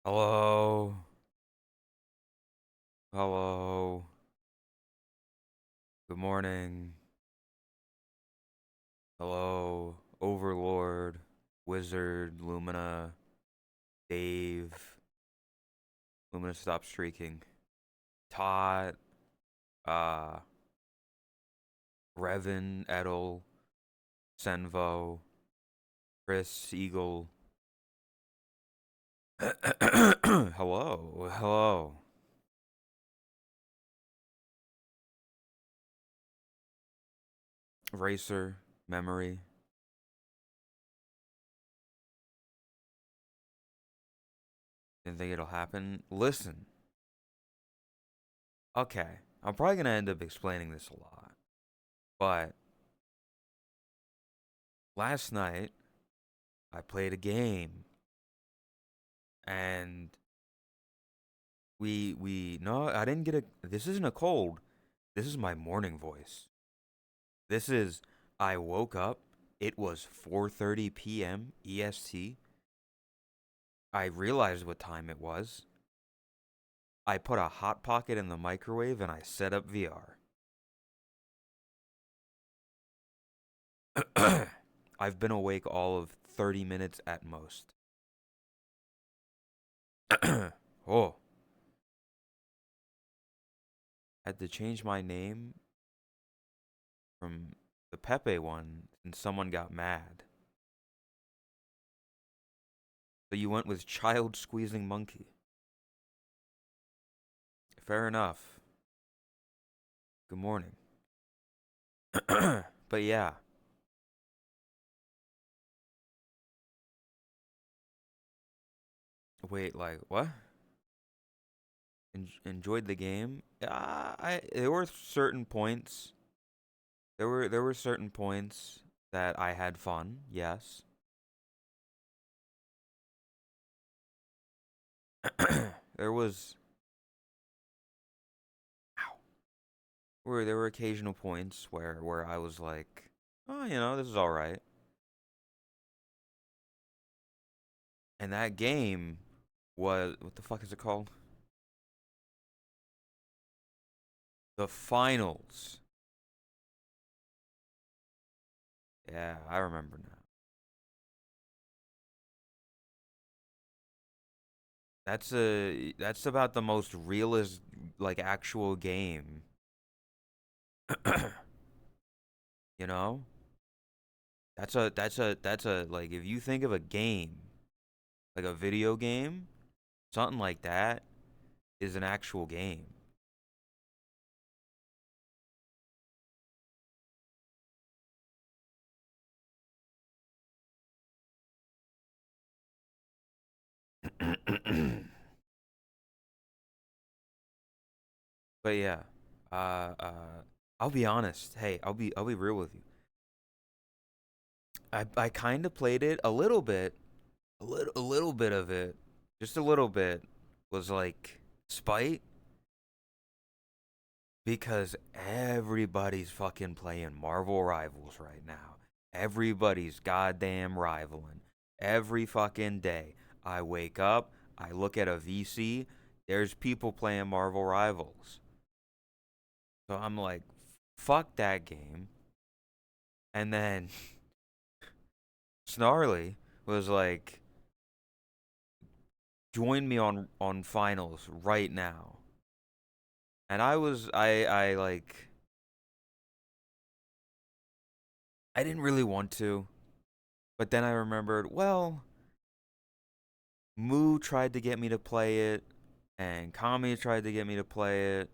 Hello. Hello. Good morning. Hello. Overlord. Wizard. Lumina. Dave. Lumina, stop streaking. Todd. Uh. Revan. Edel. Senvo. Chris. Eagle. Hello. Hello. Racer. Memory. Didn't think it'll happen. Listen. Okay. I'm probably gonna end up explaining this a lot. But last night I played a game and we no, I didn't get a this isn't a cold. This is my morning voice. This is I woke up. It was 4:30 p.m. EST. I realized what time it was. I put a hot pocket in the microwave and I set up VR. I've been awake all of 30 minutes at most. Oh, had to change my name from the Pepe one and someone got mad. So you went with child squeezing monkey. Fair enough. Good morning. But yeah. Wait, like what? Enjoyed the game? I there were certain points. There were certain points that I had fun. Yes. There was ow, where there were occasional points where I was like, "Oh, this is all right." And that game was what the fuck is it called? The finals. Yeah, I remember now. That's about the most realist like actual game. You know? That's a like if you think of a game, like a video game, something like that is an actual game. But yeah, uh, uh, I'll be honest. Hey, I'll be real with you. I kind of played it a little bit, a little bit of it, just a little bit was like spite because everybody's fucking playing Marvel Rivals right now. Everybody's goddamn rivaling. Every fucking day. I wake up, I look at a VC, there's people playing Marvel Rivals. So I'm like, fuck that game. And then Snarly was like, join me on finals right now. And I like I didn't really want to, but then I remembered, well, Moo tried to get me to play it, and Kami tried to get me to play it.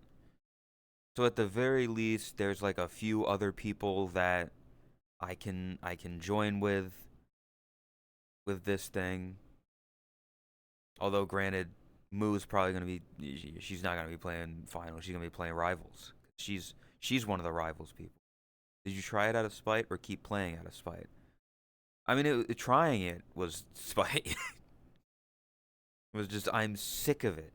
So at the very least, there's like a few other people that I can join with this thing. Although granted, Moo's probably gonna be she's not gonna be playing finals. She's gonna be playing rivals. She's one of the rivals people. Did you try it out of spite or keep playing out of spite? I mean, trying it was spite. It was just I'm sick of it.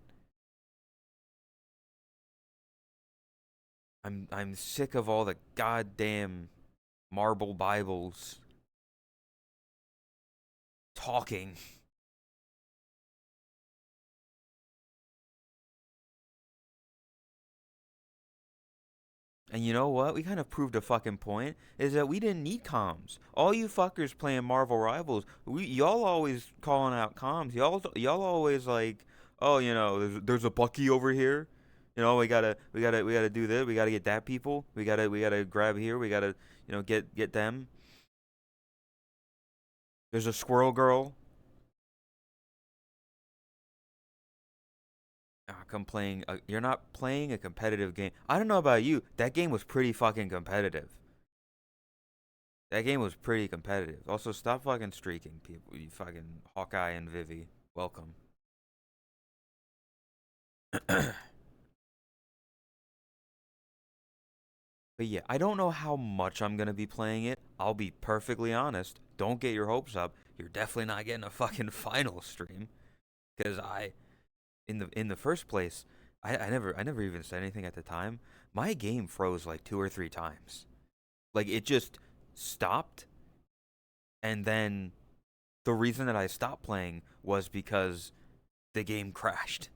I'm sick of all the goddamn marble Bibles talking. And you know what? We kind of proved a fucking point is that we didn't need comms. All you fuckers playing Marvel Rivals, y'all always calling out comms. Y'all always like, oh, there's a Bucky over here. We gotta do this. We gotta get that people. We gotta grab here. We gotta get them. There's a Squirrel Girl. Come playing. You're not playing a competitive game. I don't know about you. That game was pretty fucking competitive. That game was pretty competitive. Also, stop fucking streaking, people. You fucking Hawkeye and Vivi. Welcome. But yeah, I don't know how much I'm gonna be playing it. I'll be perfectly honest. Don't get your hopes up. You're definitely not getting a fucking final stream. Cause in the first place, I never even said anything at the time. My game froze like 2 or 3 times. Like it just stopped, and then the reason that I stopped playing was because the game crashed.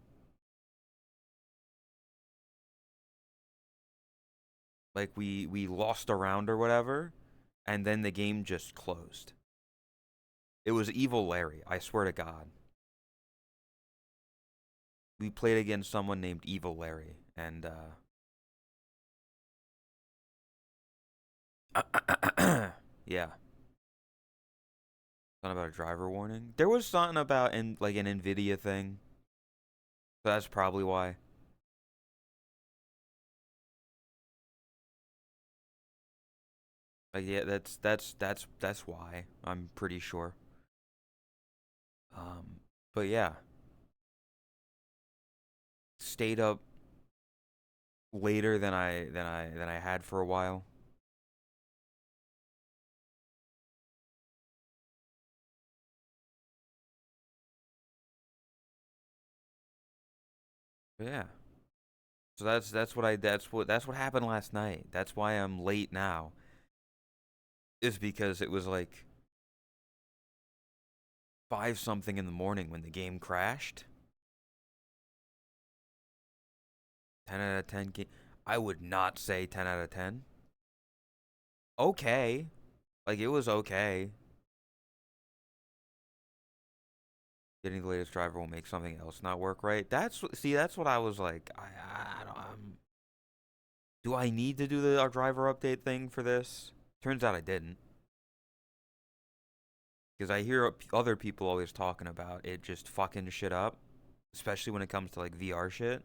Like we lost a round or whatever, and then the game just closed. It was Evil Larry, I swear to God. We played against someone named Evil Larry, and yeah, something about a driver warning. There was something about like an Nvidia thing. So that's probably why. Like yeah, that's why. I'm pretty sure. But yeah, stayed up later than I had for a while. But yeah. So that's what happened last night. That's why I'm late now. Is because it was like 5 something in the morning when the game crashed. 10 out of 10 game. I would not say 10 out of 10. Okay. Like it was okay. Getting the latest driver will make something else not work right. That's what I was like. I don't. Do I need to do the driver update thing for this? Turns out I didn't. Because I hear other people always talking about it just fucking shit up, especially when it comes to like VR shit.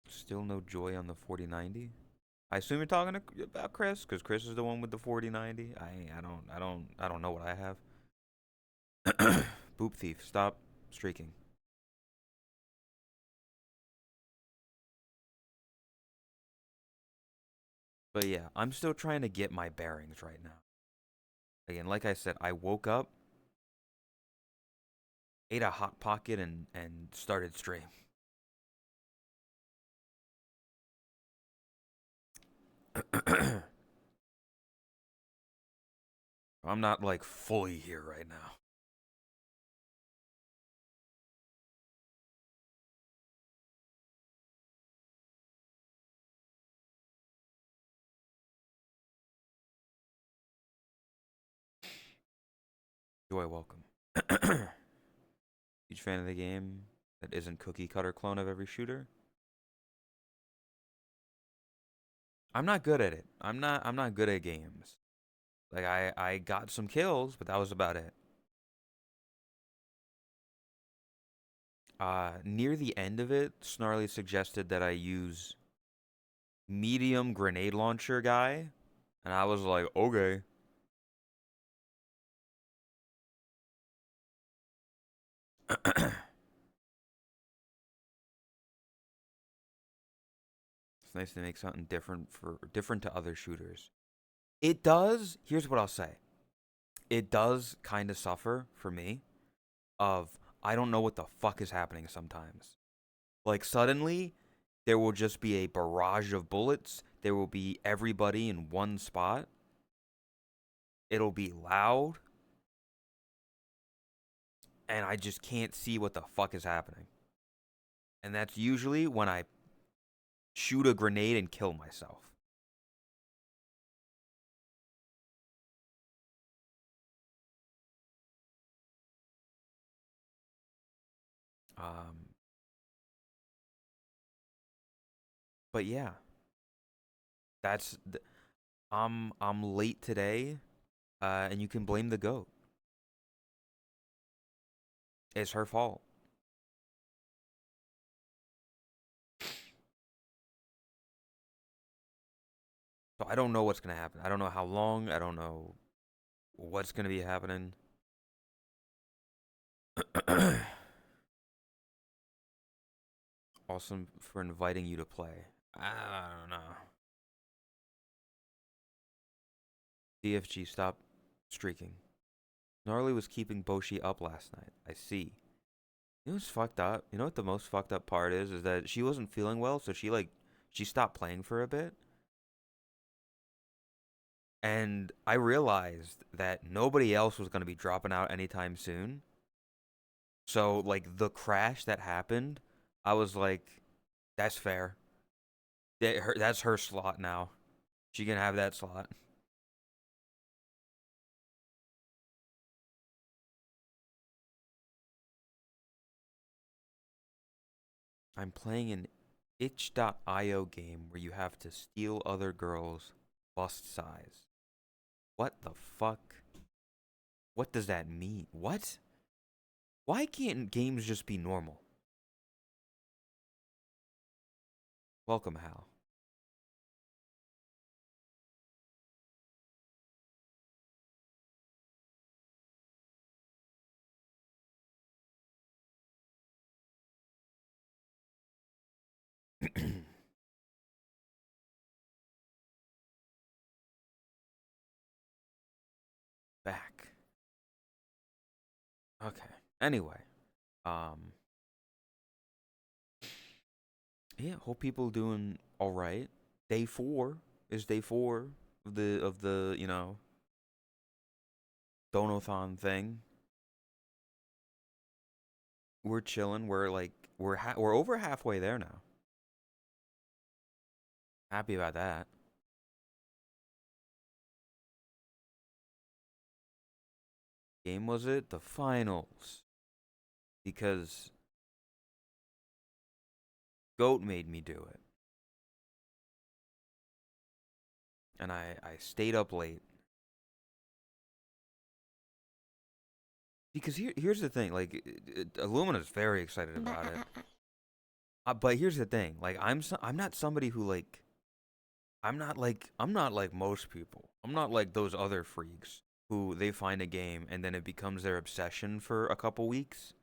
Still no joy on the 4090. I assume you're talking about Chris, because Chris is the one with the 4090. I don't know what I have. Boop thief, stop streaking. But yeah, I'm still trying to get my bearings right now. Again, like I said, I woke up, ate a hot pocket, and started stream. I'm not like fully here right now. Joy, welcome. Huge fan of the game that isn't cookie cutter clone of every shooter. I'm not good at it. I'm not good at games. Like I got some kills, but that was about it. Near the end of it, Snarly suggested that I use medium grenade launcher guy, and I was like, okay. It's nice to make something different to other shooters. It does. Here's what I'll say. It does kind of suffer for me of I don't know what the fuck is happening sometimes. Like suddenly there will just be a barrage of bullets. There will be everybody in one spot. It'll be loud, and I just can't see what the fuck is happening. And that's usually when I shoot a grenade and kill myself. Um, but yeah, that's I'm late today, and you can blame the goat. It's her fault. So I don't know what's gonna happen. I don't know how long. I don't know what's gonna be happening. Awesome for inviting you to play. I don't know. DFG, stop streaking. Gnarly was keeping Boshi up last night. I see. You know what's fucked up? You know what the most fucked up part is that she wasn't feeling well, so she stopped playing for a bit. And I realized that nobody else was gonna be dropping out anytime soon. So like the crash that happened, I was like, that's fair. That's her slot now. She can have that slot. I'm playing an itch.io game where you have to steal other girls' bust size. What the fuck? What does that mean? What? Why can't games just be normal? Welcome, Hal. Back. Okay. Anyway, um, yeah. Hope people doing all right. Day 4 is day 4 of the Donothon thing. We're chilling. We're like we're over halfway there now. Happy about that. Game was it? The finals. Because Goat made me do it. And I stayed up late. Because here's the thing, like Illumina's very excited about it. But here's the thing, like I'm not somebody who like I'm not like most people. I'm not like those other freaks who they find a game and then it becomes their obsession for a couple weeks.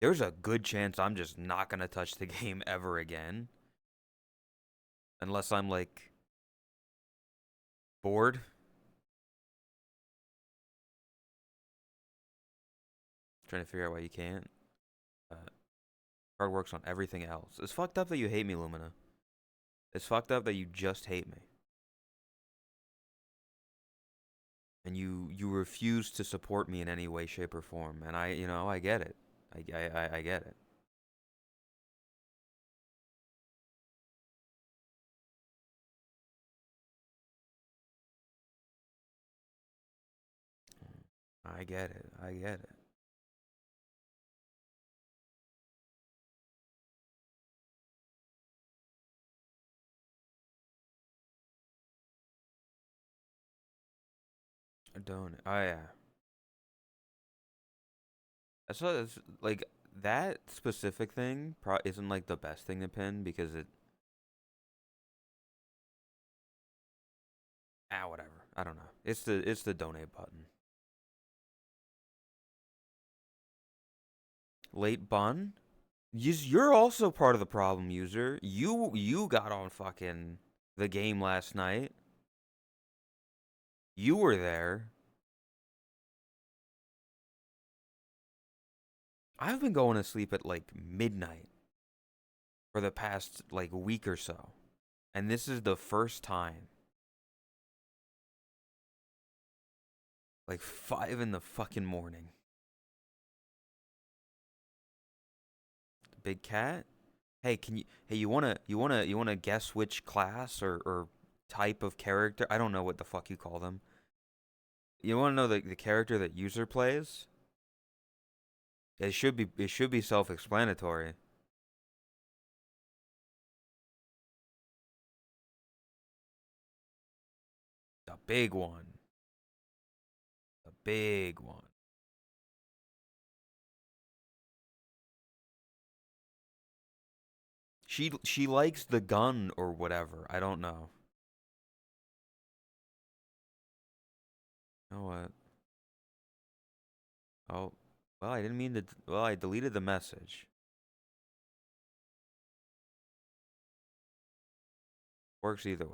There's a good chance I'm just not gonna touch the game ever again. Unless I'm like bored. Trying to figure out why you can't. Uh, Hard works on everything else. It's fucked up that you hate me, Lumina. It's fucked up that you just hate me. And you refuse to support me in any way, shape, or form. And I get it. I get it. I get it. I get it. I don't. Oh yeah. That's like that specific thing. Isn't like the best thing to pin because it. Whatever. I don't know. It's the donate button. Late bun. You're also part of the problem, user. You got on fucking the game last night. You were there. I've been going to sleep at like midnight for the past like week or so. And this is the first time. Like 5 in the fucking morning. Big cat. Hey, can you? Hey, you wanna guess which class or type of character? I don't know what the fuck you call them. You wanna know the character that user plays? It should be self-explanatory. The big one. The big one. She likes the gun or whatever. I don't know. You know what? Oh, well, I didn't mean to. Well, I deleted the message. Works either way.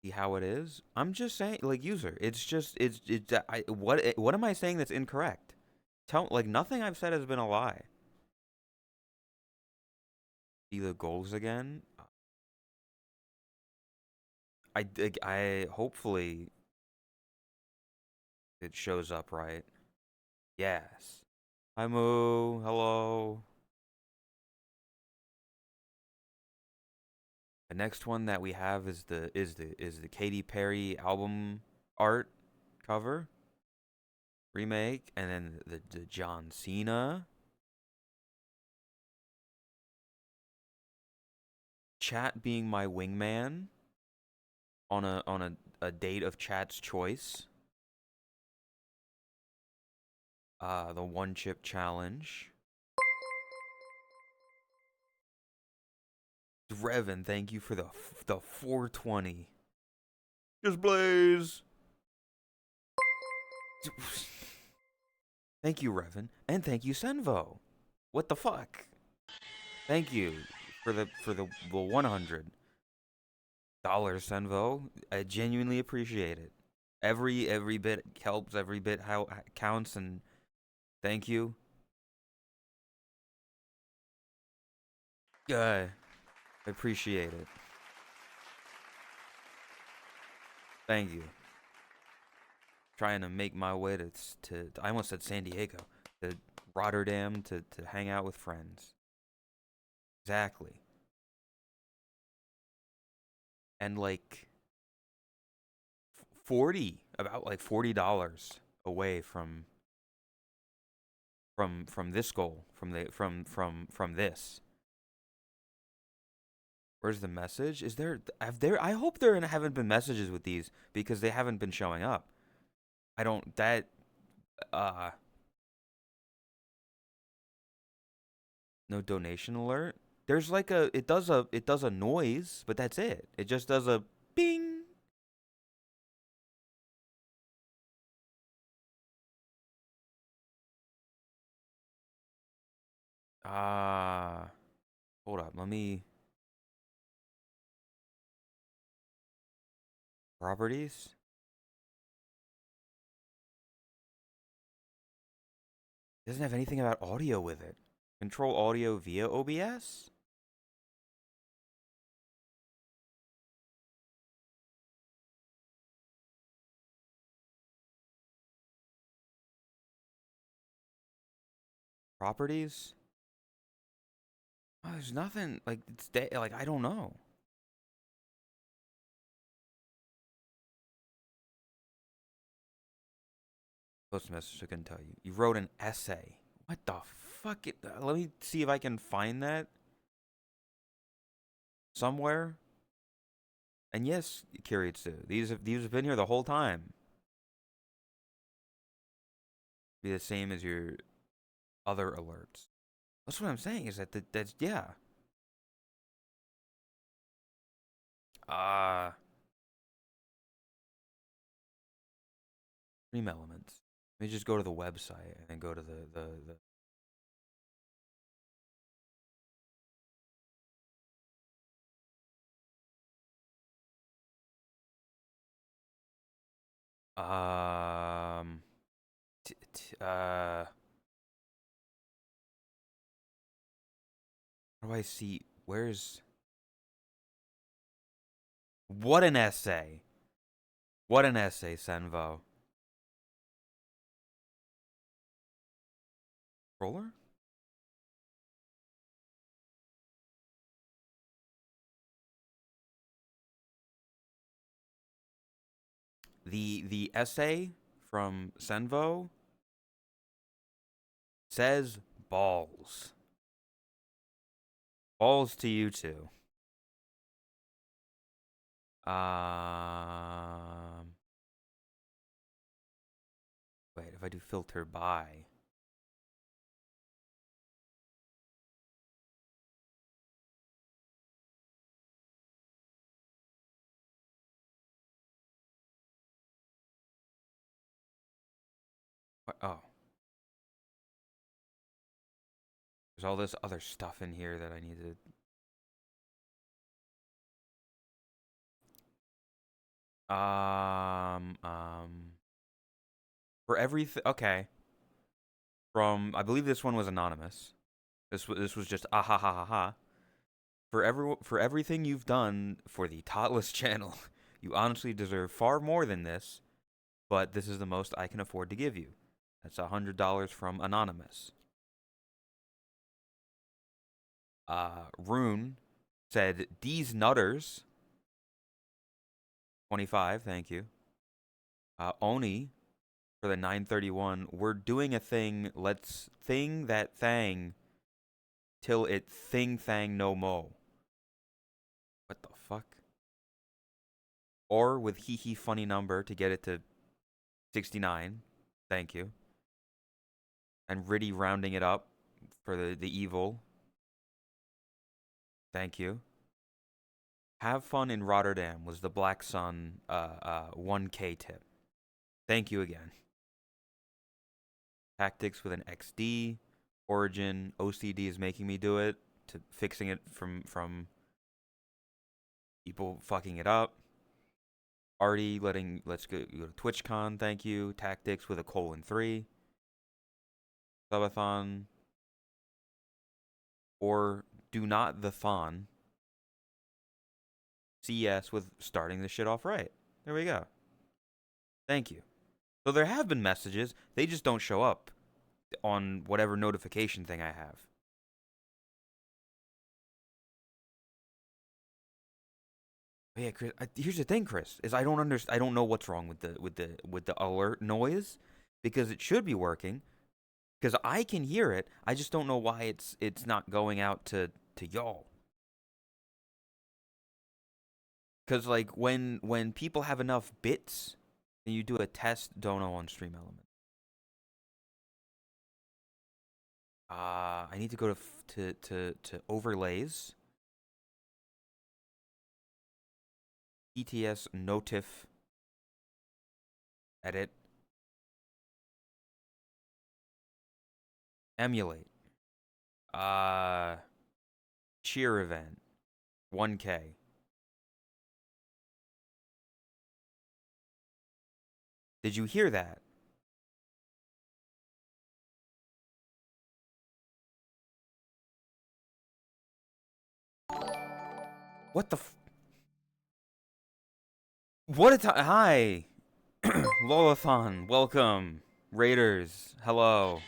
See how it is? I'm just saying, like, user. It's. What am I saying that's incorrect? Tell like nothing I've said has been a lie. See the goals again. I hopefully it shows up right. Yes. Hi Moo. Hello. The next one that we have is the Katy Perry album art cover remake, and then the John Cena Chat being my wingman on a date of Chat's choice. The one chip challenge. Revan, thank you for the 420. Just Blaze. Thank you, Revan, and thank you, Senvo. What the fuck? Thank you for the $100, Senvo. I genuinely appreciate it. Every bit helps. Every bit how counts, and thank you. I appreciate it. Thank you. Trying to make my way to I almost said San Diego, to Rotterdam to hang out with friends. Exactly. And like about like $40 away from this goal, from this. Where's the message? Is there have there I hope there haven't been messages with these because they haven't been showing up. I don't that no donation alert. There's like it does a noise, but that's it. It just does a bing. Ah, hold up. Let me properties. Doesn't have anything about audio with it. Control audio via OBS? Properties? Oh, there's nothing like like I don't know. Post message I can tell you. You wrote an essay. What the fuck? Let me see if I can find that somewhere. And yes, Kiritsu, these have been here the whole time. Be the same as your other alerts. That's what I'm saying. Is that's yeah. Uh Stream elements. Let me just go to the website and then go to the t t how do I see where's what an essay? What an essay, Senvo. Roller? The essay from Senvo says balls. Balls to you too. Wait, if I do filter by. What? Oh. There's all this other stuff in here that I need to. For everything. Okay. From, I believe this one was anonymous. This was just ah ha ha ha ha. For everything you've done for the Totless channel, you honestly deserve far more than this, but this is the most I can afford to give you. That's $100 from anonymous. Rune said, "These nutters." 25, thank you. Oni for the 931. We're doing a thing. Let's thing that thang till it thing thang no mo. What the fuck? Or with hee hee funny number to get it to 69. Thank you. And Riddy rounding it up for the evil. Thank you. Have fun in Rotterdam was the Black Sun 1K tip. Thank you again. Tactics with an XD. Origin. OCD is making me do it. To fixing it from people fucking it up. Artie let's go to TwitchCon, thank you. Tactics with a :3. Subathon. Or do not the thon. CS with starting this shit off right. There we go. Thank you. So there have been messages, they just don't show up on whatever notification thing I have. But yeah, Chris, here's the thing, Chris, is I don't know what's wrong with the alert noise, because it should be working, because I can hear it. I just don't know why it's not going out to y'all. Because like when people have enough bits, then you do a test dono on stream element. I need to go to overlays. ETS notif. Edit. Emulate. Cheer event. 1K. Did you hear that? What the What a time. Hi. Lolathon, welcome. Raiders, hello.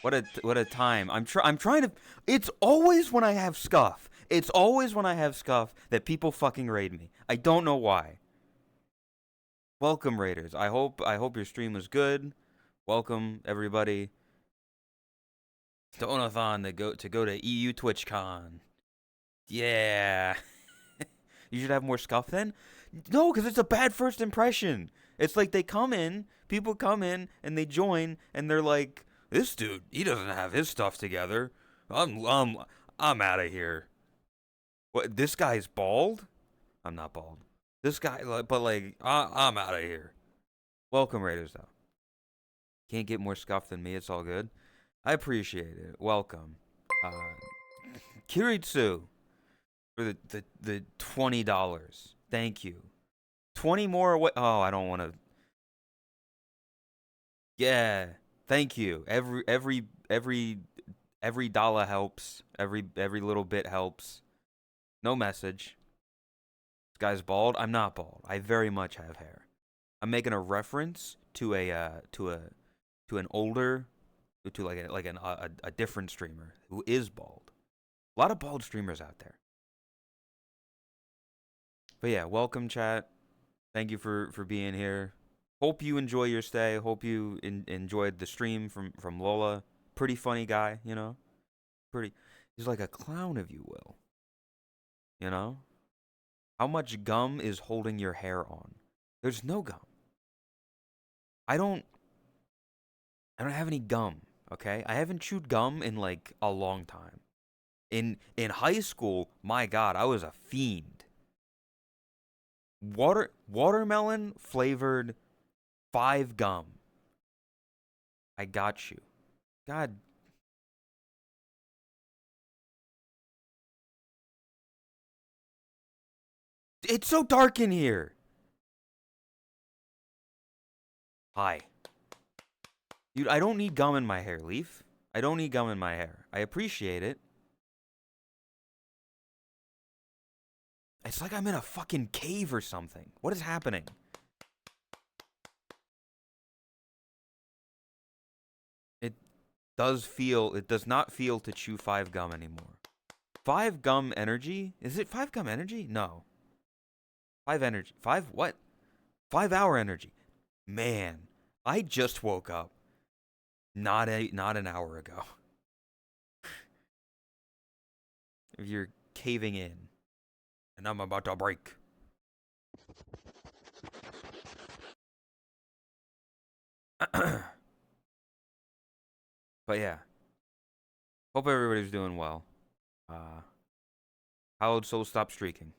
What a time. I'm trying to. It's always when I have scuff. It's always when I have scuff that people fucking raid me. I don't know why. Welcome, Raiders. I hope your stream was good. Welcome everybody. Donathon to go to EU TwitchCon. Yeah. You should have more scuff then? No, because it's a bad first impression. It's like people come in, and they join, and they're like, "This dude, he doesn't have his stuff together. I'm out of here." What? This guy's bald? I'm not bald. This guy, but like, I'm out of here. Welcome, Raiders, though. Can't get more scuff than me. It's all good. I appreciate it. Welcome, Kiritsu, for the $20. Thank you. 20 more away. Oh, I don't want to. Yeah. Thank you. Every dollar helps. Every little bit helps. No message. Guy's bald. I'm not bald. I very much have hair. I'm making a reference to an older, to a different streamer who is bald. A lot of bald streamers out there. But yeah, welcome chat. Thank you for being here. Hope you enjoy your stay. Hope you enjoyed the stream from Lola. Pretty funny guy, you know. Pretty. He's like a clown, if you will. You know. How much gum is holding your hair on? There's no gum. I don't have any gum. Okay, I haven't chewed gum in like a long time. In high school, my God, I was a fiend. Watermelon flavored 5 gum. I got you. God. It's so dark in here. Hi. Dude, I don't need gum in my hair, Leaf. I don't need gum in my hair. I appreciate it. It's like I'm in a fucking cave or something. What is happening? It does not feel to chew 5 gum anymore. 5 gum energy? Is it 5 gum energy? No. 5 energy. 5 what? 5 hour energy. Man, I just woke up. Not an hour ago. If you're caving in. And I'm about to break. But yeah. Hope everybody's doing well. Hallowed Soul stop streaking.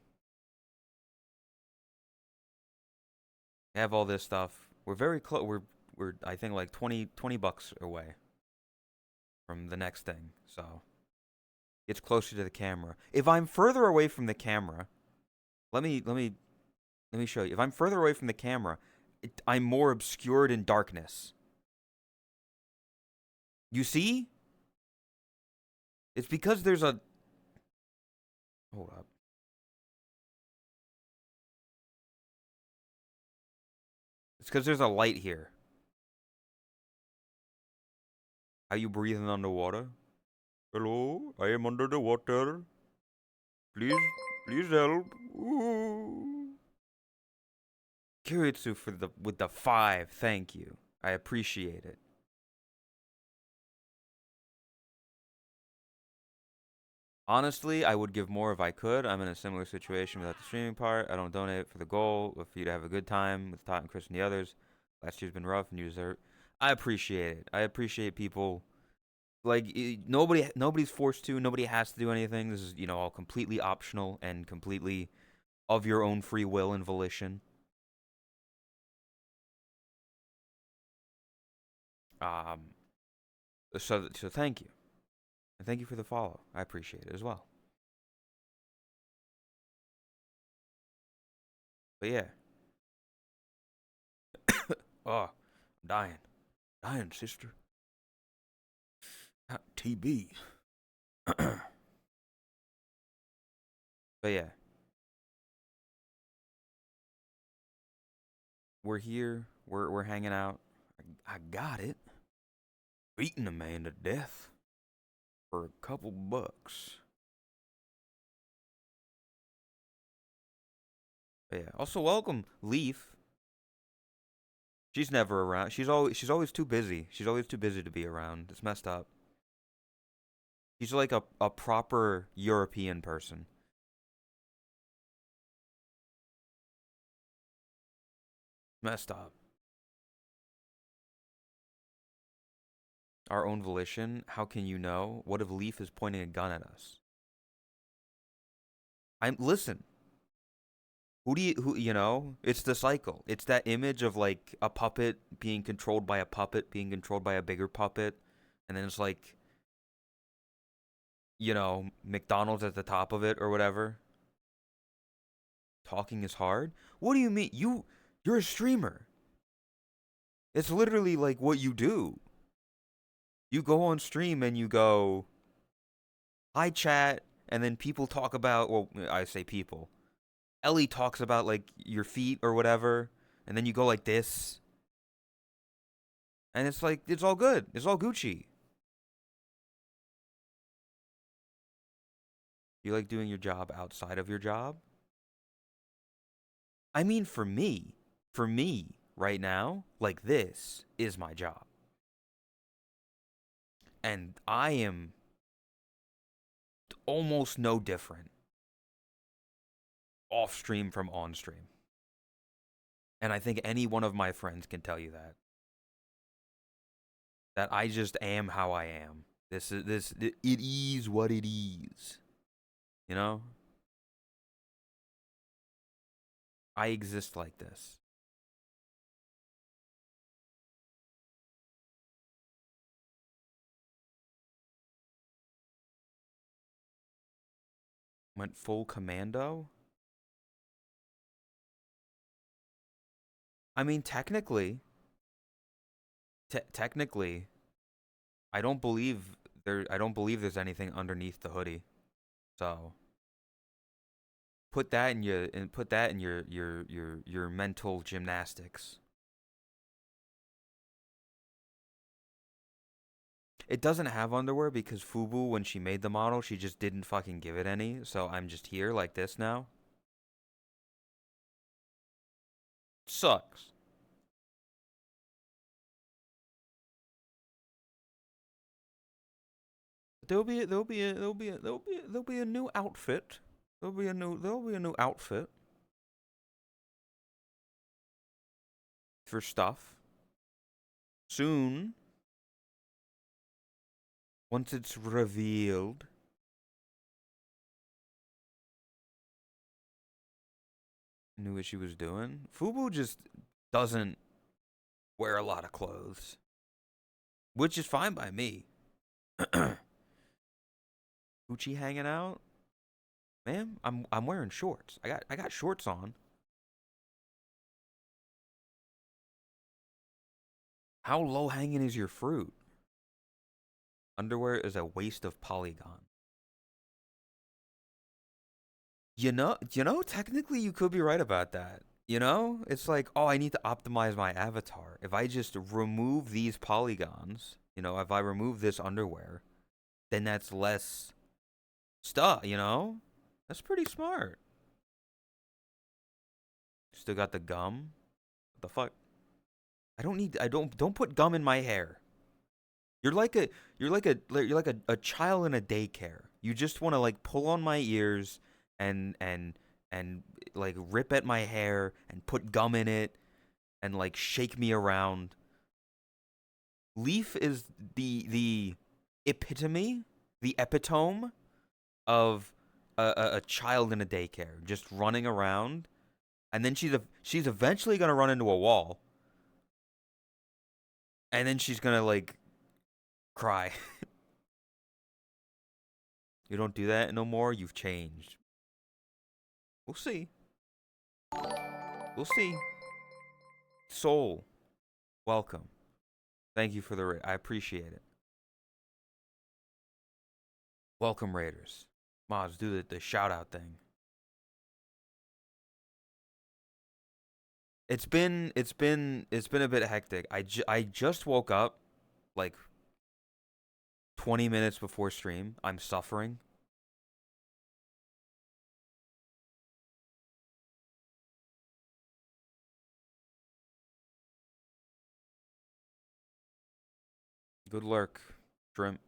I have all this stuff. We're very close. We're I think like 20 bucks away from the next thing. So it's closer to the camera. If I'm further away from the camera, let me show you. If I'm further away from the camera, I'm more obscured in darkness. You see? It's because there's a... Hold up. It's because there's a light here. Are you breathing underwater? Hello? I am under the water. Please help. Ooh. Kiritsu with the 5. Thank you. I appreciate it. Honestly, I would give more if I could. I'm in a similar situation without the streaming part. I don't donate for the goal, but for you to have a good time with Todd and Chris and the others. Last year's been rough and you deserve. I appreciate it. I appreciate people. Like, nobody's forced to. Nobody has to do anything. This is, all completely optional and completely of your own free will and volition. So thank you. And thank you for the follow. I appreciate it as well. But yeah. Oh, I'm dying. Dying, sister. TB. But yeah. We're here. We're hanging out. I got it. Beating a man to death for a couple bucks. But yeah. Also, welcome, Leaf. She's never around. She's always too busy. She's always too busy to be around. It's messed up. She's like a proper European person. Messed up. Our own volition? How can you know? What if Leaf is pointing a gun at us? Listen. It's the cycle. It's that image of like a puppet being controlled by a puppet being controlled by a bigger puppet. And then it's like, McDonald's at the top of it or whatever. Talking is hard? What do you mean? You're a streamer. It's literally like what you do. You go on stream and you go, hi chat, and then people talk about, well, I say people. Ellie talks about like your feet or whatever, and then you go like this, and it's like it's all good. It's all Gucci. You like doing your job outside of your job? I mean, for me right now, like this is my job, and I am almost no different off stream from on stream. And I think any one of my friends can tell you that I just am how I am. It is what it is. You know? I exist like this. Went full commando? I mean, technically, I don't believe there's anything underneath the hoodie. So, put that in your mental gymnastics. It doesn't have underwear because Fubu, when she made the model, she just didn't fucking give it any. So I'm just here like this now. Sucks. There'll be a new outfit. There'll be a new outfit for stuff soon. Once it's revealed. Knew what she was doing. Fubu just doesn't wear a lot of clothes, which is fine by me. Gucci hanging out, man. I'm wearing shorts. I got shorts on. How low hanging is your fruit? Underwear is a waste of polygon. Technically you could be right about that. You know? It's like, oh, I need to optimize my avatar. If I just remove these polygons, if I remove this underwear, then that's less stuff, That's pretty smart. Still got the gum. What the fuck? I don't put gum in my hair. You're like a child in a daycare. You just want to like pull on my ears and like rip at my hair and put gum in it and like shake me around. Leaf is the epitome, the epitome of a child in a daycare, just running around, and then she's eventually gonna run into a wall, and then she's gonna like cry. You don't do that no more. You've changed. We'll see. We'll see. Soul, welcome. Thank you for the I appreciate it. Welcome Raiders. Mods, do the shout out thing. It's been a bit hectic. I just woke up like 20 minutes before stream. I'm suffering. Good lurk, Shrimp.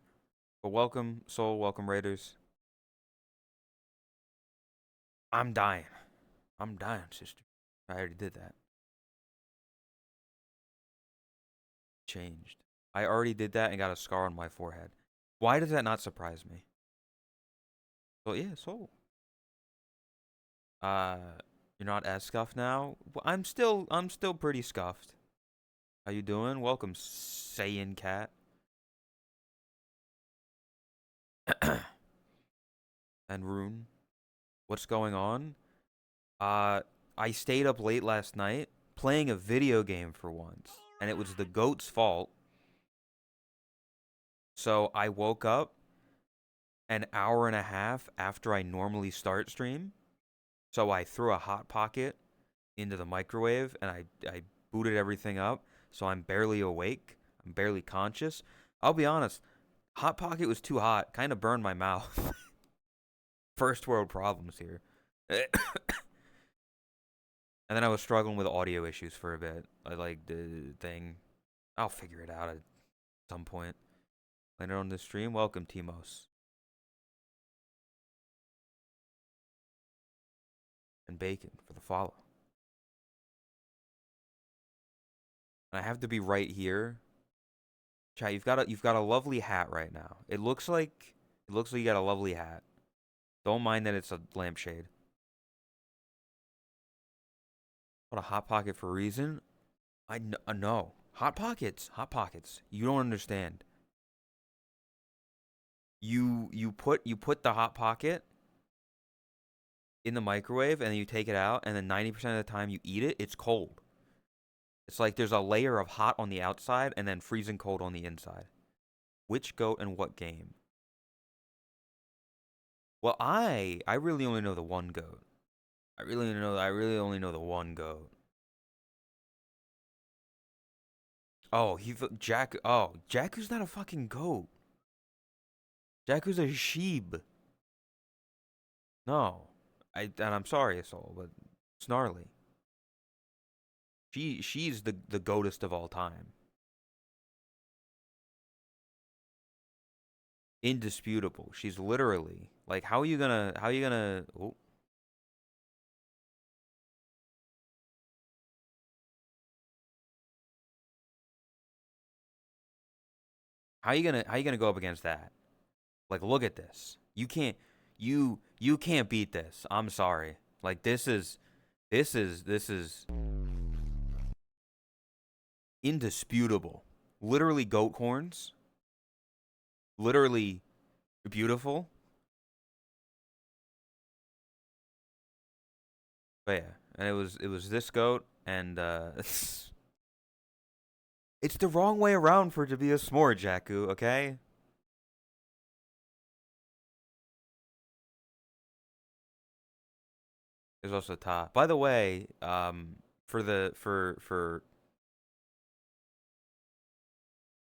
But welcome, Soul, welcome Raiders. I'm dying. I'm dying, sister. I already did that. Changed. I already did that and got a scar on my forehead. Why does that not surprise me? Well, yeah, Soul. Uh, you're not as scuffed now. Well, I'm still pretty scuffed. How you doing? Welcome, Saiyan Cat. And Rune. What's going on? Uh, I stayed up late last night playing a video game for once, and it was the goat's fault. So I woke up an hour and a half after I normally start stream. So I threw a Hot Pocket into the microwave and I booted everything up. So I'm barely awake. I'm barely conscious. I'll be honest, Hot Pocket was too hot. Kind of burned my mouth. First world problems here. And then I was struggling with audio issues for a bit. I like the thing. I'll figure it out at some point. Later on this stream. Welcome, Timos. And Bacon for the follow. And I have to be right here. Chat, you've got a lovely hat right now. It looks like you got a lovely hat. Don't mind that it's a lampshade. What a Hot Pocket for a reason? I know. Hot Pockets. You don't understand. You put the Hot Pocket in the microwave and then you take it out and then 90% of the time you eat it, it's cold. It's like there's a layer of hot on the outside and then freezing cold on the inside. Which goat and what game? Well, I really only know the one goat. I really only know the one goat. Oh, Jakku's not a fucking goat. Jakku's a sheep. No. And I'm sorry, Asol, but it's gnarly. She's the goatest of all time. Indisputable. She's literally like, how are you gonna oh. How you gonna go up against that? Like, look at this. You can't beat this. I'm sorry. Like, this is indisputable. Literally goat horns. Literally beautiful. But yeah, and it was this goat and it's the wrong way around for it to be a s'more, Jakku, okay? There's also Ta. By the way, for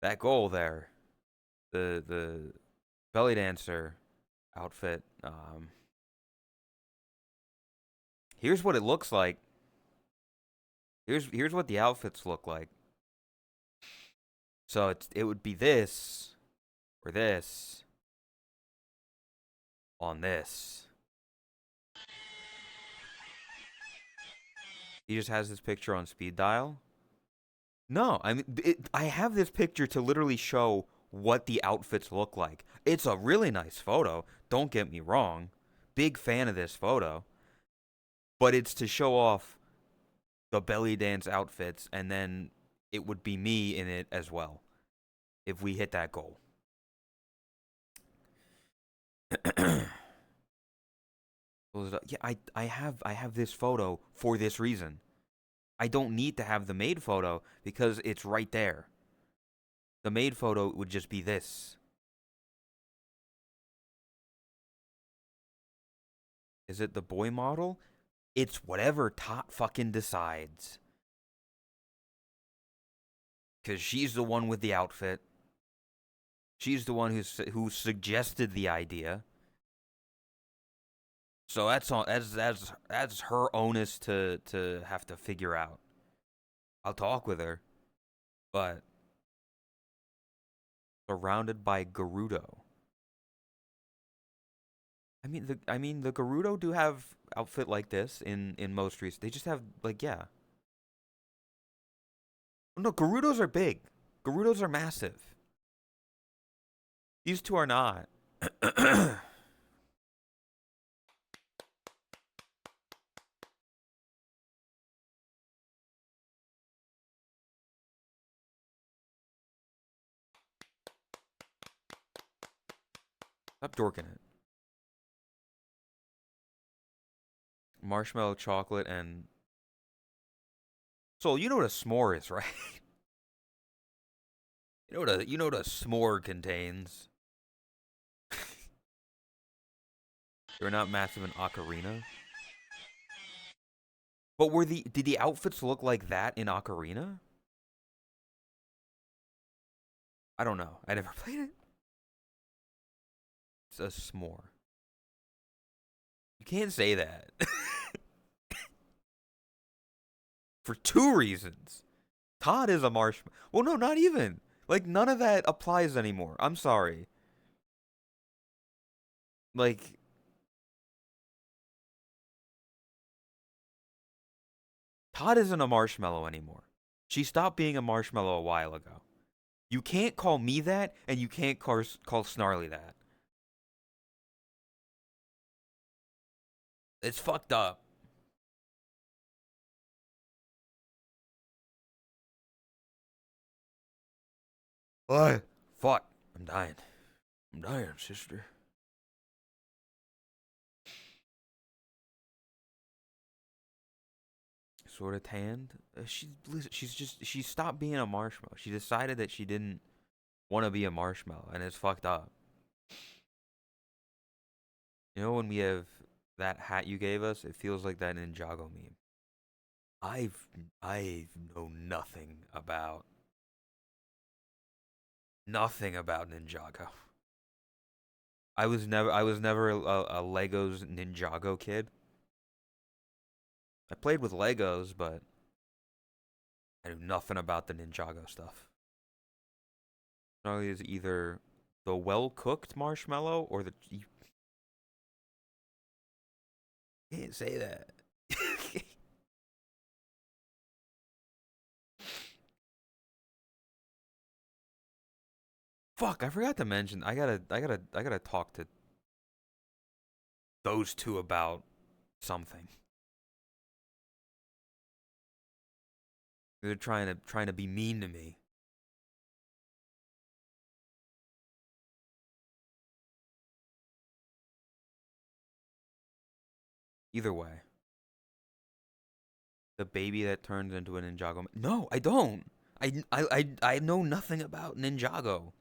that goal there, the belly dancer outfit, here's what it looks like. Here's what the outfits look like. So it would be this or this on this. He just has this picture on speed dial. No, I mean, I have this picture to literally show what the outfits look like. It's a really nice photo. Don't get me wrong. Big fan of this photo. But it's to show off the belly dance outfits, and then it would be me in it as well if we hit that goal. Yeah, I have this photo for this reason. I don't need to have the made photo because it's right there. The made photo would just be this. Is it the boy model? It's whatever Tot fucking decides. Because she's the one with the outfit. She's the one who suggested the idea. So that's her onus to have to figure out. I'll talk with her, but surrounded by Gerudo. I mean the Gerudo do have outfit like this in most streets. They just have like, yeah. No, Gerudos are big. Gerudos are massive. These two are not. Stop dorking it. Marshmallow, chocolate, and Soul, you know what a s'more is, right? You know what a s'more contains. You're not massive in Ocarina. But did the outfits look like that in Ocarina? I don't know. I never played it. It's a s'more. You can't say that. For two reasons. Todd is a marshmallow. Well, no, not even. Like, none of that applies anymore. I'm sorry. Like, Todd isn't a marshmallow anymore. She stopped being a marshmallow a while ago. You can't call me that, and you can't call Snarly that. It's fucked up. What? Fuck. I'm dying. I'm dying, sister. Sort of tanned. She stopped being a marshmallow. She decided that she didn't want to be a marshmallow, and it's fucked up. You know when we have that hat you gave us, it feels like that Ninjago meme. I know nothing about Ninjago. I was never a Legos Ninjago kid. I played with Legos, but I knew nothing about the Ninjago stuff. Snarly is either the well-cooked marshmallow or you can't say that. Fuck, I forgot to mention. I gotta talk to those two about something. They're trying to be mean to me. Either way, the baby that turns into a Ninjago. No, I don't. I know nothing about Ninjago.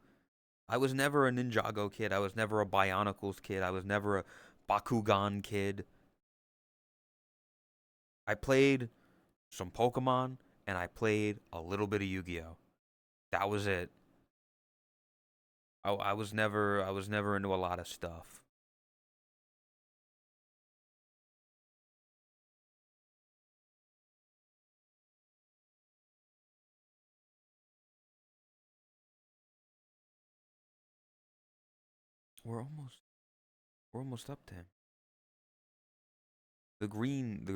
I was never a Ninjago kid. I was never a Bionicles kid. I was never a Bakugan kid. I played some Pokemon and I played a little bit of Yu-Gi-Oh. That was it. I was never into a lot of stuff. We're almost we're almost up to him. The green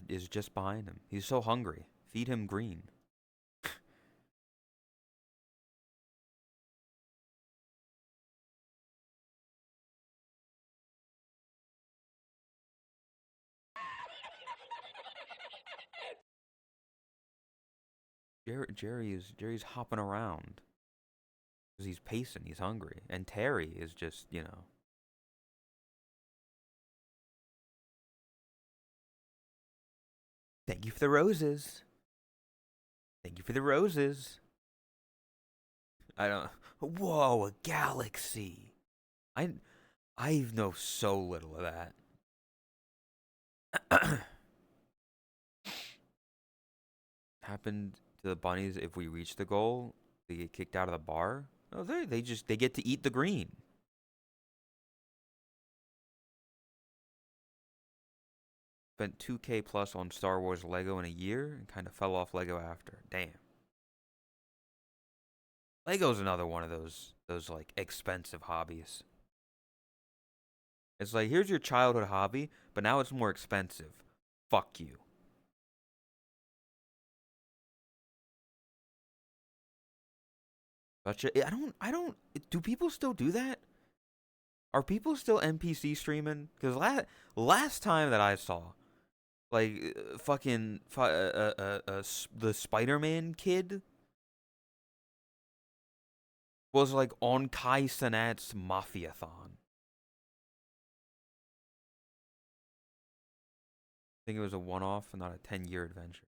is just behind him. He's so hungry. Feed him green. Jerry's hopping around because he's pacing. He's hungry, and Terry is just Thank you for the roses. Thank you for the roses. I don't. Whoa, a galaxy. I I know so little of that. Happened to the bunnies if we reach the goal, they get kicked out of the bar. Oh, they get to eat the green. Spent 2K plus on Star Wars Lego in a year and kind of fell off Lego after. Damn. Lego's another one of those like expensive hobbies. It's like here's your childhood hobby, but now it's more expensive. Fuck you. But I don't do people still do that? Are people still NPC streaming? Cuz last time that I saw like the Spider-Man kid was like on Kai Cenat's Mafiathon. I think it was a one-off and not a 10-year adventure.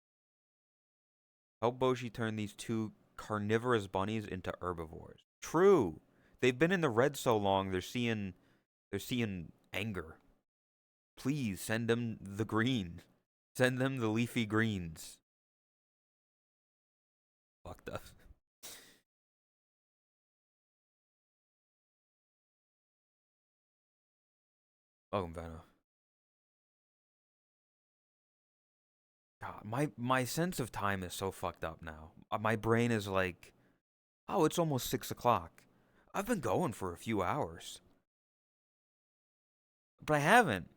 Help Boshi turn these two carnivorous bunnies into herbivores. True. They've been in the red so long, they're seeing anger. Please send them the green. Send them the leafy greens. Fucked up. Welcome, Venom. God, my sense of time is so fucked up now. My brain is like, oh, it's almost 6 o'clock. I've been going for a few hours, but I haven't.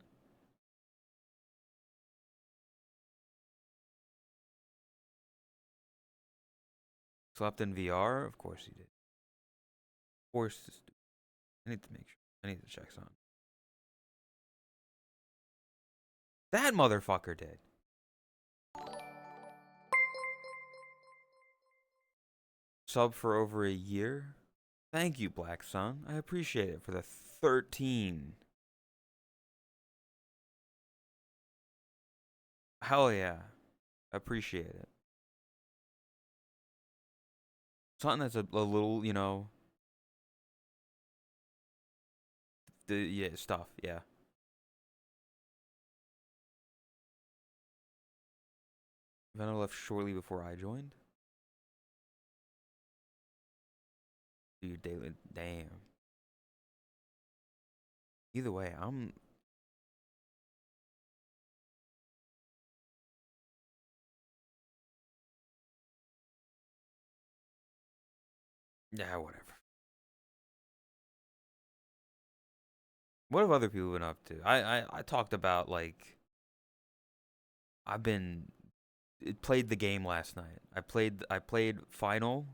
Slept in VR? Of course he did. Of course. I need to make sure. I need to check something. That motherfucker did. Sub for over a year. Thank you, Black Sun. I appreciate it for the 13. Hell yeah. Appreciate it. Something that's a little, yeah, stuff, yeah. Venom left shortly before I joined. Dude, daily, damn. Either way, yeah, whatever. What have other people been up to? I talked about, like, I've been played the game last night. I played Final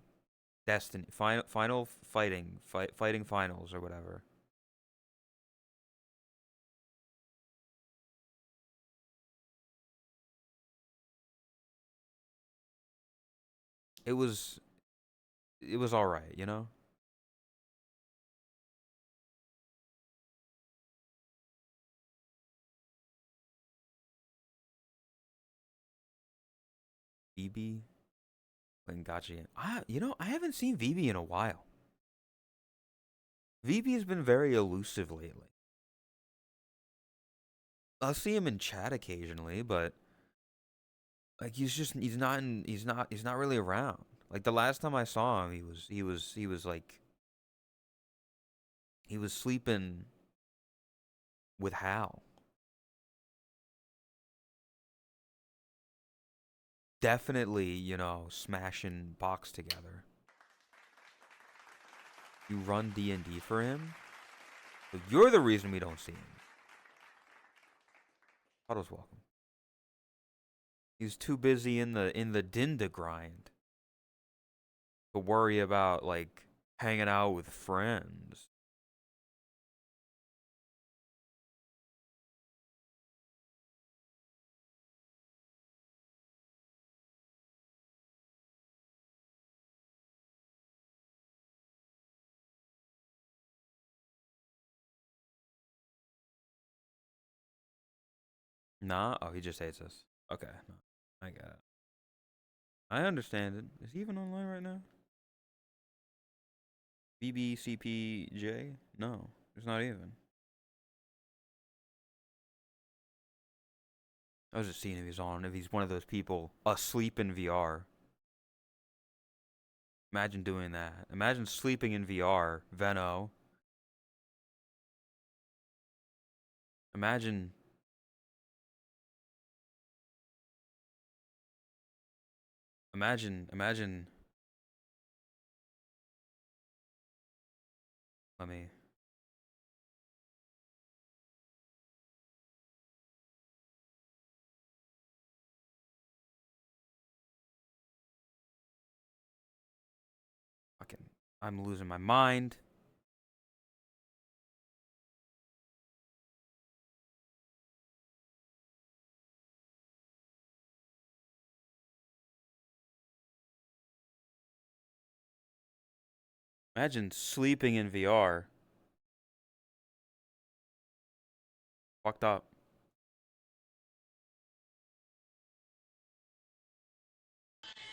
Destiny, Final Fighting Finals or whatever. It was it was all right, you know. VB playing Gotcha. I haven't seen VB in a while. VB has been very elusive lately. I'll see him in chat occasionally, but like he's not really around. Like the last time I saw him, he was like he was sleeping with Hal. Definitely, smashing box together. You run D&D for him, but you're the reason we don't see him. Otto's welcome. He's too busy in the Dinda grind to worry about like hanging out with friends. Nah, oh, he just hates us. Okay, no, I got it. I understand it. Is he even online right now? BBCPJ? No, it's not even. I was just seeing if he's on, if he's one of those people asleep in VR. Imagine doing that. Imagine sleeping in VR, Veno. Imagine, imagine. Let me. Fucking. I'm losing my mind. Imagine sleeping in VR. Fucked up.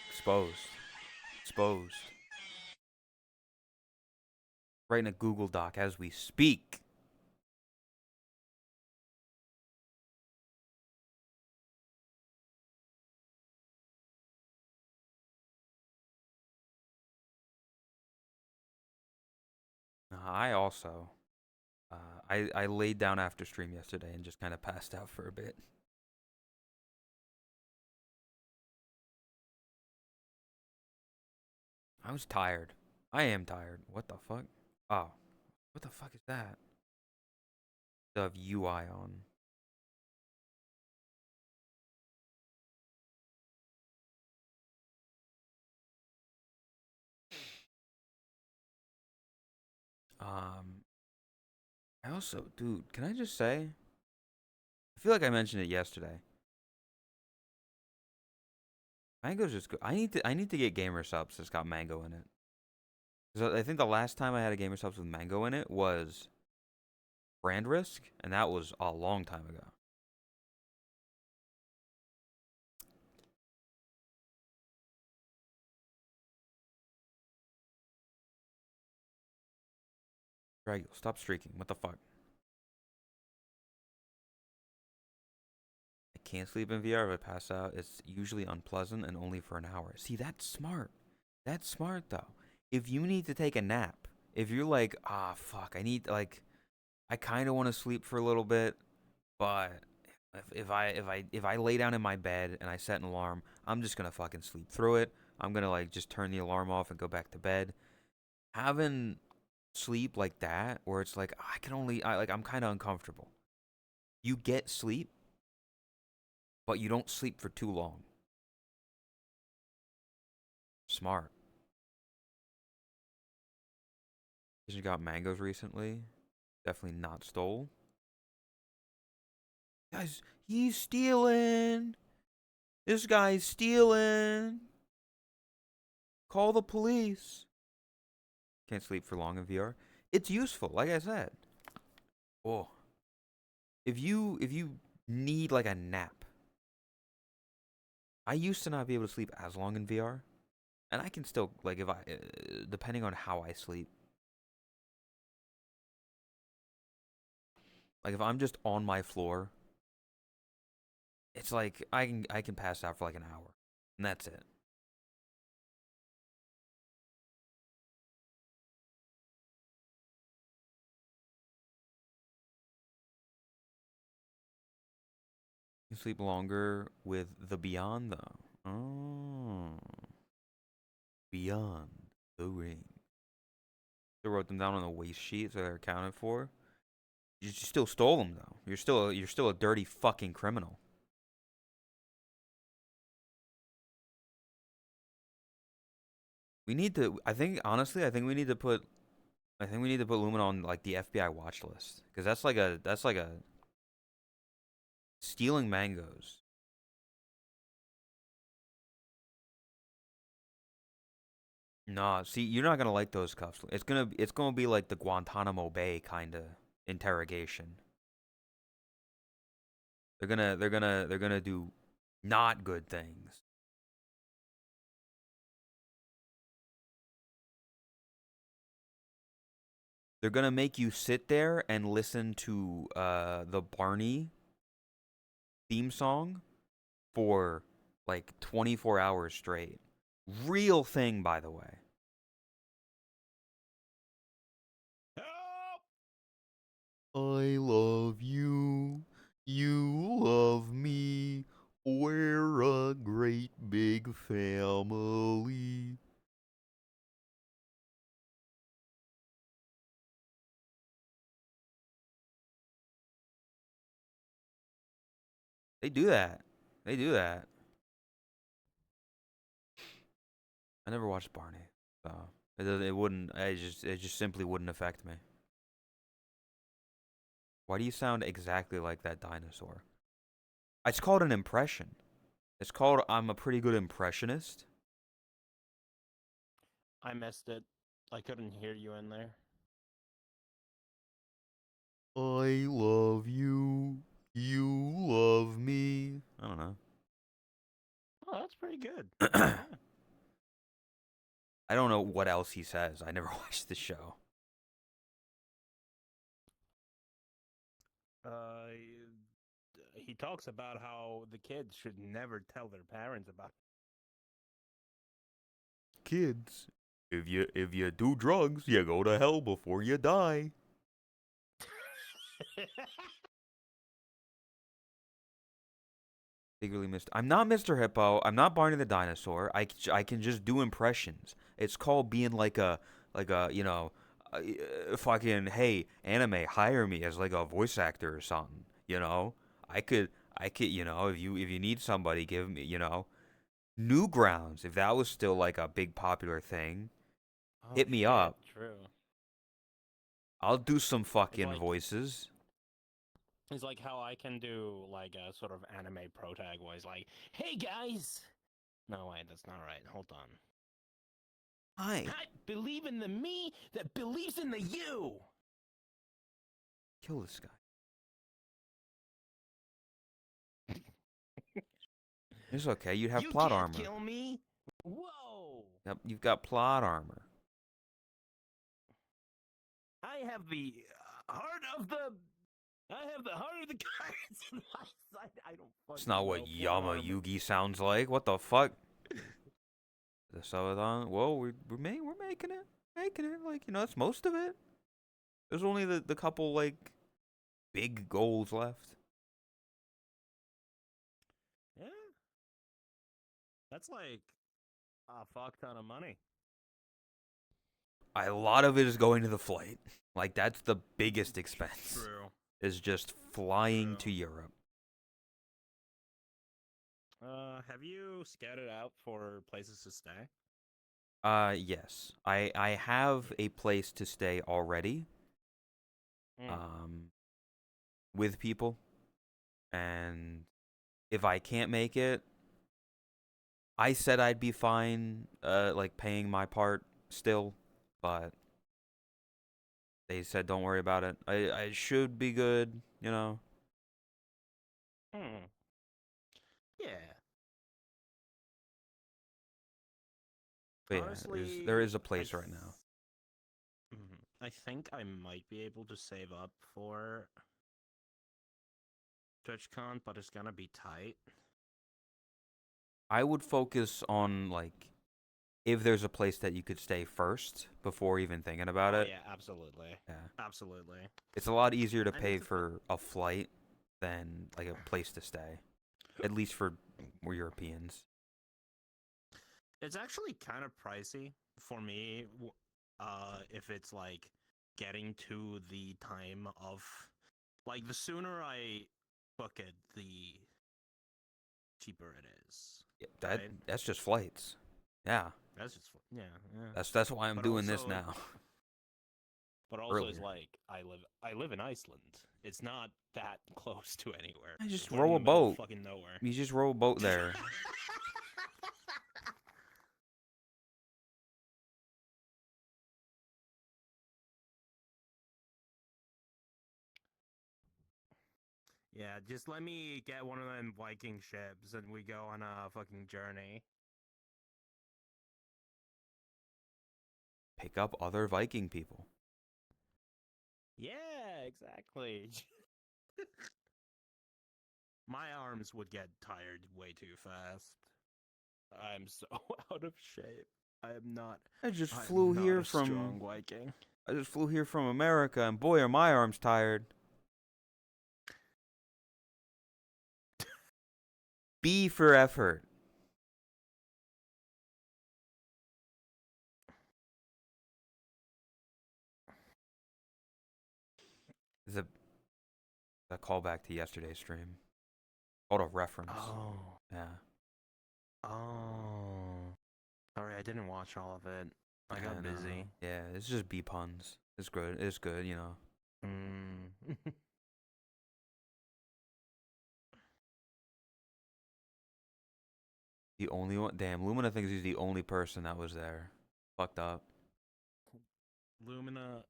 Exposed. Exposed. Writing a Google Doc as we speak. I also, I laid down after stream yesterday and just kind of passed out for a bit. I was tired. I am tired. What the fuck? Oh, what the fuck is that? The UI on. Um, I also, dude, can I just say? I feel like I mentioned it yesterday. Mango's just good. I need to get gamer subs that's got mango in it. Because I think the last time I had a gamer subs with mango in it was Brand Risk, and that was a long time ago. Dragul, stop streaking. What the fuck? I can't sleep in VR if I pass out. It's usually unpleasant and only for an hour. See, that's smart. That's smart though. If you need to take a nap, if you're like, ah, fuck, I kind of want to sleep for a little bit, but if I lay down in my bed and I set an alarm, I'm just gonna fucking sleep through it. I'm gonna like just turn the alarm off and go back to bed. Having sleep like that, where it's like I'm kind of uncomfortable. You get sleep, but you don't sleep for too long. Smart. Because you got mangoes recently. Definitely not stole. Guys, he's stealing. This guy's stealing. Call the police. Can't sleep for long in VR. It's useful, like I said. Oh, if you need like a nap, I used to not be able to sleep as long in VR, and I can still like if I depending on how I sleep. Like if I'm just on my floor, it's like I can pass out for like an hour, and that's it. You sleep longer with the Beyond though. Oh, Beyond the Ring. They wrote them down on a waste sheet, so they're accounted for. You still stole them though. You're still a dirty fucking criminal. We need to. I think honestly, I think we need to put. I think we need to put Lumen on like the FBI watch list because that's like a stealing mangoes. Nah, see, you're not gonna like those cuffs. It's gonna be like the Guantanamo Bay kind of interrogation. They're gonna do not good things. They're gonna make you sit there and listen to the Barney theme song for like 24 hours straight. Real thing, by the way. Help! I love you. You love me. We're a great big family. They do that. They do that. I never watched Barney, so it wouldn't. It just simply wouldn't affect me. Why do you sound exactly like that dinosaur? It's called an impression. It's called I'm a pretty good impressionist. I missed it. I couldn't hear you in there. I love you. You love me. I don't know. Oh, that's pretty good. I Yeah. don't know what else he says. I never watched the show. Uh, he talks about how the kids should never tell their parents about. Kids. If you do drugs, you go to hell before you die. Secretly missed. I'm not Mr. Hippo. I'm not Barney the dinosaur. I can just do impressions. It's called being like a fucking hey anime hire me as like a voice actor or something. You know, I could if you need somebody, give me Newgrounds, if that was still like a big popular thing, Oh hit me shit, up. true. I'll do some It's fucking like voices. it's like how I can do like a sort of anime pro tag voice, like, "Hey guys." No wait, that's not right. Hold on. Hi. I believe in the me that believes in the you. Kill this guy. It's okay. You'd have You plot can't armor. kill me. Whoa! Yep, you've got plot armor. I have the heart of the. I have the heart of the cards in my side. I don't It's fucking not what know plot Yama armor. Yugi sounds like. What the fuck? The Subathon. Whoa, we're making it. Like that's most of it. There's only the couple like big goals left. Yeah, that's like a fuck ton of money. A lot of it is going to the flight. Like that's the biggest expense. True. Is just flying True. to Europe. Have you scouted out for places to stay? Yes. I have a place to stay already. Mm. Um, with people, and if I can't make it, I said I'd be fine. Like paying my part still, but they said don't worry about it. I should be good. Hmm. Yeah. But yeah, there is Honestly, a place right now. I think I might be able to save up for TwitchCon, but it's gonna be tight. I would focus on like if there's a place that you could stay first before even thinking about Oh it. yeah, absolutely, Yeah. absolutely. It's a lot easier to I need pay to. for a flight than like a place to stay, at least for more Europeans. It's actually kind of pricey for me. If it's like getting to the time of, like, the sooner I book it, the cheaper it is. Yeah, Right? that's just flights. Yeah, That's just yeah, yeah. that's why I'm But doing this also, now. but also, it's Earlier, like I live in Iceland. It's not that close to anywhere. I just It's like row in a the middle of boat. fucking nowhere. You just row a boat there. Yeah, just let me get one of them Viking ships and we go on a fucking journey. Pick up other Viking people. Yeah, exactly. My arms would get tired way too fast. I'm so out of shape. I am not. I just I'm flew not here a from strong Viking. I just flew here from America, and boy, are my arms tired. B for effort. Is a callback to yesterday's stream. Called a reference. Oh. Yeah. Oh. Sorry, I didn't watch all of it. I got And busy. yeah, it's just B puns. It's good. It's good. Mm. The only one. Damn, Lumina thinks he's the only person that was there. Fucked up. Lumina,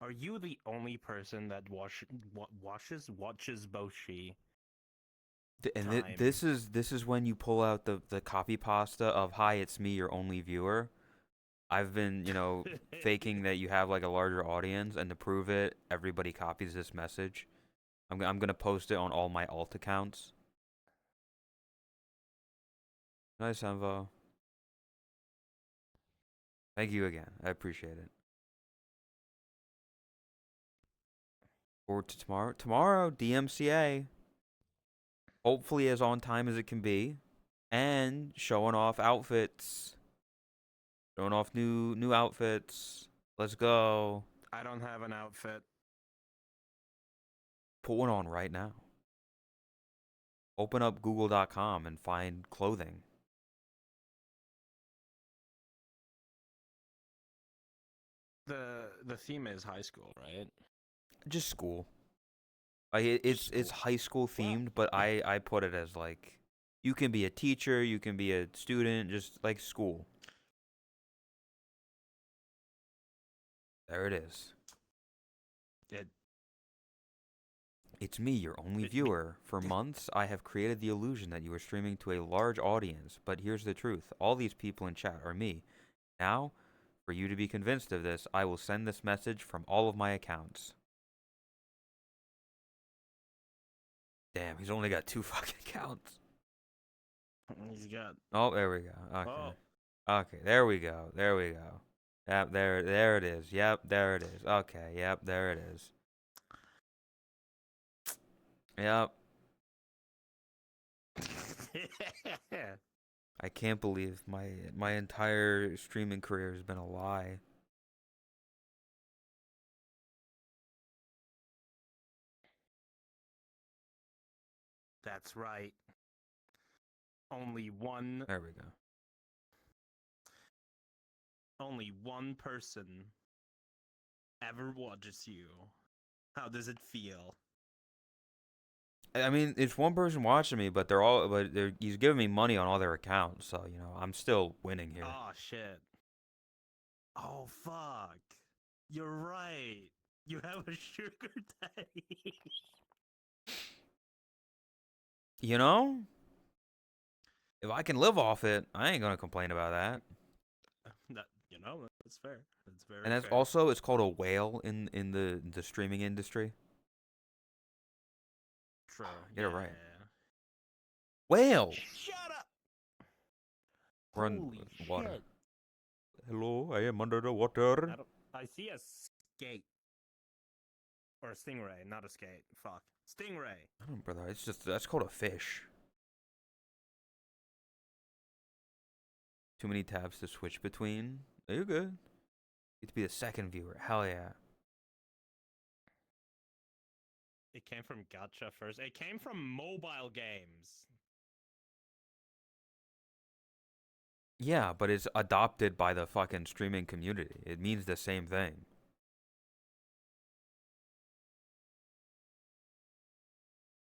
are you the only person that watches Boshi And time? this is when you pull out the copy pasta of "Hi, it's me, your only viewer." I've been faking that you have like a larger audience, and to prove it, everybody copies this message. I'm gonna post it on all my alt accounts. Nice, Envo. Thank you again. I appreciate it. Forward to tomorrow. Tomorrow, DMCA. Hopefully as on time as it can be. And showing off outfits. Showing off new outfits. Let's go. I don't have an outfit. Put one on right now. Open up google.com and find clothing. The theme is high school, right? Just school. Like it's School. high school Well, themed, but I put it as like you can be a teacher, you can be a student, just like school. There it is. it It's me, your only it's me. viewer. For months, I have created the illusion that you are streaming to a large audience, but here's the truth. All these people in chat are me. Now, for you to be convinced of this, I will send this message from all of my accounts. Damn, he's only got 2 fucking accounts. He's got. Oh, there we go. Okay. Oh, Okay, there we go. There we go. Yep, there it is. Yep, there it is. Okay, yep, there it is. Yep. I can't believe my entire streaming career has been a lie. that's right. Only one, There we go. only one person ever watches you. How does it feel? I mean, it's one person watching me, but he's giving me money on all their accounts, so I'm still winning here. Oh shit. Oh fuck. You're right. You have a sugar daddy. You know, if I can live off it, I ain't gonna complain about that. That's fair. That's very And that's fair. also it's called a whale in the streaming industry. True. Get it right. Yeah. Whale. Shut up. Run Holy water. shit. Hello, I am under the water. I see a skate. Or a stingray, not a skate. Fuck. Stingray. Oh, brother, that's called a fish. Too many tabs to switch between. Are you good? Get to be the second viewer. Hell yeah. It came from Gacha first. It came from mobile games. Yeah, but it's adopted by the fucking streaming community. It means the same thing.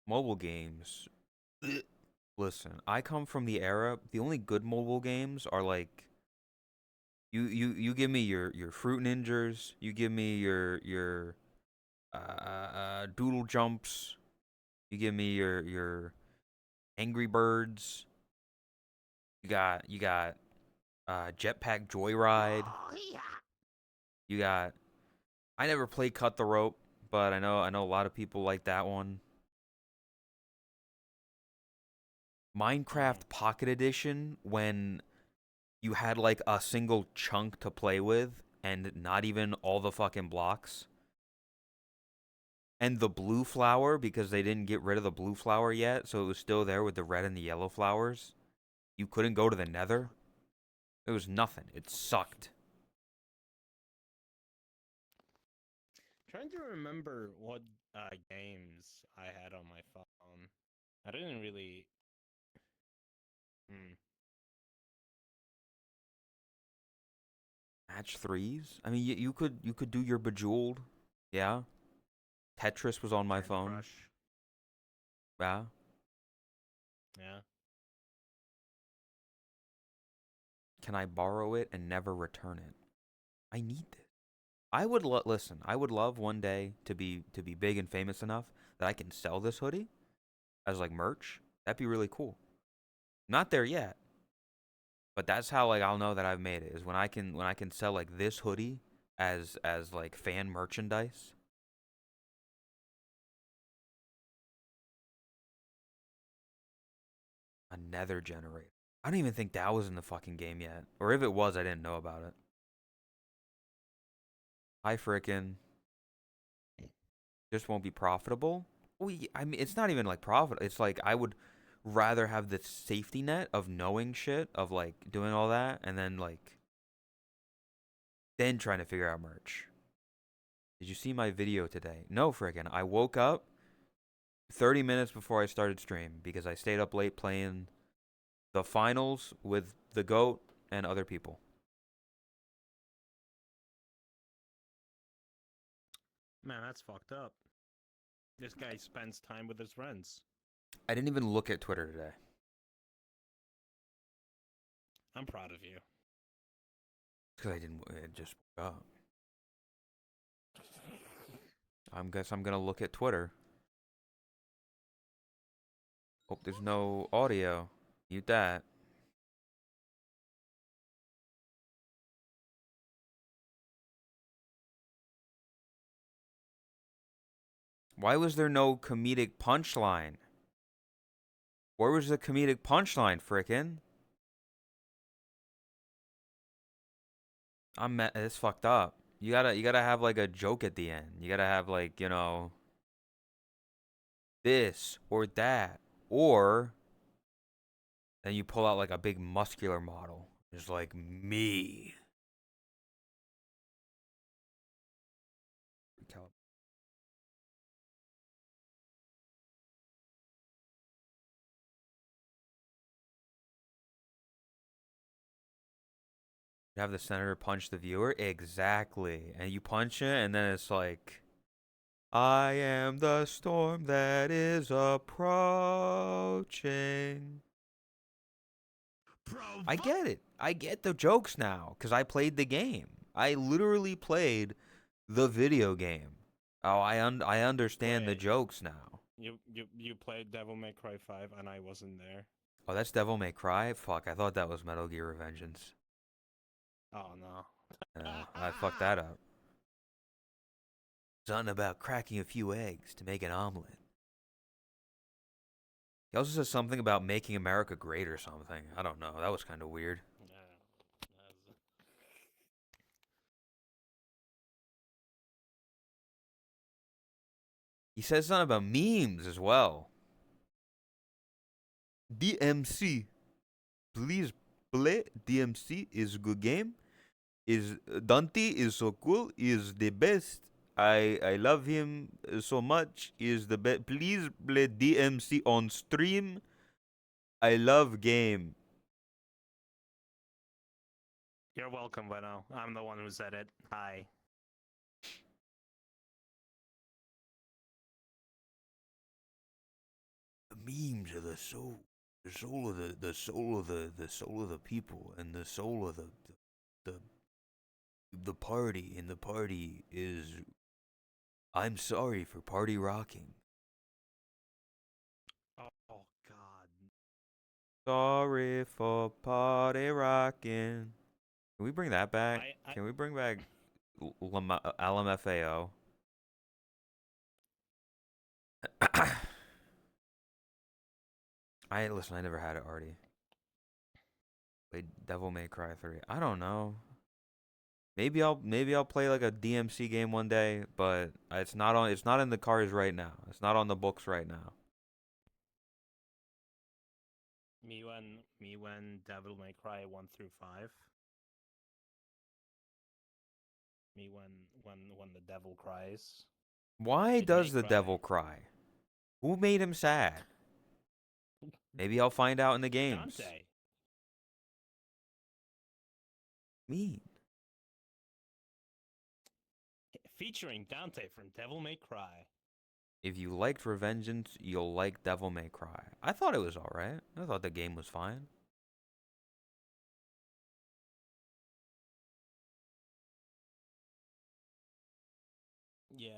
Mobile games. Listen, I come from the era. The only good mobile games are like you give me your Fruit Ninjas. You give me your Doodle Jumps. You give me your Angry Birds. You got Jetpack Joyride. Oh, yeah. You got. I never played Cut the Rope, but I know a lot of people like that one. Minecraft Pocket Edition, when you had like a single chunk to play with and not even all the fucking blocks. And the blue flower, because they didn't get rid of the blue flower yet, so it was still there with the red and the yellow flowers. You couldn't go to the nether. It was nothing. It sucked. Trying to remember what games I had on my phone. I didn't really. Hmm. Match threes? I mean, you could do your Bejeweled. Yeah. Tetris was on my Candy phone. Crush. Yeah. Yeah. Can I borrow it and never return it? I need this. Listen. I would love one day to be big and famous enough that I can sell this hoodie as like merch. That'd be really cool. Not there yet, but that's how like I'll know that I've made it is when I can sell like this hoodie as like fan merchandise. A nether generator. I don't even think that was in the fucking game yet. Or if it was, I didn't know about it. I frickin' just won't be profitable. I mean, it's not even like profit. It's like I would rather have the safety net of knowing shit, of like doing all that, and then like then trying to figure out merch. Did you see my video today? No, frickin'. I woke up 30 minutes before I started stream because I stayed up late playing the finals with the GOAT and other people. Man, that's fucked up. This guy spends time with his friends. I didn't even look at Twitter today. I'm proud of you. Because I just woke up. I guess I'm gonna look at Twitter. Hope there's no audio. Mute that. Why was there no comedic punchline? Where was the comedic punchline, frickin'? It's fucked up. You gotta have like a joke at the end. You gotta have like, this or that. Or then you pull out like a big muscular model. Just like me. Have the senator punch the viewer? Exactly. And you punch it, and then it's like, I am the storm that is approaching. Bro, I get it. I get the jokes now, because I played the game. I literally played the video game. Oh, I understand the wait. jokes now. You played Devil May Cry 5 and I wasn't there. Oh, that's Devil May Cry? Fuck, I thought that was Metal Gear Revengeance. Oh no. I fucked that up. Something about cracking a few eggs to make an omelet. He also says something about making America great or something. I don't know. That was kind of weird. He says something about memes as well. DMC. Please play. DMC is a good game. Is Dante is so cool. Is the best. I love him so much. Is the best. Please play DMC on stream. I love game. You're welcome, Veno. I'm the one who said it. Hi. The memes are the soul of the soul of the soul of the people, and the soul of the the party. And the party is, I'm sorry for party rocking. Oh God. Sorry for party rocking. Can we bring that back? I Can we bring back LMFAO? Listen. I never had it already. Played Devil May Cry 3. I don't know. Maybe I'll play like a DMC game one day, but it's not in the cards right now. It's not on the books right now. me when Devil May Cry 1 through 5. Me when the devil cries. Why It may does the cry. devil cry? Who made him sad? Maybe I'll find out in the games. Dante. Me. Featuring Dante from Devil May Cry. If you liked Revengeance, you'll like Devil May Cry. I thought it was alright. I thought the game was fine. Yeah.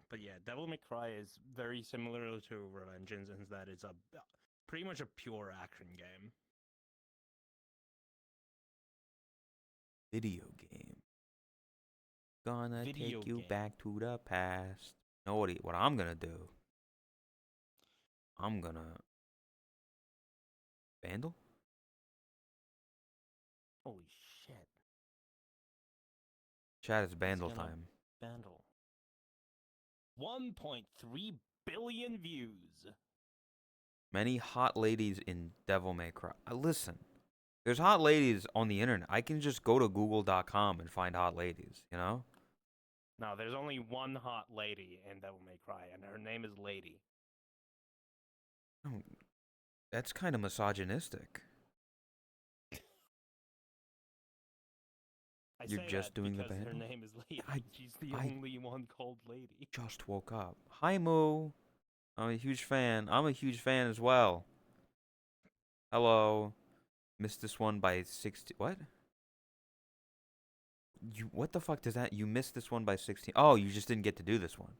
But yeah, Devil May Cry is very similar to Revengeance in that it's a pretty much a pure action game. Video game. Gonna Video take you game. back to the past. Know what I'm gonna do? I'm gonna Vandal? Holy shit. Chat, it's It's Bandle gonna time. Bandle. 1.3 billion views. Many hot ladies in Devil May Cry. Listen, there's hot ladies on the internet. I can just go to google.com and find hot ladies, you know? No, there's only one hot lady in Devil May Cry, and her name is Lady. Oh, that's kind of misogynistic. I You're say just that doing the because her Bandle? name is Lady. I She's the I only one called Lady. just woke up. Hi, Moo. I'm a huge fan. I'm a huge fan as well. Hello. Missed this one by 60. What? What the fuck does that? You missed this one by 16. Oh, you just didn't get to do this one.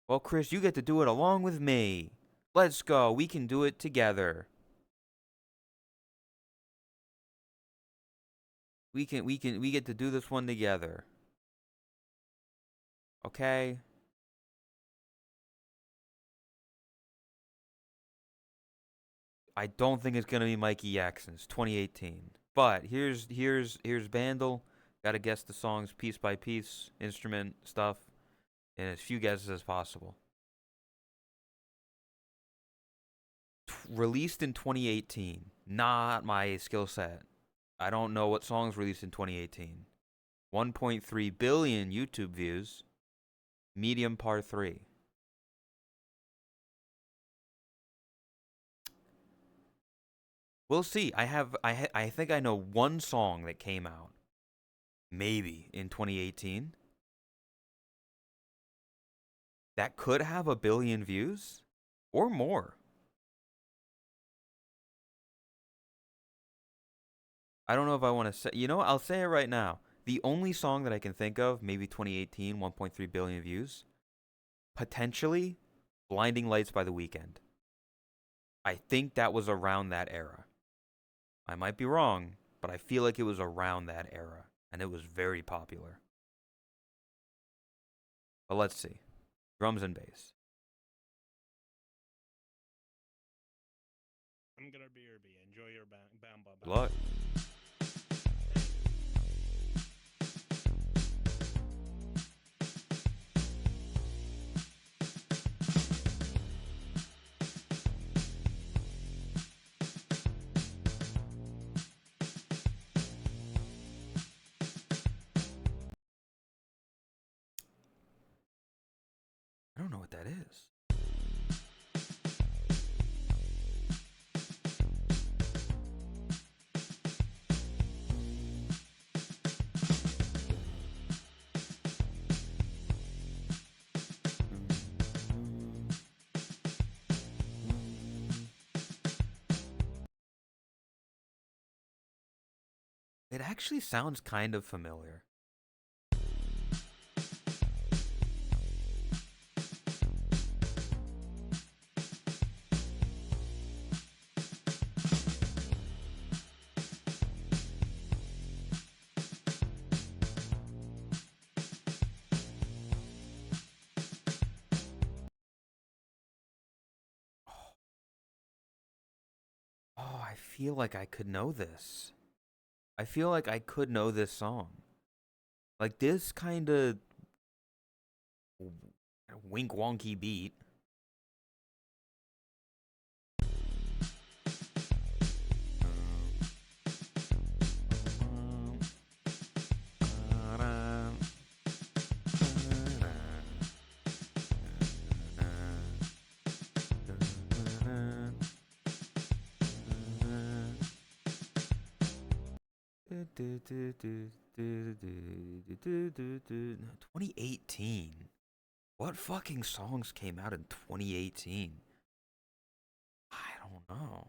Well, Chris, you get to do it along with me. Let's go. We can do it together. We get to do this one together. Okay? I don't think it's gonna be Mikey Jackson's 2018. But here's Bandle. Gotta guess the songs piece by piece, instrument stuff, and as few guesses as possible. Released in 2018. Not my skill set. I don't know what songs released in 2018. 1.3 billion YouTube views. Medium Part 3. We'll see. I think I know one song that came out maybe in 2018 that could have a billion views or more. I don't know if I want to say, I'll say it right now. The only song that I can think of, maybe 2018, 1.3 billion views, potentially Blinding Lights by The Weeknd. I think that was around that era. I might be wrong, but I feel like it was around that era, and it was very popular. But let's see. Drums and bass. I'm gonna BRB. Enjoy your Bamba. Good luck. I don't know what that is. It actually sounds kind of familiar. Oh, I feel like I could know this. I feel like I could know this song. Like this kind of wink wonky beat. Do, do, do, do, do, do, do, do. 2018. What fucking songs came out in 2018? I don't know.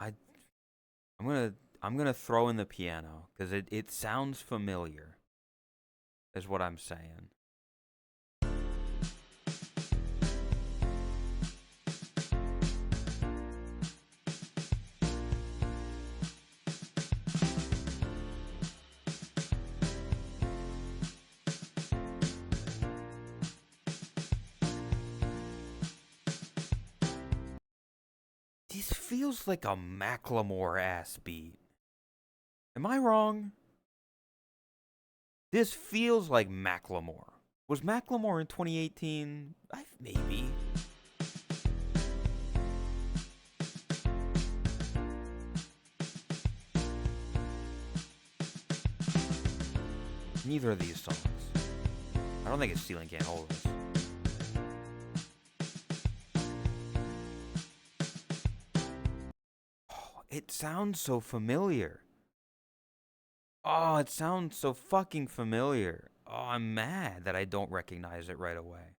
I I'm gonna throw in the piano because it sounds familiar. Is what I'm saying. feels like a Macklemore ass beat. Am I wrong? This feels like Macklemore. Was Macklemore in 2018? Maybe. Neither of these songs. I don't think it's Ceiling Can't Hold Us. Oh, it sounds so familiar. Oh, it sounds so fucking familiar. Oh, I'm mad that I don't recognize it right away.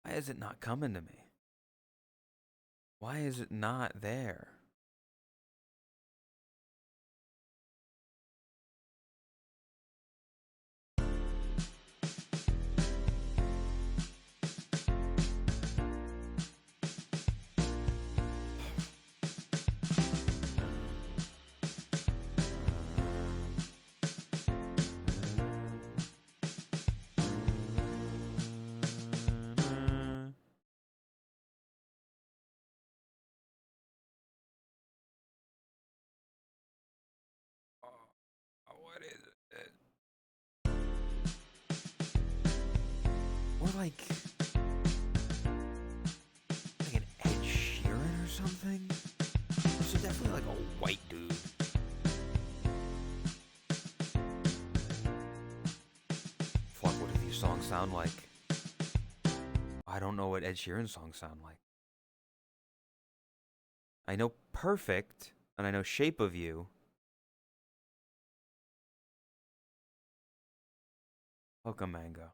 Why is it not coming to me? Why is it not there? What is it? Or like an Ed Sheeran or something? This is definitely like a white dude. Fuck, what do these songs sound like? I don't know what Ed Sheeran songs sound like. I know Perfect, and I know Shape of You. Welcome, Mango.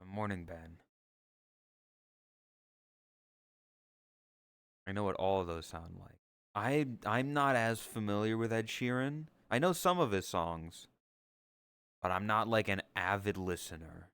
Morning, Ben. I know what all of those sound like. I'm not as familiar with Ed Sheeran. I know some of his songs, but I'm not like an avid listener.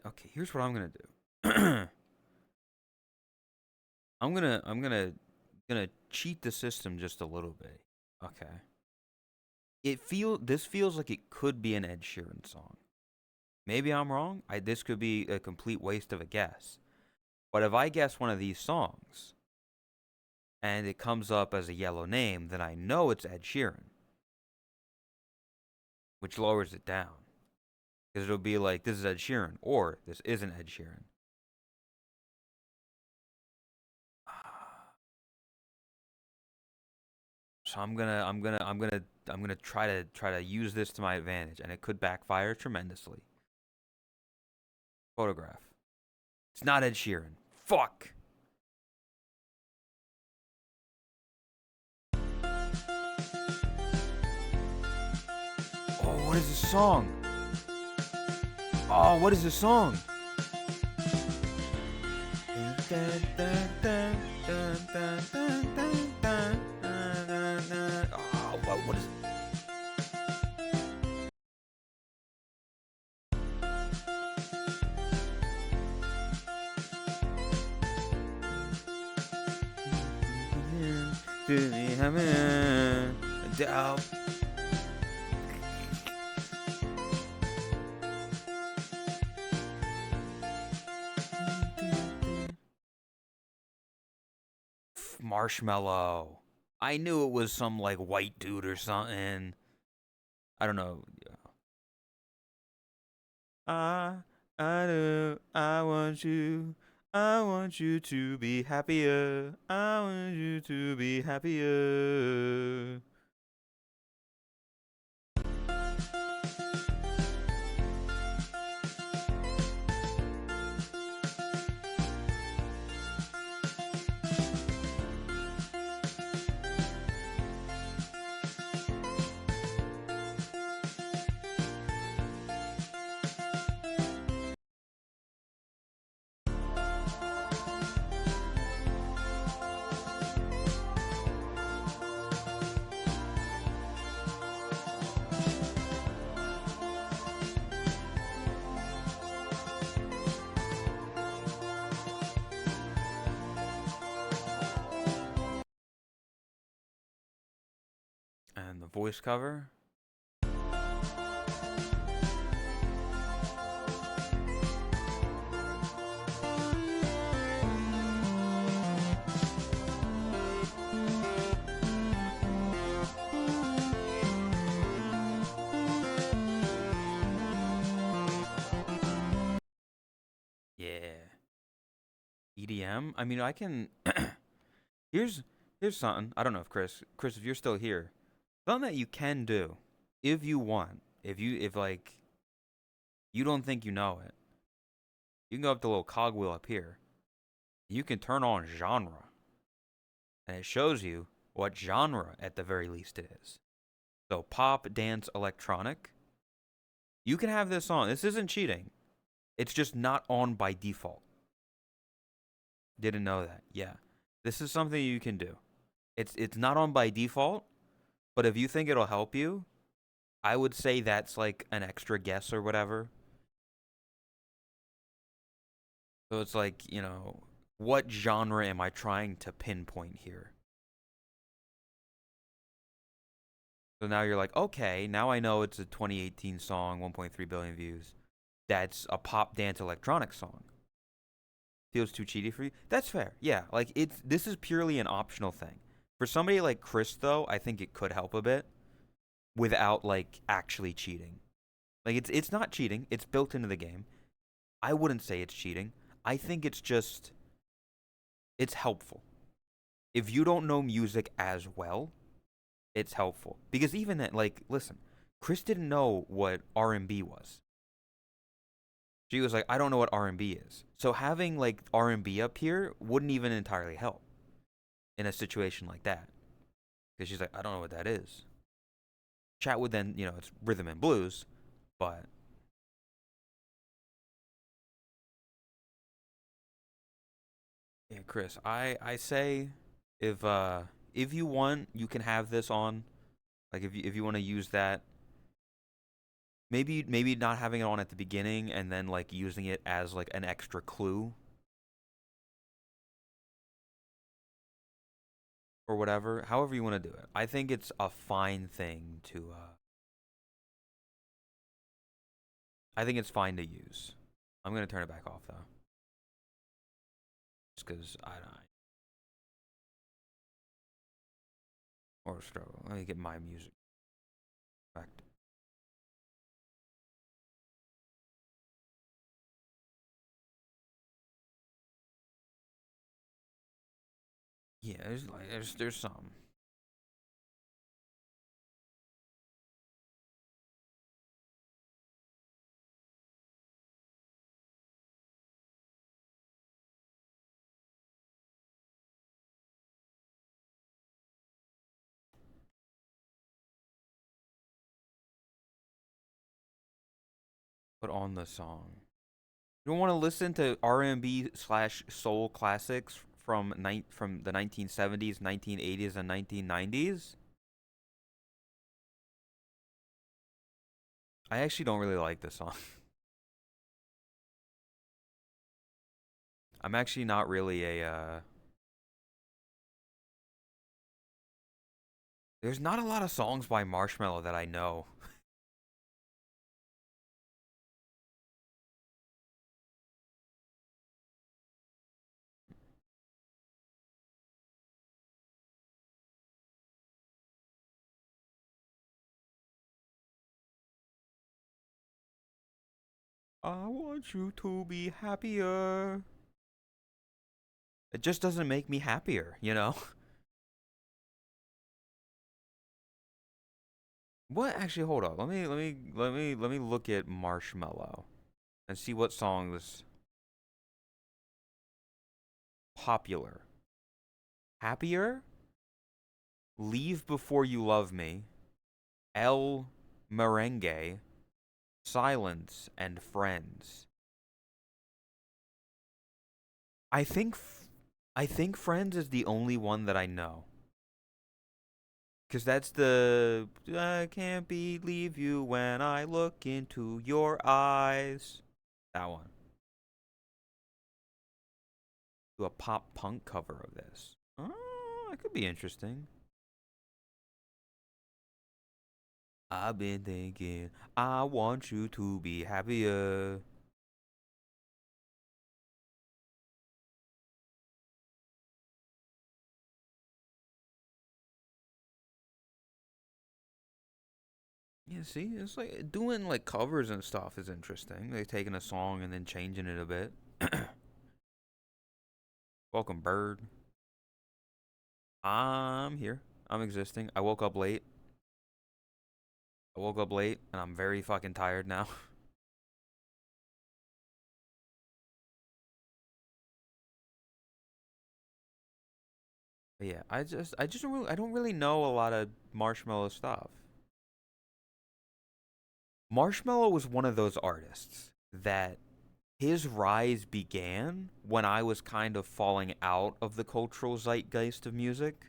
Okay, here's what I'm gonna do. I'm gonna cheat the system just a little bit. Okay. This feels like it could be an Ed Sheeran song. Maybe I'm wrong. This could be a complete waste of a guess. But if I guess one of these songs and it comes up as a yellow name, then I know it's Ed Sheeran, which lowers it down. Because it'll be like, this is Ed Sheeran, or this isn't Ed Sheeran. So I'm gonna try to use this to my advantage, and it could backfire tremendously. Photograph. It's not Ed Sheeran. Fuck. Oh, what is this song? Oh, what is this song? Oh, what is it? Do we have a doubt? Marshmallow. I knew it was some like white dude or something. I don't know. I I do. I want you to be happier. I want you to be happier. And the voice cover. Yeah. EDM. I mean, I can. here's here's something. I don't know if Chris, if you're still here, something that you can do if you want. If like you don't think you know it, you can go up the little cogwheel up here. You can turn on genre, and it shows you what genre at the very least it is. So pop, dance, electronic. You can have this on. This isn't cheating. It's just not on by default. Didn't know that. Yeah. This is something you can do. It's not on by default, but if you think it'll help you, I would say that's like an extra guess or whatever. So it's like, what genre am I trying to pinpoint here? So now you're like, okay, now I know it's a 2018 song, 1.3 billion views. That's a pop dance electronic song. Feels too cheaty for you? That's fair. Yeah, like this is purely an optional thing. For somebody like Chris though, I think it could help a bit without like actually cheating. Like it's not cheating. It's built into the game. I wouldn't say it's cheating. I think it's helpful. If you don't know music as well, it's helpful. Because even then, like, listen, Chris didn't know what R&B was. She was like, I don't know what R&B is. So having like R&B up here wouldn't even entirely help in a situation like that. Because she's like, I don't know what that is. Chat would then, it's rhythm and blues, but yeah, Chris, I say if you want, you can have this on. Like if you want to use that, maybe not having it on at the beginning and then like using it as like an extra clue or whatever. However you want to do it. I think it's a fine thing to I think it's fine to use. I'm going to turn it back off though. Just cuz I don't or struggle. Let me get my music back. Yeah, there's some. Put on the song. You don't want to listen to R&B slash soul classics from the 1970s, 1980s, and 1990s? I actually don't really like this song. I'm actually not really a. There's not a lot of songs by Marshmello that I know. I want you to be happier. It just doesn't make me happier, you know? What actually hold up. Let me look at Marshmello and see what songs popular. Happier? Leave Before You Love Me, El Merengue, Silence, and Friends. I think I think Friends is the only one that I know. Cause that's the I can't believe you when I look into your eyes. That one. Do a pop punk cover of this. Oh, that could be interesting. I've been thinking I want you to be happier. Yeah, see, it's like doing like covers and stuff is interesting. Like taking a song and then changing it a bit. Welcome, Bird. I'm here. I'm existing. I woke up late. I woke up late and I'm very fucking tired now. But yeah, I just don't really know a lot of Marshmello stuff. Marshmello was one of those artists that his rise began when I was kind of falling out of the cultural zeitgeist of music.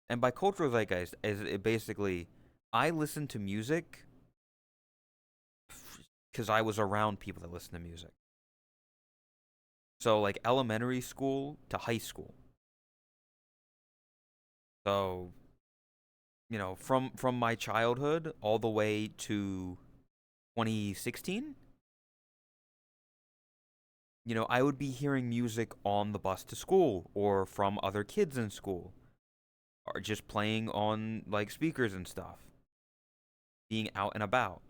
And by cultural zeitgeist, is it basically I listened to music because I was around people that listen to music. So like elementary school to high school. So from my childhood all the way to 2016, I would be hearing music on the bus to school or from other kids in school or just playing on like speakers and stuff, being out and about.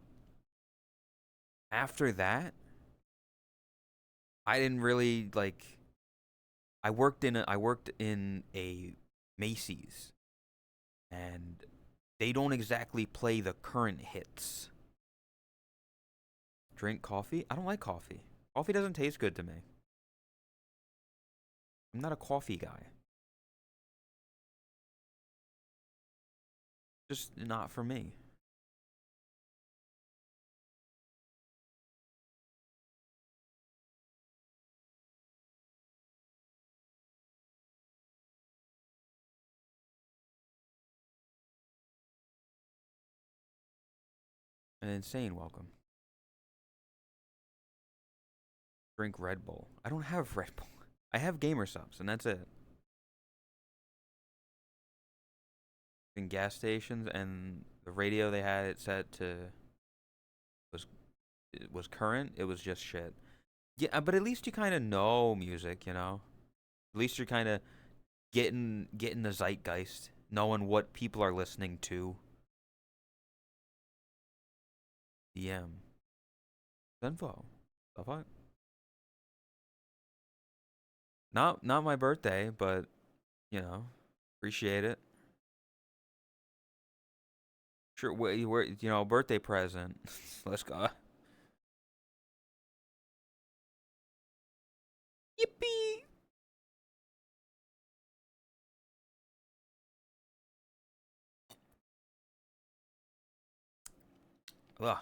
After that, I didn't really like I worked in a Macy's and they don't exactly play the current hits. Drink coffee? I don't like coffee. Coffee doesn't taste good to me. I'm not a coffee guy. Just not for me. An insane welcome. Drink Red Bull. I don't have Red Bull. I have gamer subs, and that's it. In gas stations, and the radio they had it set to was it was current. It was just shit. Yeah, but at least you kind of know music. At least you're kind of getting the zeitgeist, knowing what people are listening to. DM. Info. The fuck? Not my birthday, but appreciate it. Sure, birthday present. Let's go. Yippee! Ugh.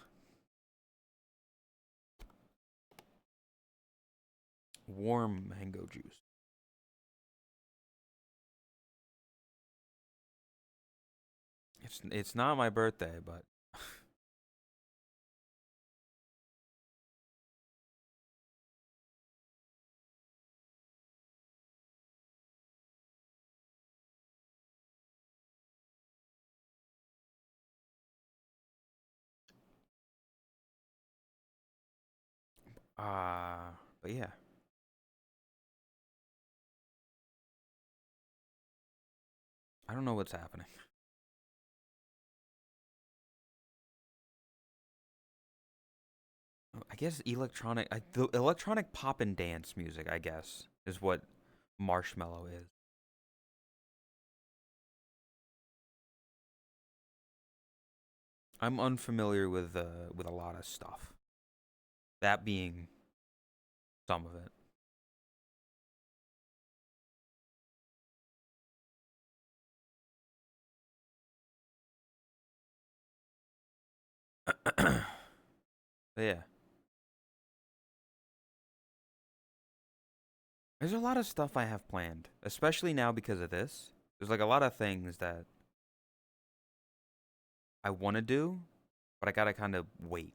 Warm mango juice. It's not my birthday, but uh but yeah. I don't know what's happening. I guess the electronic pop and dance music, I guess, is what marshmallow is. I'm unfamiliar with a lot of stuff. That being some of it. Yeah. There's a lot of stuff I have planned, especially now because of this. There's like a lot of things that I want to do, but I gotta kind of wait.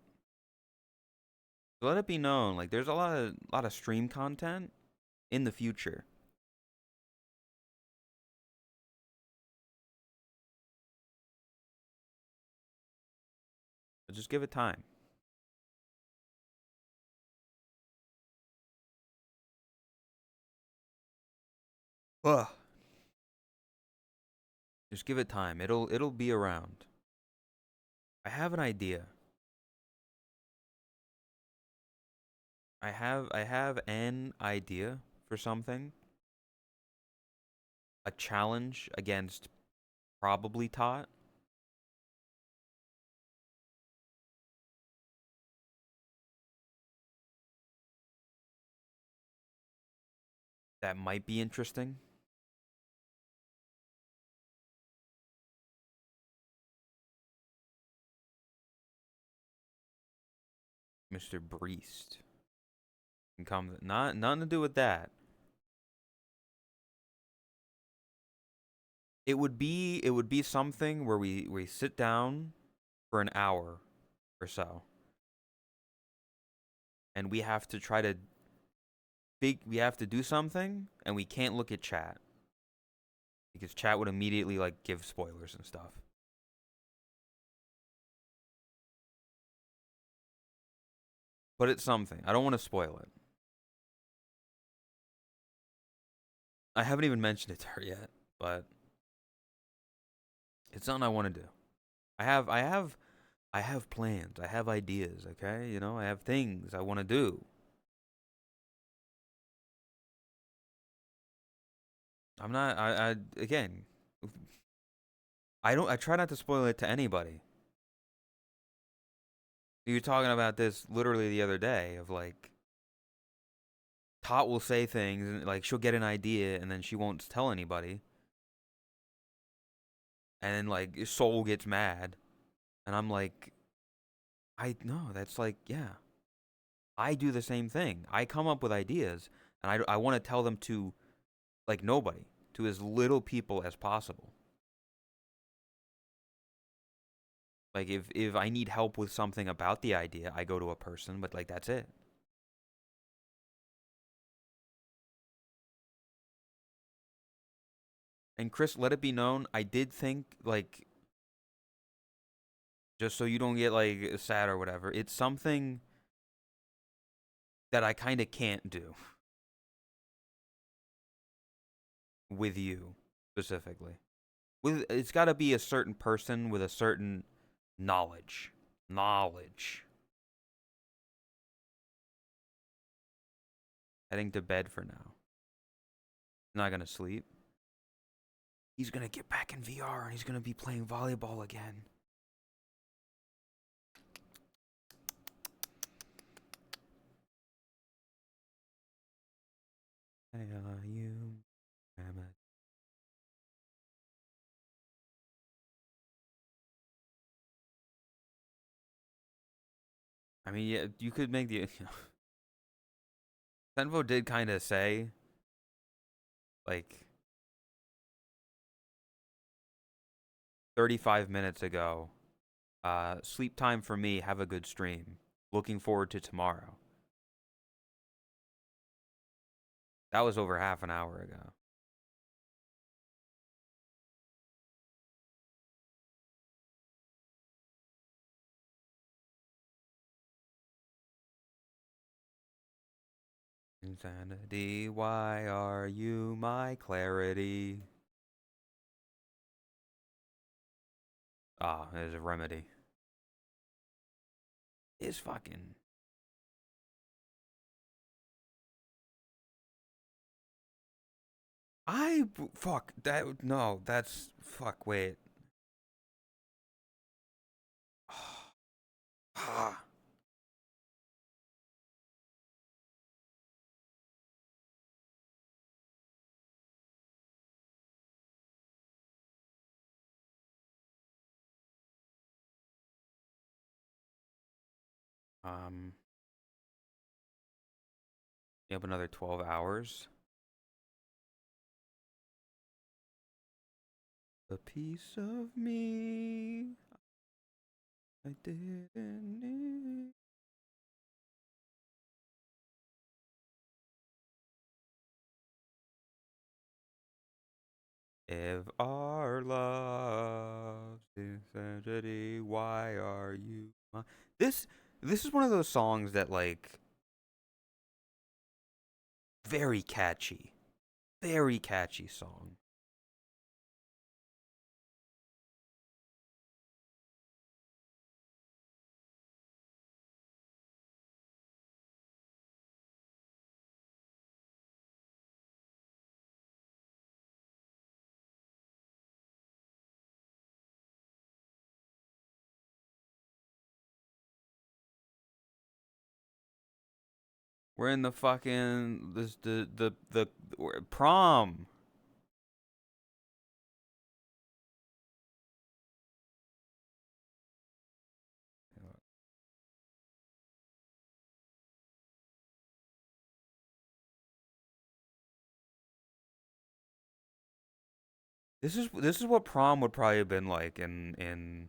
So let it be known, like there's a lot of stream content in the future. But just give it time. Ugh. Just give it time. It'll be around. I have an idea. I have an idea for something. A challenge against probably Tot. That might be interesting. Mr. Breest. Can come not nothing to do with that. It would be something where we sit down for an hour or so and we have to try to we have to do something and we can't look at chat because chat would immediately like give spoilers and stuff. But it's something. I don't want to spoil it. I haven't even mentioned it to her yet, but it's something I want to do. I have plans. I have ideas, okay? You know, I have things I want to do. I'm not I again, I try not to spoil it to anybody. You were talking about this literally the other day of like Tot will say things and like she'll get an idea and then she won't tell anybody. And then like Soul gets mad and I'm like I know that's like yeah. I do the same thing. I come up with ideas and I want to tell them to like nobody, to as little people as possible. Like if I need help with something about the idea, I go to a person, but like that's it. And Chris, let it be known, I did think like just so you don't get like sad or whatever, it's something that I kind of can't do with you specifically. With it's got to be a certain person with a certain knowledge. Knowledge. Heading to bed for now. Not gonna sleep. He's gonna get back in VR and he's gonna be playing volleyball again. Hey, you, I mean, yeah, you could make the. Senvo did kind of say, like, 35 minutes ago, sleep time for me, have a good stream. Looking forward to tomorrow. That was over half an hour ago. Insanity, why are you my clarity? Ah, there's a remedy. Is fucking Fuck that. No, that's fuck. Wait. Ah. Um. You have another 12 hours. A piece of me I didn't need. If our love's insanity, why are you this this is one of those songs that like very catchy. Very catchy song. We're in the fucking this the prom. This is what prom would probably have been like in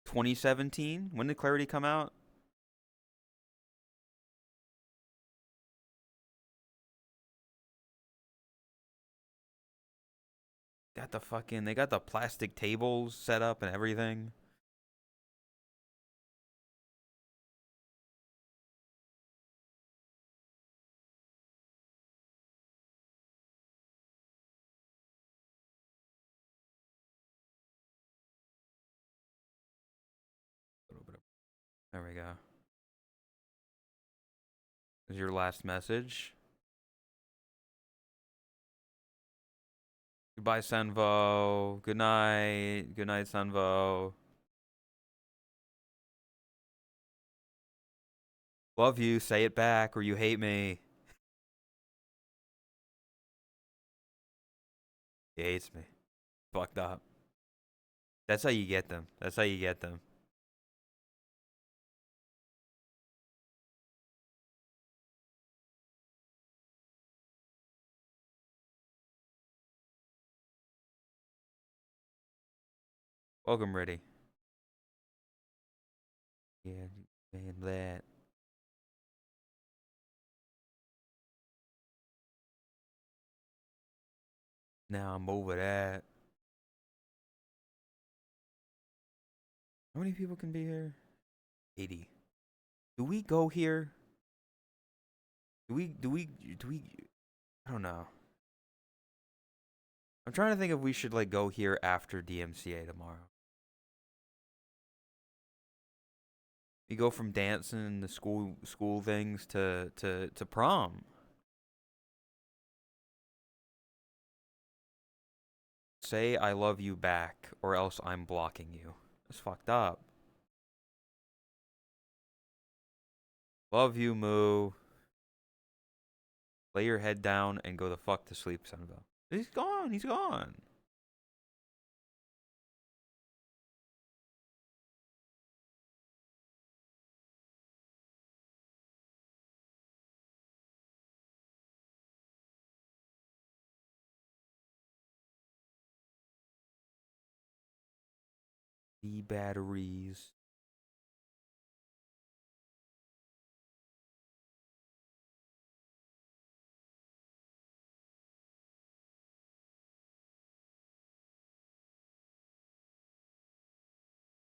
2017. When did Clarity come out? They got the plastic tables set up and everything. A little bit of, there we go. Is your last message? Goodbye, Sunvo. Good night. Good night, Sunvo. Love you. Say it back or you hate me. He hates me. Fucked up. That's how you get them. That's how you get them. Welcome, ready. Yeah, man, that. Now I'm over that. How many people can be here? 80. Do we go here? Do we I don't know. I'm trying to think if we should like go here after DMCA tomorrow. We go from dancing and the school things to prom. Say I love you back or else I'm blocking you. That's fucked up. Love you, Moo. Lay your head down and go the fuck to sleep, Sunville. He's gone. He's gone. The batteries.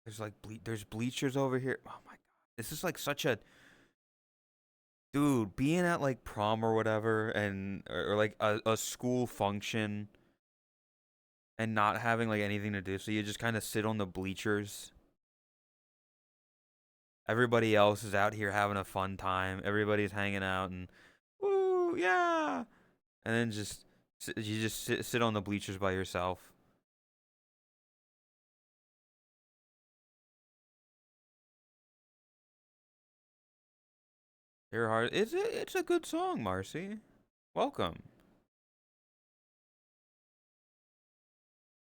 There's like there's bleachers over here. Oh my god. This is like such a dude, being at like prom or whatever and or like a school function and not having like anything to do. So you just kind of sit on the bleachers. Everybody else is out here having a fun time. Everybody's hanging out and woo, yeah. And then just You just sit on the bleachers by yourself. Your heart. It's a good song, Marcy. Welcome.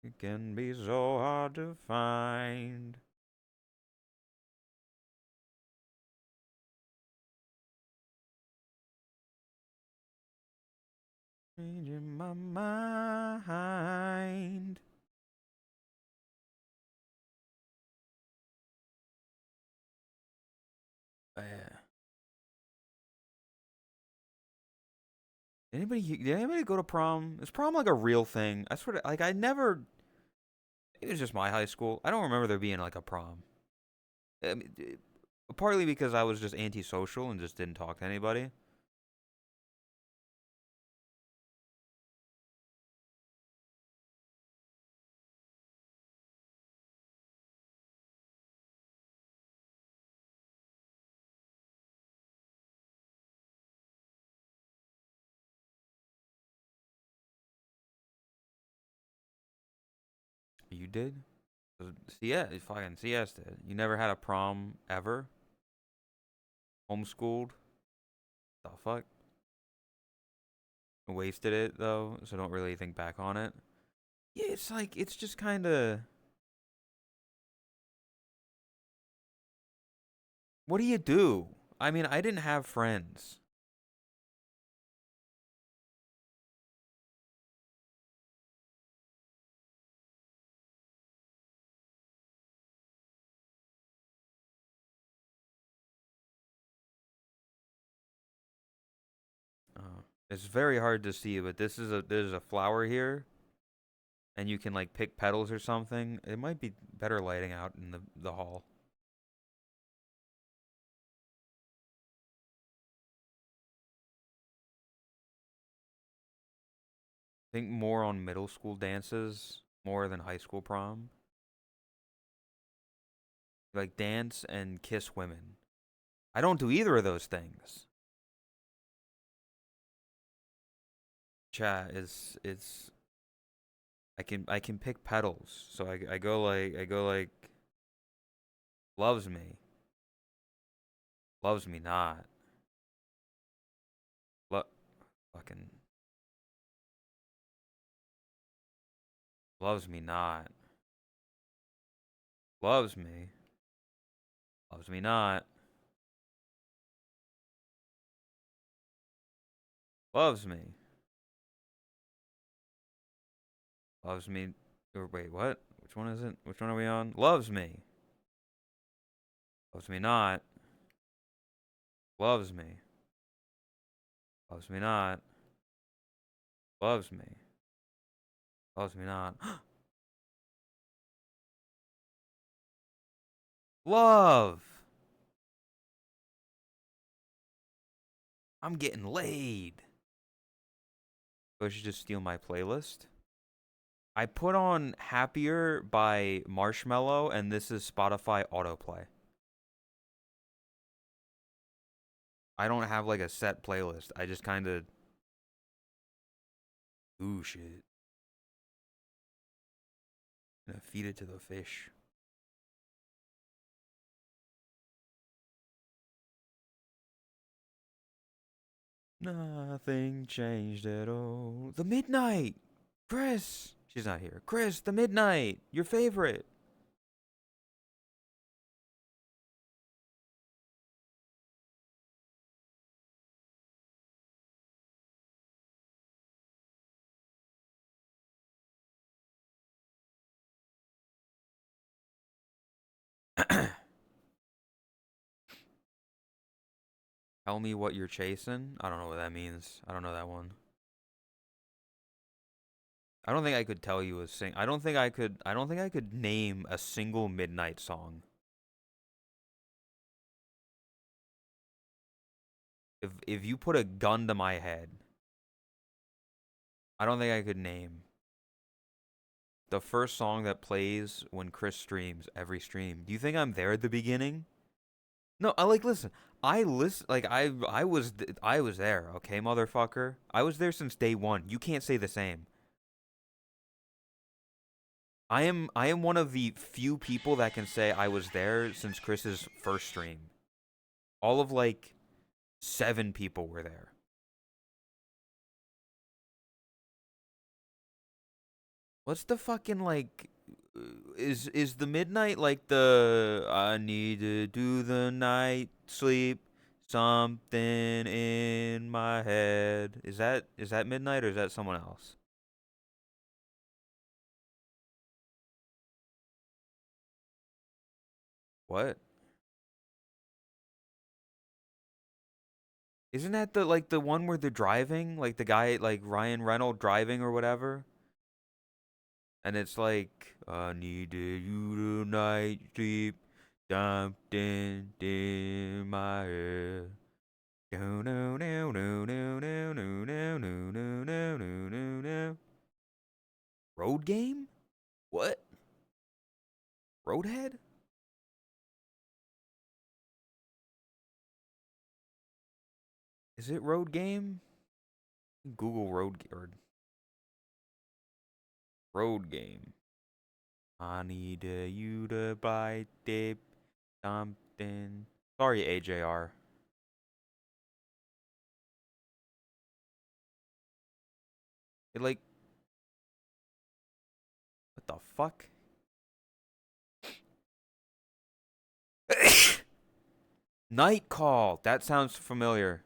It can be so hard to find. Changing my mind. Yeah. Did anybody go to prom? Is prom like a real thing? I swear to, like I never. It was just my high school. I don't remember there being like a prom. I mean, partly because I was just antisocial and just didn't talk to anybody. You did? CS, fucking CS did. You never had a prom ever? Homeschooled? The fuck? Wasted it though, so don't really think back on it. Yeah, it's like it's just kind of. What do you do? I mean, I didn't have friends. It's very hard to see, but there's a flower here, and you can like pick petals or something. It might be better lighting out in the hall. I think more on middle school dances more than high school prom. Like dance and kiss women. I don't do either of those things. Chat is it's I can pick petals. So I go like loves me. Loves me not. Lo- Fucking loves me not. Loves me. Loves me not. Loves me. Loves me. Or wait, what? Which one is it? Which one are we on? Loves me. Loves me not. Loves me. Loves me not. Loves me. Loves me not. Love. I'm getting laid. I should just steal my playlist. I put on Happier by Marshmello, and this is Spotify autoplay. I don't have like a set playlist. I just kind of. Ooh, shit. Gonna feed it to the fish. Nothing changed at all. The Midnight! Chris! She's not here. Chris, The Midnight! Your favorite! Tell me what you're chasing? I don't know what that means. I don't know that one. I don't think I could tell you a sing. I don't think I could name a single Midnight song. If you put a gun to my head, I don't think I could name the first song that plays when Chris streams every stream. Do you think I'm there at the beginning? No, I like listen. I listen like I was there, okay, motherfucker. I was there since day one. You can't say the same. I am one of the few people that can say I was there since Chris's first stream. All of like 7 people were there. What's the fucking like is the midnight like the I need to do the night sleep something in my head. Is that midnight or is that someone else? What? Isn't that the like the one where they're driving, like the guy like Ryan Reynolds driving or whatever? And it's like I need you tonight sleep something in my head. No no no no no no no no no no no no no. Road game? What? Roadhead? Is it road game? Google road game. I need you to buy dip something. Sorry, AJR. It like what the fuck? Night call. That sounds familiar.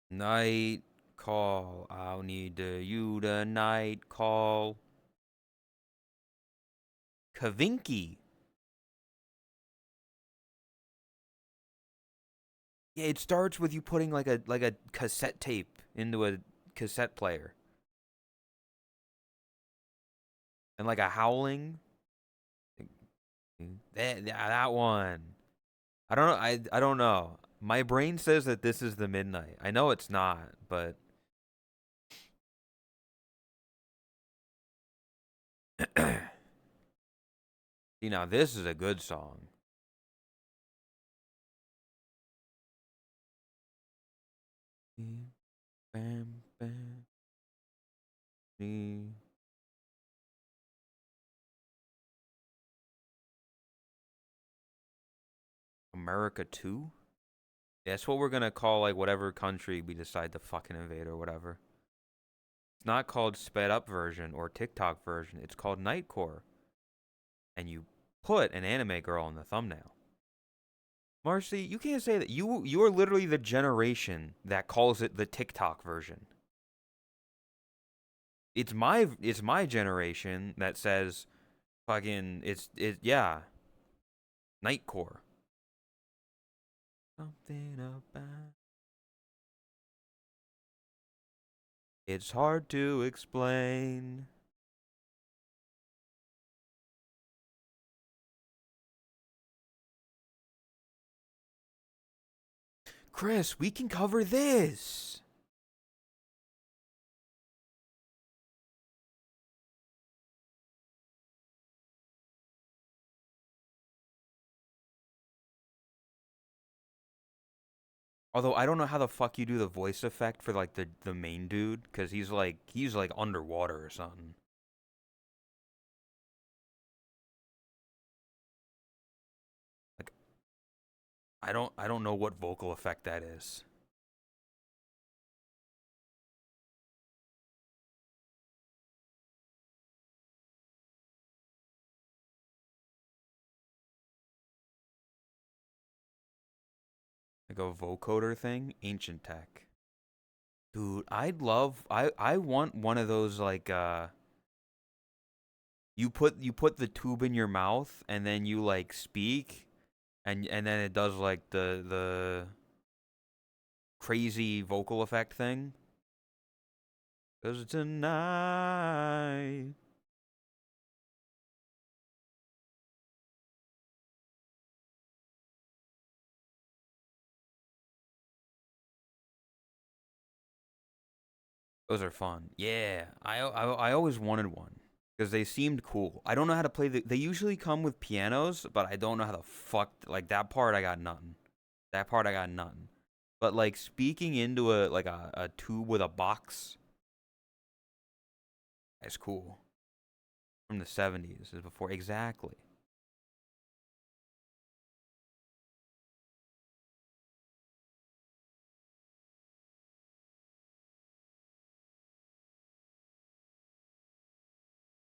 Night call. I'll need you to night call. Kavinky. Yeah, it starts with you putting like a cassette tape into a cassette player and like a howling. That one. I don't know. I don't know. My brain says that this is the midnight. I know it's not, but you know this is a good song. Bam, bam, dee. America 2? That's what we're gonna call like whatever country we decide to fucking invade or whatever. It's not called sped up version or TikTok version. It's called Nightcore. And you put an anime girl in the thumbnail. Marcy, you can't say that. You are literally the generation that calls it the TikTok version. It's my generation that says fucking yeah, Nightcore. Something about it's hard to explain. Chris, we can cover this. Although I don't know how the fuck you do the voice effect for like the main dude cuz he's like underwater or something. Like I don't know what vocal effect that is. Like a vocoder thing, ancient tech. Dude, I want one of those like you put the tube in your mouth and then you like speak and then it does like the crazy vocal effect thing. 'Cause tonight those are fun. Yeah, I always wanted one. because they seemed cool. I don't know how to play they usually come with pianos, but I don't know how to fuck like that part. I got nothing. That part I got nothing. But like speaking into a tube with a box, that's cool. From the 70s is before exactly.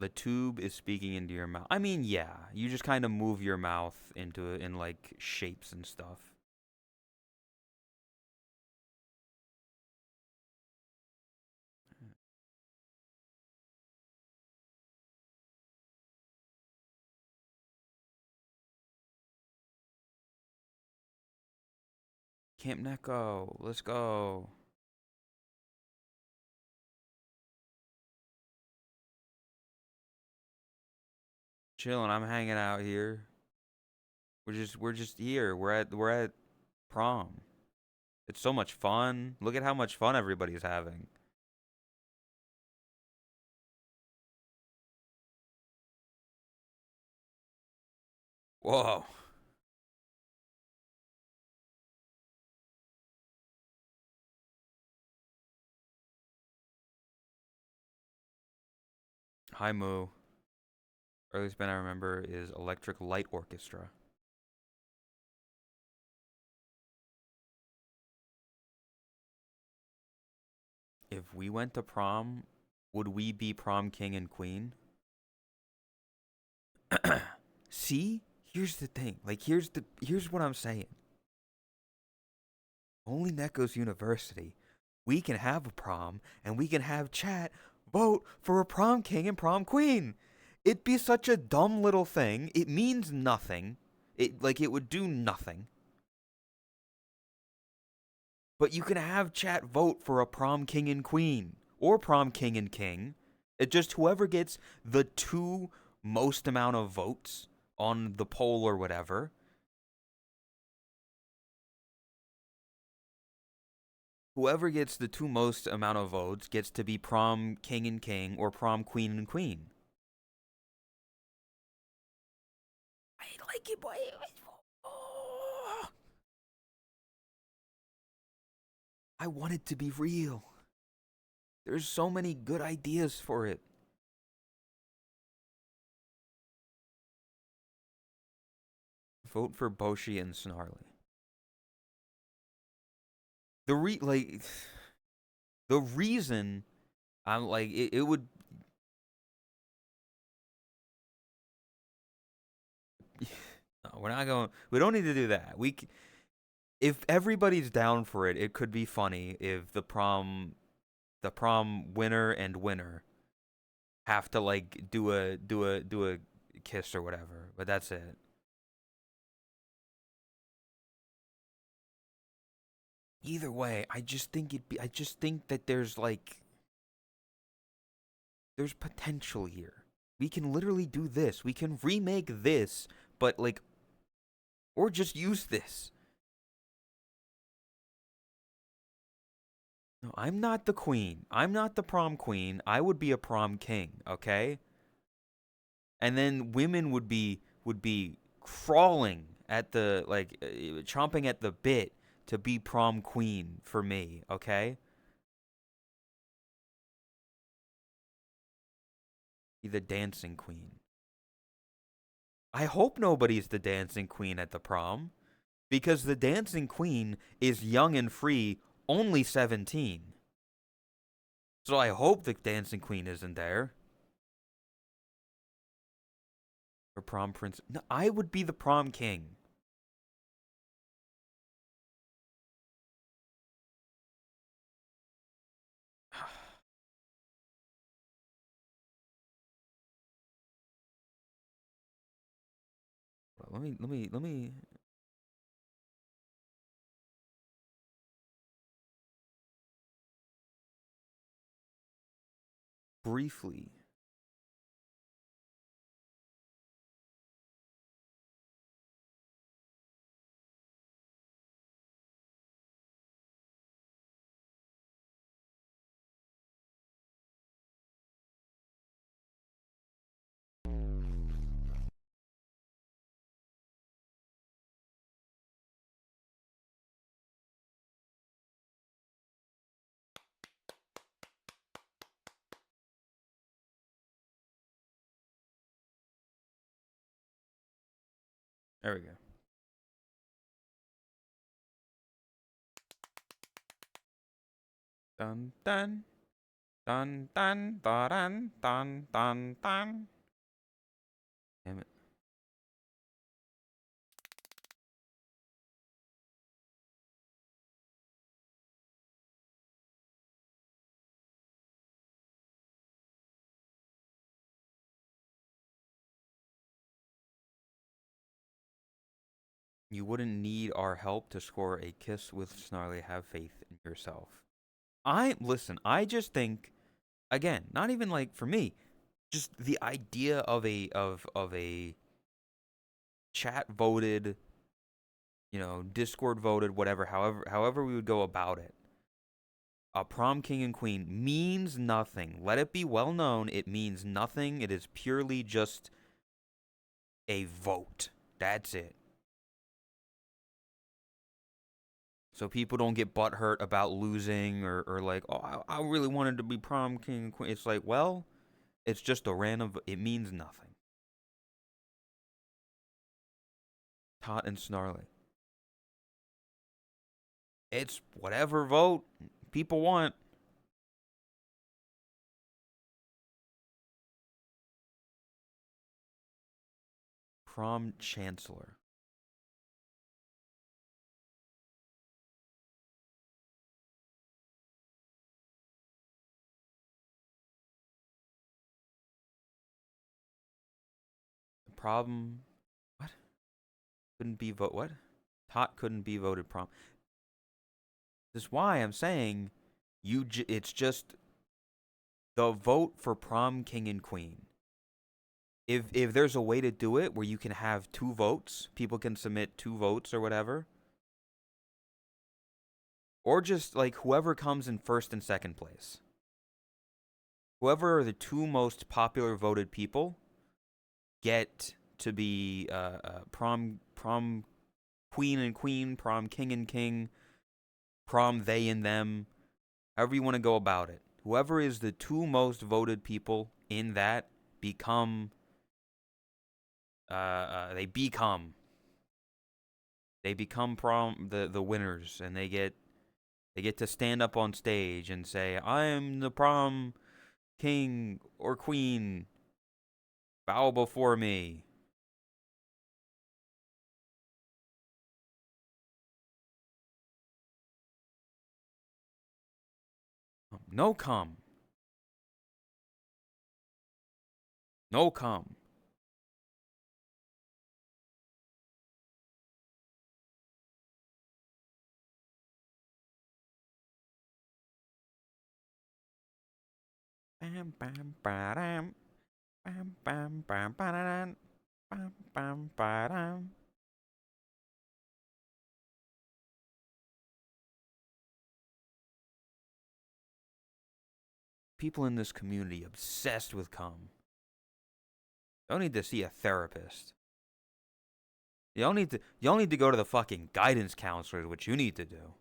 The tube is speaking into your mouth. I mean, yeah, you just kind of move your mouth into it in like shapes and stuff. Camp Neko, let's go. Chilling, I'm hanging out here. We're just here. We're at prom. It's so much fun. Look at how much fun everybody's having. Whoa. Hi Moo. Earliest band I remember is Electric Light Orchestra. If we went to prom, would we be prom king and queen? See? Here's the thing. Like here's what I'm saying. Only Neko's University. We can have a prom and we can have chat vote for a prom king and prom queen. It'd be such a dumb little thing. It means nothing. It would do nothing. But you can have chat vote for a prom king and queen or prom king and king. It just whoever gets the two most amount of votes on the poll or whatever. Whoever gets the two most amount of votes gets to be prom king and king or prom queen and queen. I like it, boy. Oh, I want it to be real. There's so many good ideas for it. Vote for Boshi and Snarly. The re like the reason I'm like it would no, we're not going. We don't need to do that. If everybody's down for it, it could be funny if the prom winner and winner have to like do a kiss or whatever. But that's it. Either way, I just think that there's potential here. We can literally do this. We can remake this, but like or just use this. No, I'm not the queen. I'm not the prom queen. I would be a prom king, okay? And then women would be crawling at the chomping at the bit to be prom queen for me, okay? Be the dancing queen. I hope nobody's the dancing queen at the prom because the dancing queen is young and free, only 17. So I hope the dancing queen isn't there. Or prom prince. No, I would be the prom king. Let me briefly. There we go. Dun dun dun dun dun dun dun dun. Damn it. You wouldn't need our help to score a kiss with Snarly. Have faith in yourself. I just think, again, not even like for me, just the idea of a chat voted, Discord voted, whatever, however we would go about it. A prom king and queen means nothing. Let it be well known, it means nothing. It is purely just a vote. That's it. So people don't get butthurt about losing or like, oh, I really wanted to be prom king and queen. It's like, well, it's just a random. It means nothing. Tot and Snarly. It's whatever vote people want. Prom chancellor. The problem. What? Couldn't be vote. What? Tot couldn't be voted prom. This is why I'm saying it's just the vote for prom king and queen. If there's a way to do it where you can have 2 votes, people can submit 2 votes or whatever. Or just like whoever comes in first and second place. Whoever are the 2 most popular voted people get to be prom queen and queen, prom king and king, prom they and them, however you want to go about it. Whoever is the 2 most voted people in that become they become prom the winners, and they get to stand up on stage and say, I am the prom king or queen, bow before me. No come. No come. Bam bam ba-dam. Bam bam bam ba-da-dam. Bam bam ba-dam. People in this community obsessed with cum. Don't need to see a therapist. You don't need to go to the fucking guidance counselor is what you need to do.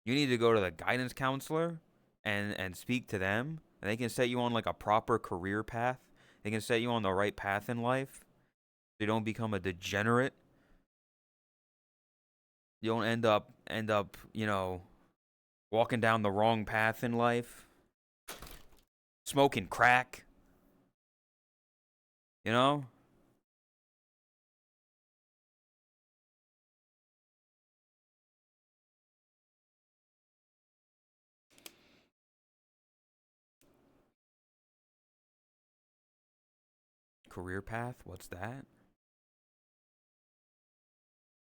You need to go to the guidance counselor and speak to them. And they can set you on like a proper career path. They can set you on the right path in life. So you don't become a degenerate. You don't end up, walking down the wrong path in life. Smoking crack. You know? Career path? What's that?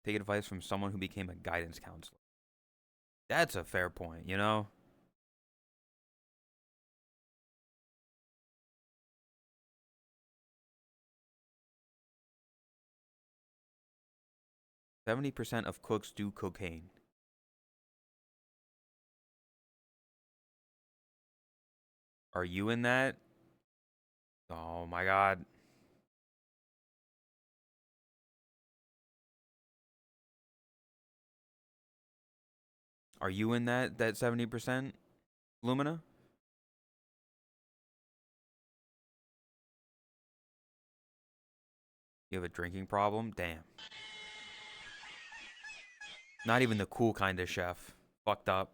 Take advice from someone who became a guidance counselor. That's a fair point, you know? %70 of cooks do cocaine. Are you in that? Oh my god. Are you in that 70%, Lumina? You have a drinking problem? Damn. Not even the cool kind of chef. Fucked up.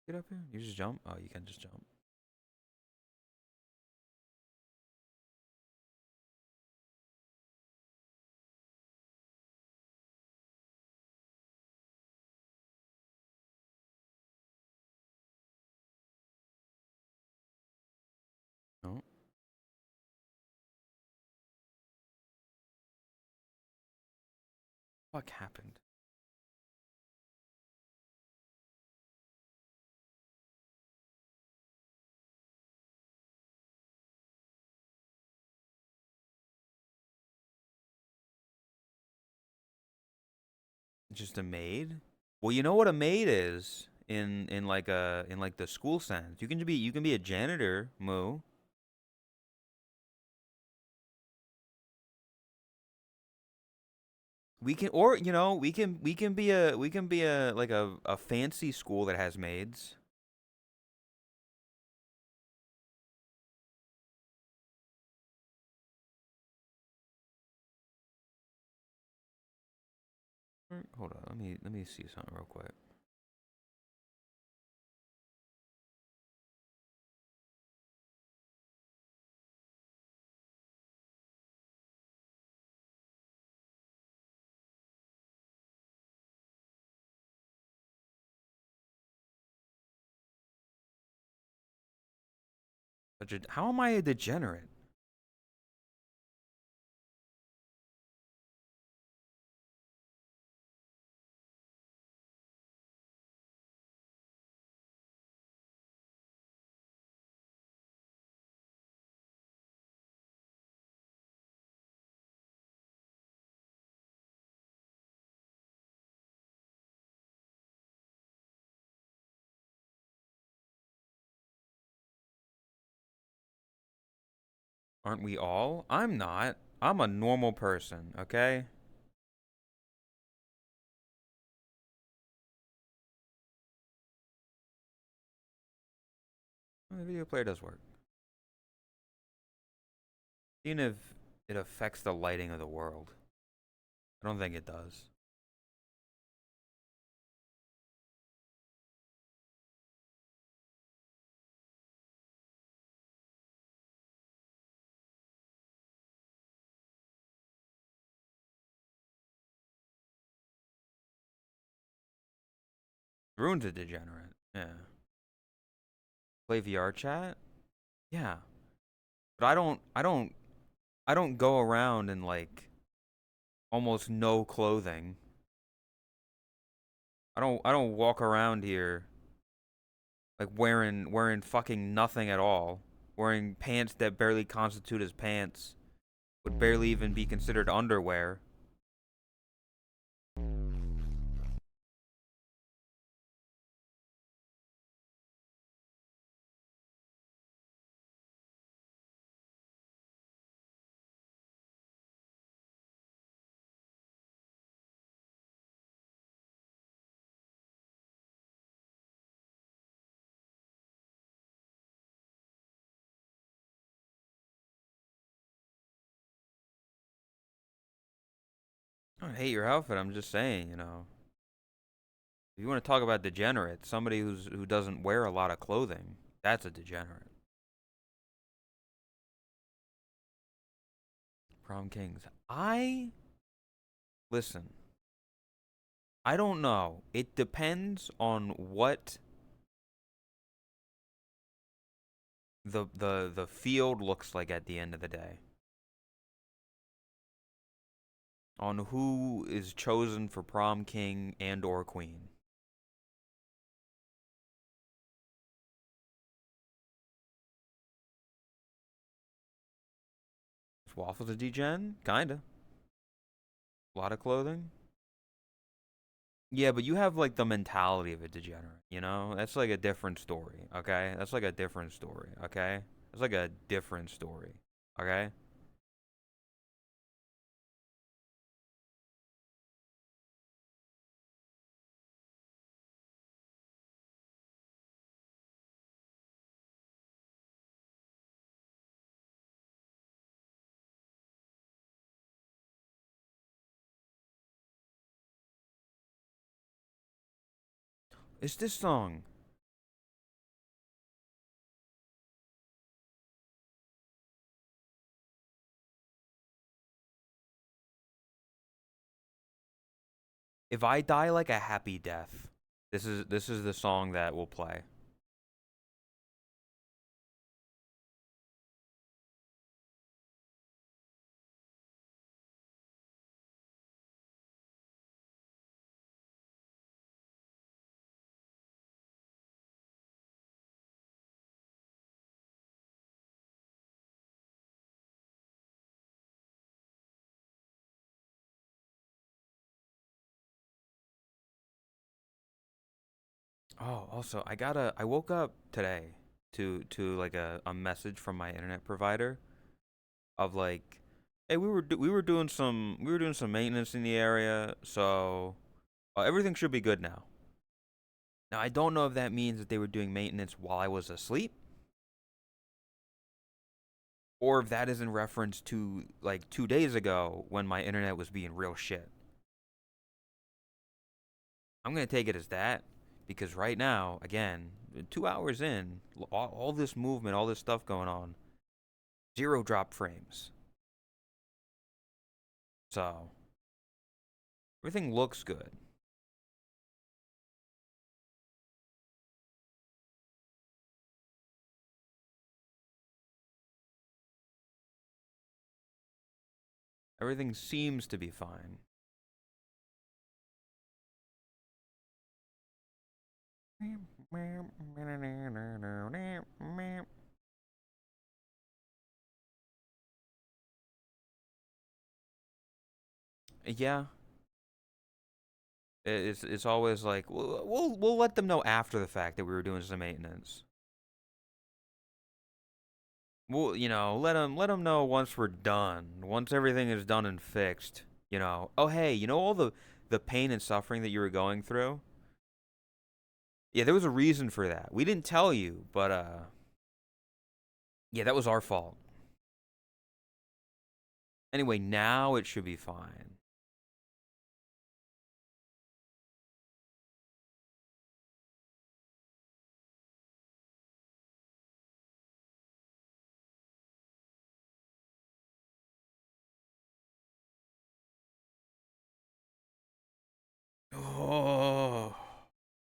Get up here. You just jump? Oh, you can just jump. No. What happened? Just a maid? Well, you know what a maid is in like the school sense. You can be a janitor, Moo. We can or we can be a like a fancy school that has maids. Hold on, let me see something real quick. How am I a degenerate? Aren't we all? I'm not. I'm a normal person, okay? Well, the video player does work. Even if it affects the lighting of the world. I don't think it does. Rune's a degenerate. Yeah. Play VR chat? Yeah. But I don't go around in like almost no clothing. I don't walk around here like wearing fucking nothing at all. Wearing pants that barely constitute as pants. Would barely even be considered underwear. I don't hate your outfit. I'm just saying, if you want to talk about degenerate, somebody who doesn't wear a lot of clothing, that's a degenerate. Prom kings. I listen. I don't know. It depends on what the field looks like at the end of the day. On who is chosen for prom king and or queen. Is Waffles a degen? Kinda. A lot of clothing. Yeah, but you have like the mentality of a degenerate, you know? That's like a different story, okay? That's like a different story, okay? That's like a different story, okay? It's this song. If I die like a happy death, this is the song that will play. Oh, also, I woke up today to like a message from my internet provider of like, hey, we were doing some maintenance in the area, so everything should be good now. Now, I don't know if that means that they were doing maintenance while I was asleep, or if that is in reference to like 2 days ago when my internet was being real shit. I'm gonna take it as that because right now, again, 2 hours in, all this movement, all this stuff going on, zero drop frames. So everything looks good. Everything seems to be fine. Yeah, it's always like we'll let them know after the fact that we were doing some maintenance. We'll let them know once we're done, once everything is done and fixed. Oh hey, all the pain and suffering that you were going through. Yeah, there was a reason for that. We didn't tell you, but yeah, that was our fault. Anyway, now it should be fine. Oh,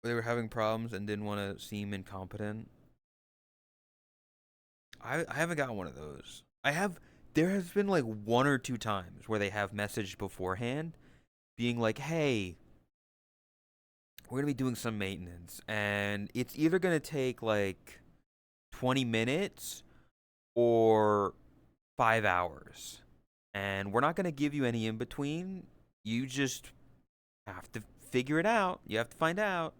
they were having problems and didn't want to seem incompetent. I haven't got one of those. I have. There has been like one or two times where they have messaged beforehand, being like, "Hey, we're gonna be doing some maintenance, and it's either gonna take like 20 minutes or 5 hours, and we're not gonna give you any in between. You just have to figure it out. You have to find out."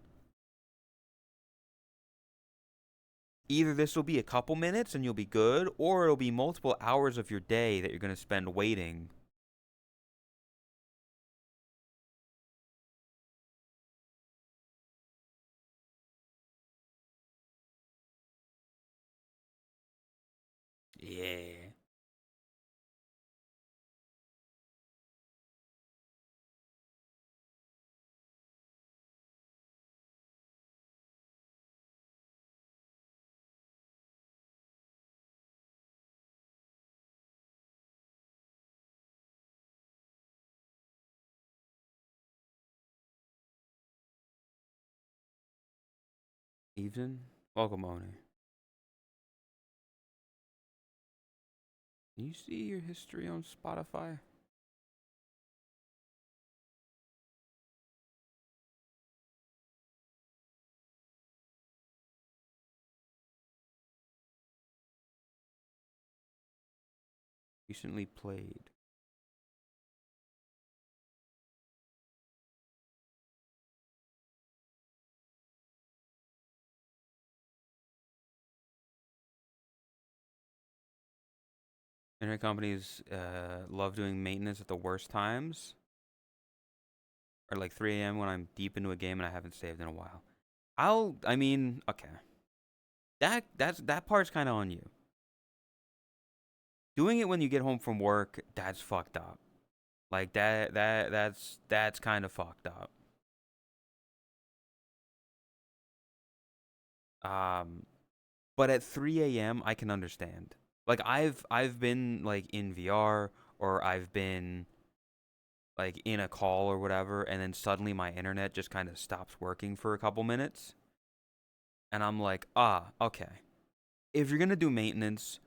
Either this will be a couple minutes and you'll be good, or it'll be multiple hours of your day that you're going to spend waiting. Yeah. Evening? Welcome, Oni. Can you see your history on Spotify? Recently played. Internet companies love doing maintenance at the worst times, or like 3 a.m. when I'm deep into a game and I haven't saved in a while. I mean, okay. That part's kind of on you. Doing it when you get home from work, that's fucked up. Like that's kind of fucked up. Um, but at 3 a.m. I can understand. Like I've been like in VR, or I've been like in a call or whatever, and then suddenly my internet just kind of stops working for a couple minutes, and I'm like, okay. If you're gonna do maintenance,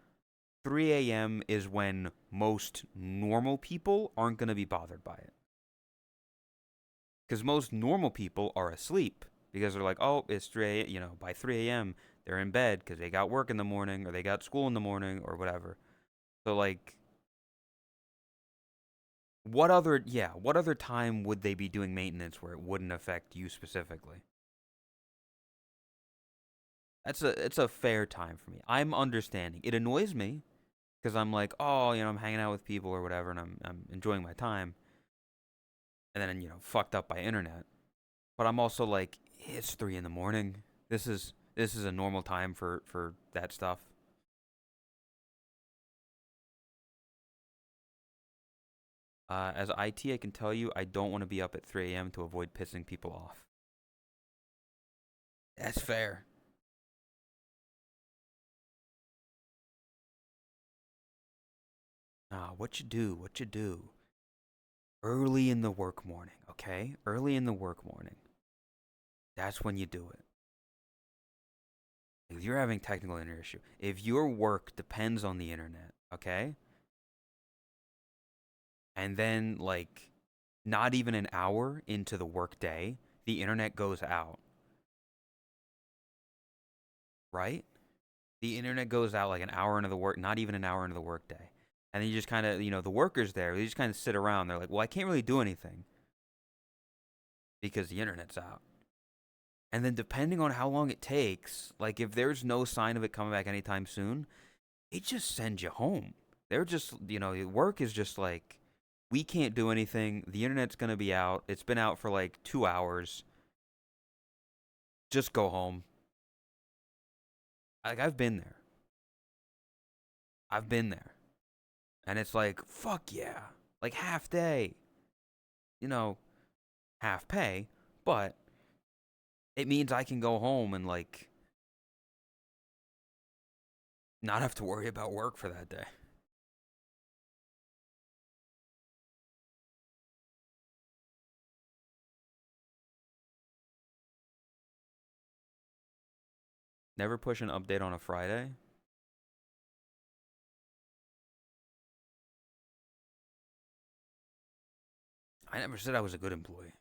3 a.m. is when most normal people aren't gonna be bothered by it, because most normal people are asleep because they're like, oh, it's 3 a.m. By 3 a.m. they're in bed because they got work in the morning or they got school in the morning or whatever. So like, what other time would they be doing maintenance where it wouldn't affect you specifically? It's a fair time for me. I'm understanding. It annoys me because I'm like, oh, I'm hanging out with people or whatever, and I'm enjoying my time, and then fucked up by internet. But I'm also like, it's 3 in the morning. This is a normal time for that stuff. As IT, I can tell you, I don't want to be up at 3 a.m. to avoid pissing people off. That's fair. What you do? What you do? Early in the work morning, okay? Early in the work morning. That's when you do it. If you're having technical internet issue, if your work depends on the internet, okay? And then like not even an hour into the work day, the internet goes out, right? The internet goes out like an hour into the work, not even an hour into the work day. And then you just kind of, the workers there, they just kind of sit around. They're like, well, I can't really do anything because the internet's out. And then depending on how long it takes, like if there's no sign of it coming back anytime soon, it just sends you home. They're just, work is just like, we can't do anything. The internet's going to be out. It's been out for like 2 hours. Just go home. Like, I've been there. I've been there. And it's like, fuck yeah. Like, half day. You know, half pay. But it means I can go home and, like, not have to worry about work for that day. Never push an update on a Friday. I never said I was a good employee.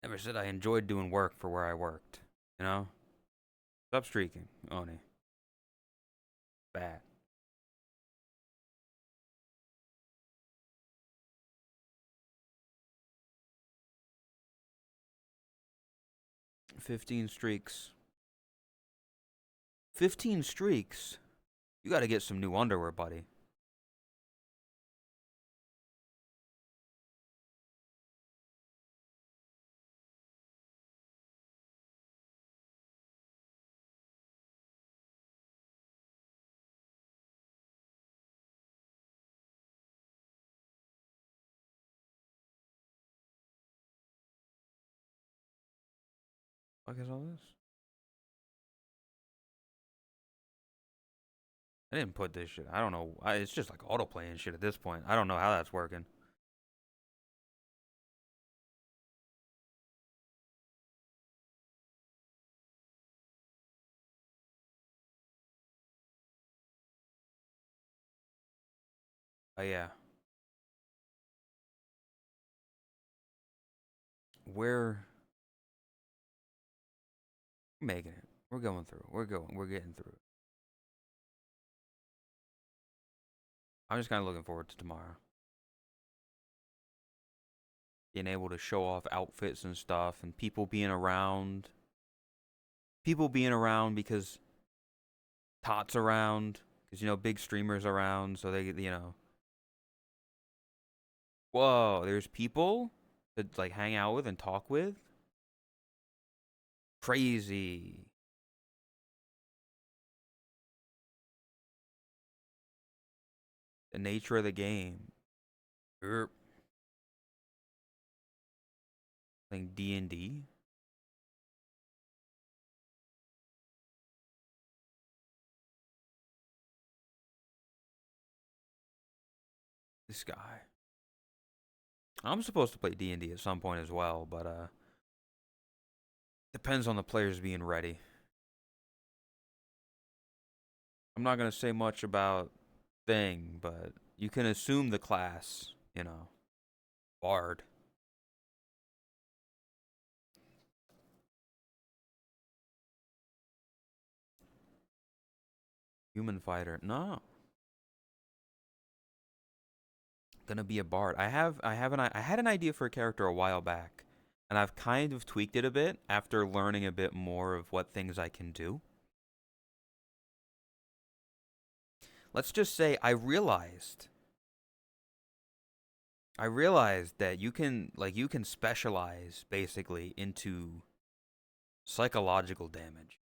Never said I enjoyed doing work for where I worked. You know? Stop streaking, Oni. Bad. 15 streaks. 15 streaks? You gotta get some new underwear, buddy. What is all this? I didn't put this shit. I don't know. It's just like autoplaying shit at this point. I don't know how that's working. Oh yeah, we're making it. We're going through. We're going. We're getting through. I'm just kind of looking forward to tomorrow. Being able to show off outfits and stuff, and people being around. People being around because Tots around, because big streamers around, so they. Whoa, there's people to like hang out with and talk with. Crazy. The nature of the game. Erp. Playing D&D. Nice guy. I'm supposed to play D&D at some point as well, but depends on the players being ready. I'm not gonna say much about thing, but you can assume the class, you know, bard. Human fighter. No. Gonna be a bard. I had an idea for a character a while back, and I've kind of tweaked it a bit after learning a bit more of what things I can do. Let's just say I realized that you can specialize basically into psychological damage.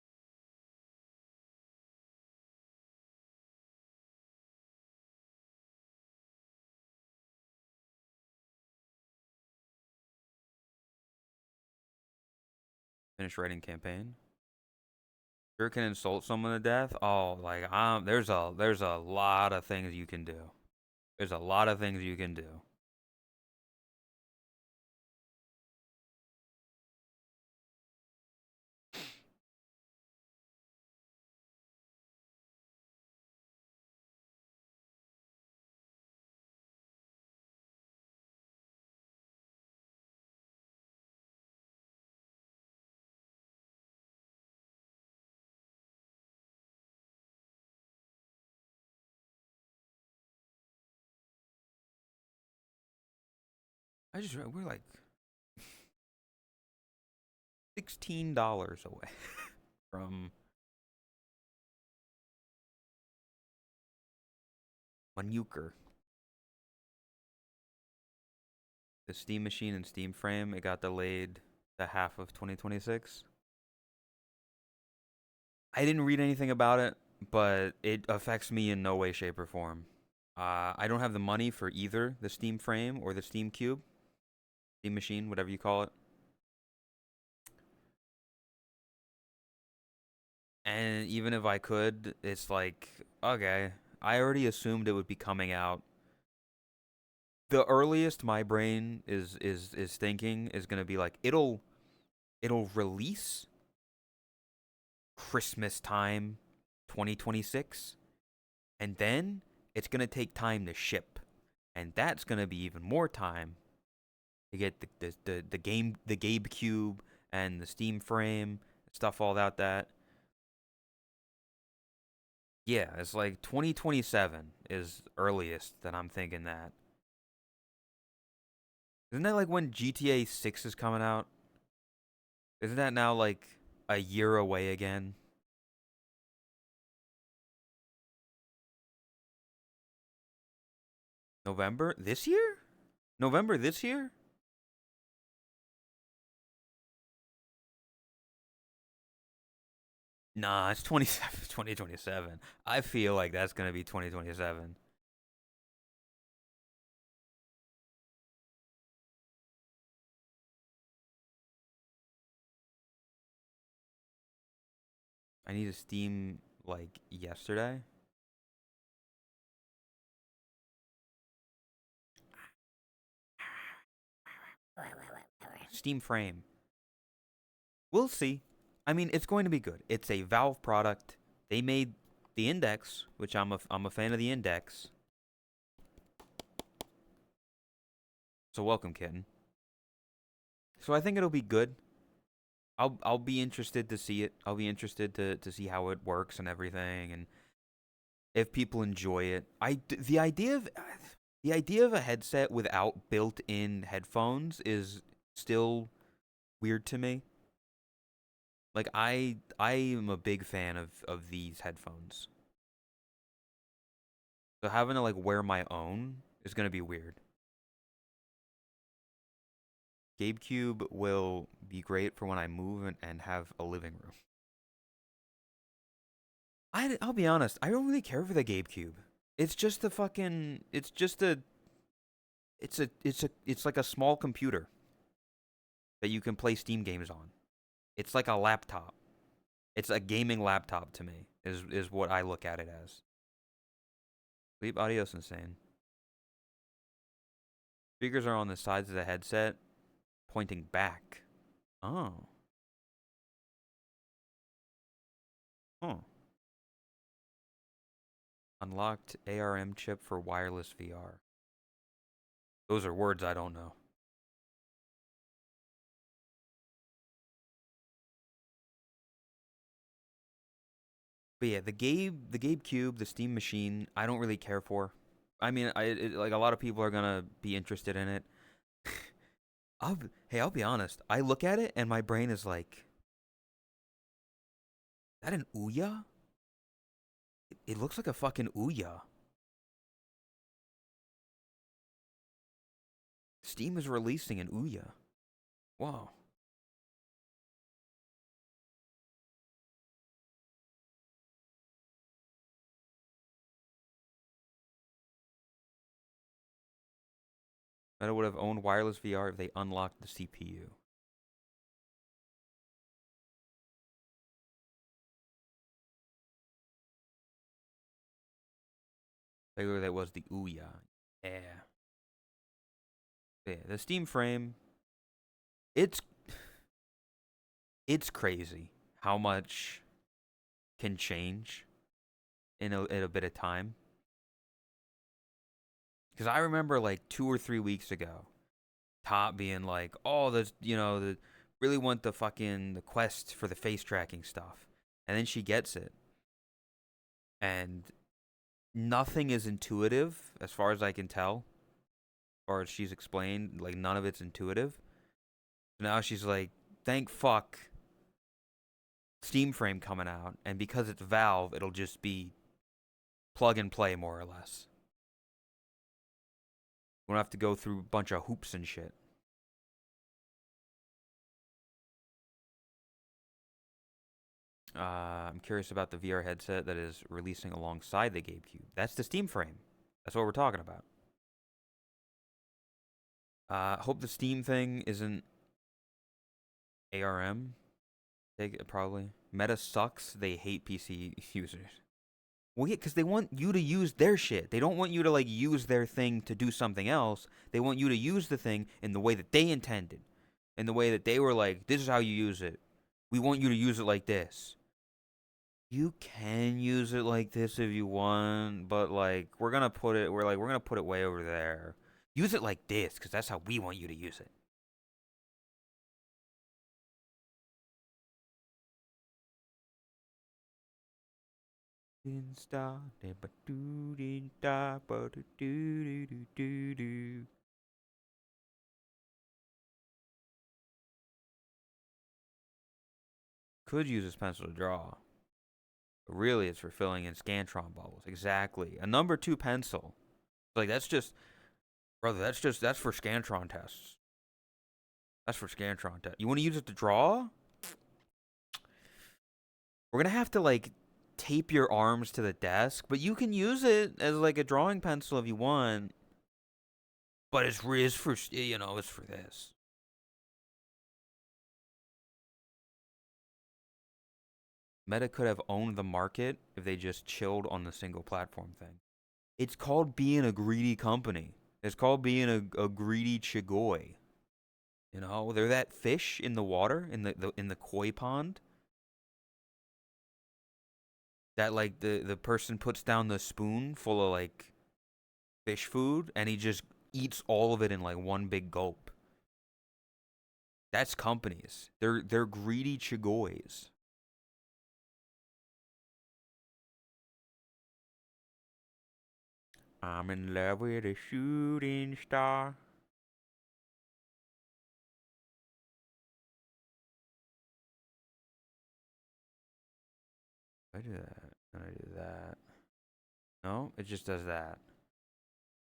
Finish writing campaign. Sure can insult someone to death. Oh, like there's a lot of things you can do. There's a lot of things you can do. We're like $16 away from Manuker. The Steam Machine and Steam Frame, it got delayed to half of 2026. I didn't read anything about it, but it affects me in no way, shape, or form. I don't have the money for either the Steam Frame or the Steam Cube, Steam Machine, whatever you call it. And even if I could, it's like, okay, I already assumed it would be coming out. The earliest my brain is thinking is gonna be like it'll release Christmas time 2026, and then it's gonna take time to ship, and that's gonna be even more time to get the Gabe Cube and the Steam Frame stuff, all that. Yeah, it's like 2027 is earliest that I'm thinking that. Isn't that like when GTA 6 is coming out? Isn't that now like a year away again? November this year? November this year? Nah, it's 2027. I feel like that's going to be 2027. I need a Steam like yesterday. Steam Frame. We'll see. I mean, it's going to be good. It's a Valve product. They made the Index, which I'm a fan of the Index. So welcome, kitten. So I think it'll be good. I'll be interested to see it. I'll be interested to see how it works and everything, and if people enjoy it. The idea of a headset without built-in headphones is still weird to me. Like I am a big fan of these headphones. So having to like wear my own is gonna be weird. GameCube will be great for when I move and have a living room. I'll be honest, I don't really care for the GameCube. It's just a fucking it's like a small computer that you can play Steam games on. It's like a laptop. It's a gaming laptop to me, is what I look at it as. Sleep, adios, insane. Speakers are on the sides of the headset, pointing back. Oh. Huh. Unlocked ARM chip for wireless VR. Those are words I don't know. But yeah, the Gabe Cube, the Steam Machine, I don't really care for. I mean, like a lot of people are gonna be interested in it. I'll be honest. I look at it and my brain is like, that an Ouya? It looks like a fucking Ouya. Steam is releasing an Ouya. Wow. Meta would have owned wireless VR if they unlocked the CPU. Figure that was the Ouya. Yeah. Yeah. The Steam frame, it's it's crazy how much can change in a bit of time. Because I remember like 2 or 3 weeks ago, Top being like, "Oh, there's the really want the quest for the face tracking stuff," and then she gets it, and nothing is intuitive as far as I can tell, or as she's explained. Like none of it's intuitive. So now she's like, "Thank fuck, Steam Frame coming out, and because it's Valve, it'll just be plug and play more or less. We don't have to go through a bunch of hoops and shit." I'm curious about the VR headset that is releasing alongside the GameCube. That's the Steam Frame. That's what we're talking about. Hope the Steam thing isn't ARM. Probably. Meta sucks. They hate PC users. Well, yeah, because they want you to use their shit. They don't want you to like use their thing to do something else. They want you to use the thing in the way that they intended, in the way that they were like, "This is how you use it. We want you to use it like this." You can use it like this if you want, but like we're gonna put it way over there. Use it like this, because that's how we want you to use it. Could use this pencil to draw. But really, it's for filling in Scantron bubbles. Exactly. A number 2 pencil. Like, that's just, brother, that's for Scantron tests. That's for Scantron tests. You want to use it to draw? We're going to have to, like, tape your arms to the desk, but you can use it as, like, a drawing pencil if you want. But it's for, it's for this. Meta could have owned the market if they just chilled on the single platform thing. It's called being a greedy company. It's called being a greedy chigoi. They're that fish in the water in the koi pond that like the person puts down the spoon full of like fish food and he just eats all of it in like one big gulp. That's companies. They're greedy chigois. I'm in love with a shooting star. I do that. And I do that. No, it just does that.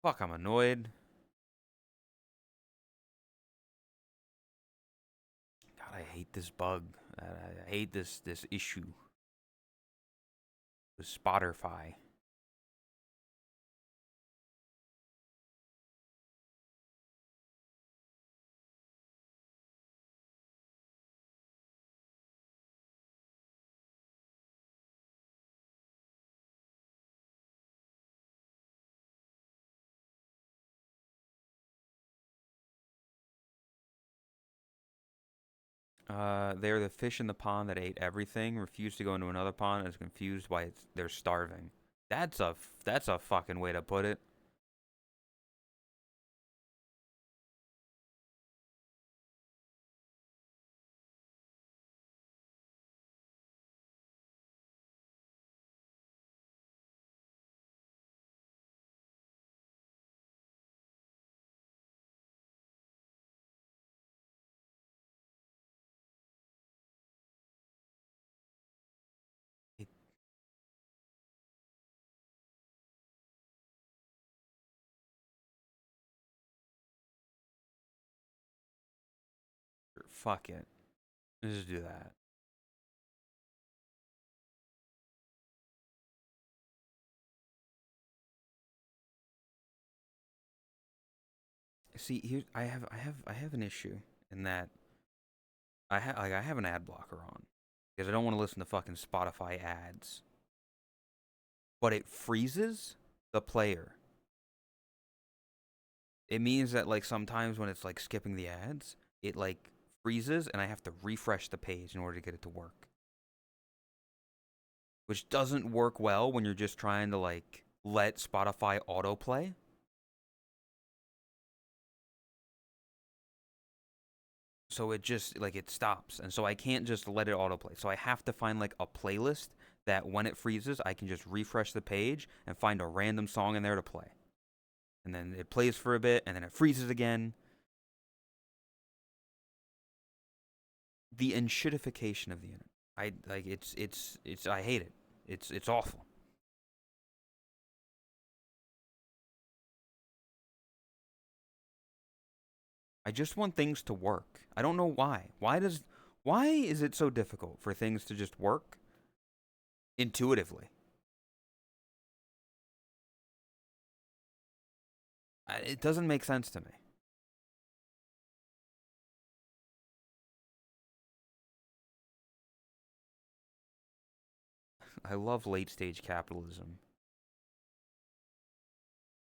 Fuck, I'm annoyed. God, I hate this bug. I hate this issue with Spotify. They're the fish in the pond that ate everything, refused to go into another pond, and is confused why they're starving. That's a fucking way to put it. it Fuck it. Let's just do that. See, here I have an issue in that I have an ad blocker on because I don't want to listen to fucking Spotify ads. But it freezes the player. It means that like sometimes when it's like skipping the ads, it like freezes and I have to refresh the page in order to get it to work. Which doesn't work well when you're just trying to like let Spotify autoplay. So it just like it stops, and so I can't just let it autoplay. So I have to find like a playlist that when it freezes, I can just refresh the page and find a random song in there to play. And then it plays for a bit, and then it freezes again. The enshittification of the internet. I like it's I hate it. It's awful. I just want things to work. I don't know why. Why is it so difficult for things to just work intuitively? It doesn't make sense to me. I love late stage capitalism.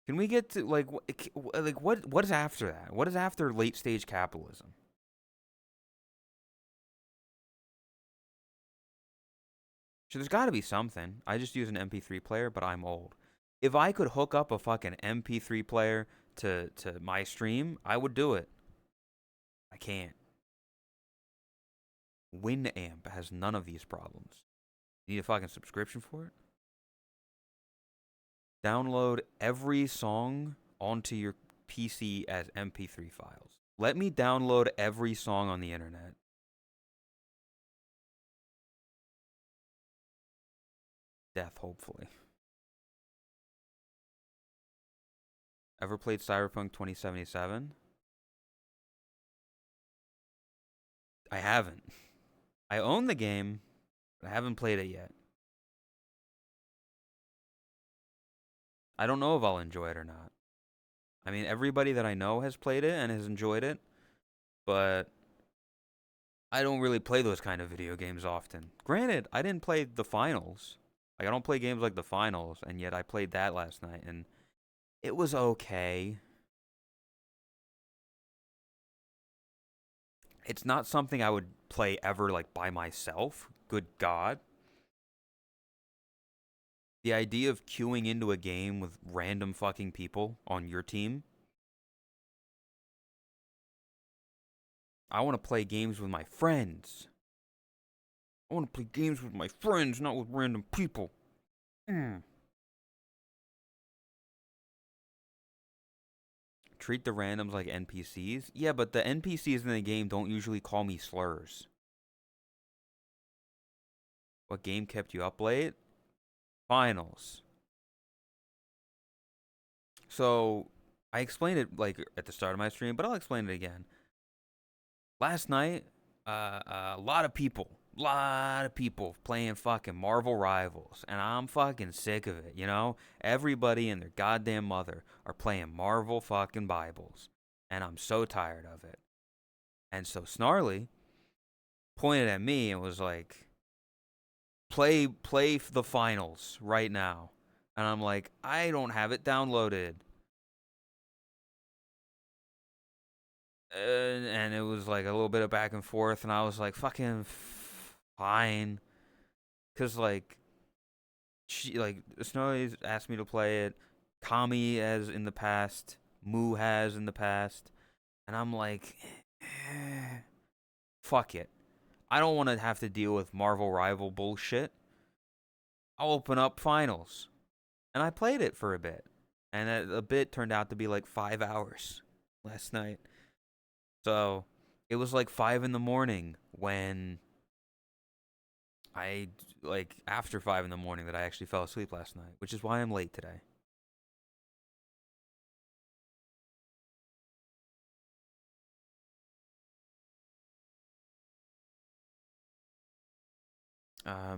Can we get to like what is after that? What is after late stage capitalism? So there's got to be something. I just use an MP3 player, but I'm old. If I could hook up a fucking MP3 player to my stream, I would do it. I can't. Winamp has none of these problems. You need a fucking subscription for it? Download every song onto your PC as MP3 files. Let me download every song on the internet. Death, hopefully. Ever played Cyberpunk 2077? I haven't. I own the game, but I haven't played it yet. I don't know if I'll enjoy it or not. I mean, everybody that I know has played it and has enjoyed it, but I don't really play those kind of video games often. Granted, I didn't play the finals. Like, I don't play games like the finals, and yet I played that last night, and it was okay. It's not something I would play ever, like, by myself. Good God. The idea of queuing into a game with random fucking people on your team. I want to play games with my friends. I want to play games with my friends, not with random people. Mm. Treat the randoms like NPCs? Yeah, but the NPCs in the game don't usually call me slurs. What game kept you up late? Finals. So, I explained it like at the start of my stream, but I'll explain it again. Last night, a lot of people playing fucking Marvel Rivals, and I'm fucking sick of it, you know? Everybody and their goddamn mother are playing Marvel fucking Bibles, and I'm so tired of it. And so Snarly pointed at me and was like, play the finals right now. And I'm like, I don't have it downloaded. and it was like a little bit of back and forth, and I was like, fucking fine. Because, like, Snowy's asked me to play it, Kami has in the past, Moo has in the past, and I'm like, fuck it. I don't want to have to deal with Marvel Rival bullshit. I'll open up finals. And I played it for a bit. And a bit turned out to be like 5 hours last night. So it was like 5 in the morning when after 5 in the morning that I actually fell asleep last night, which is why I'm late today.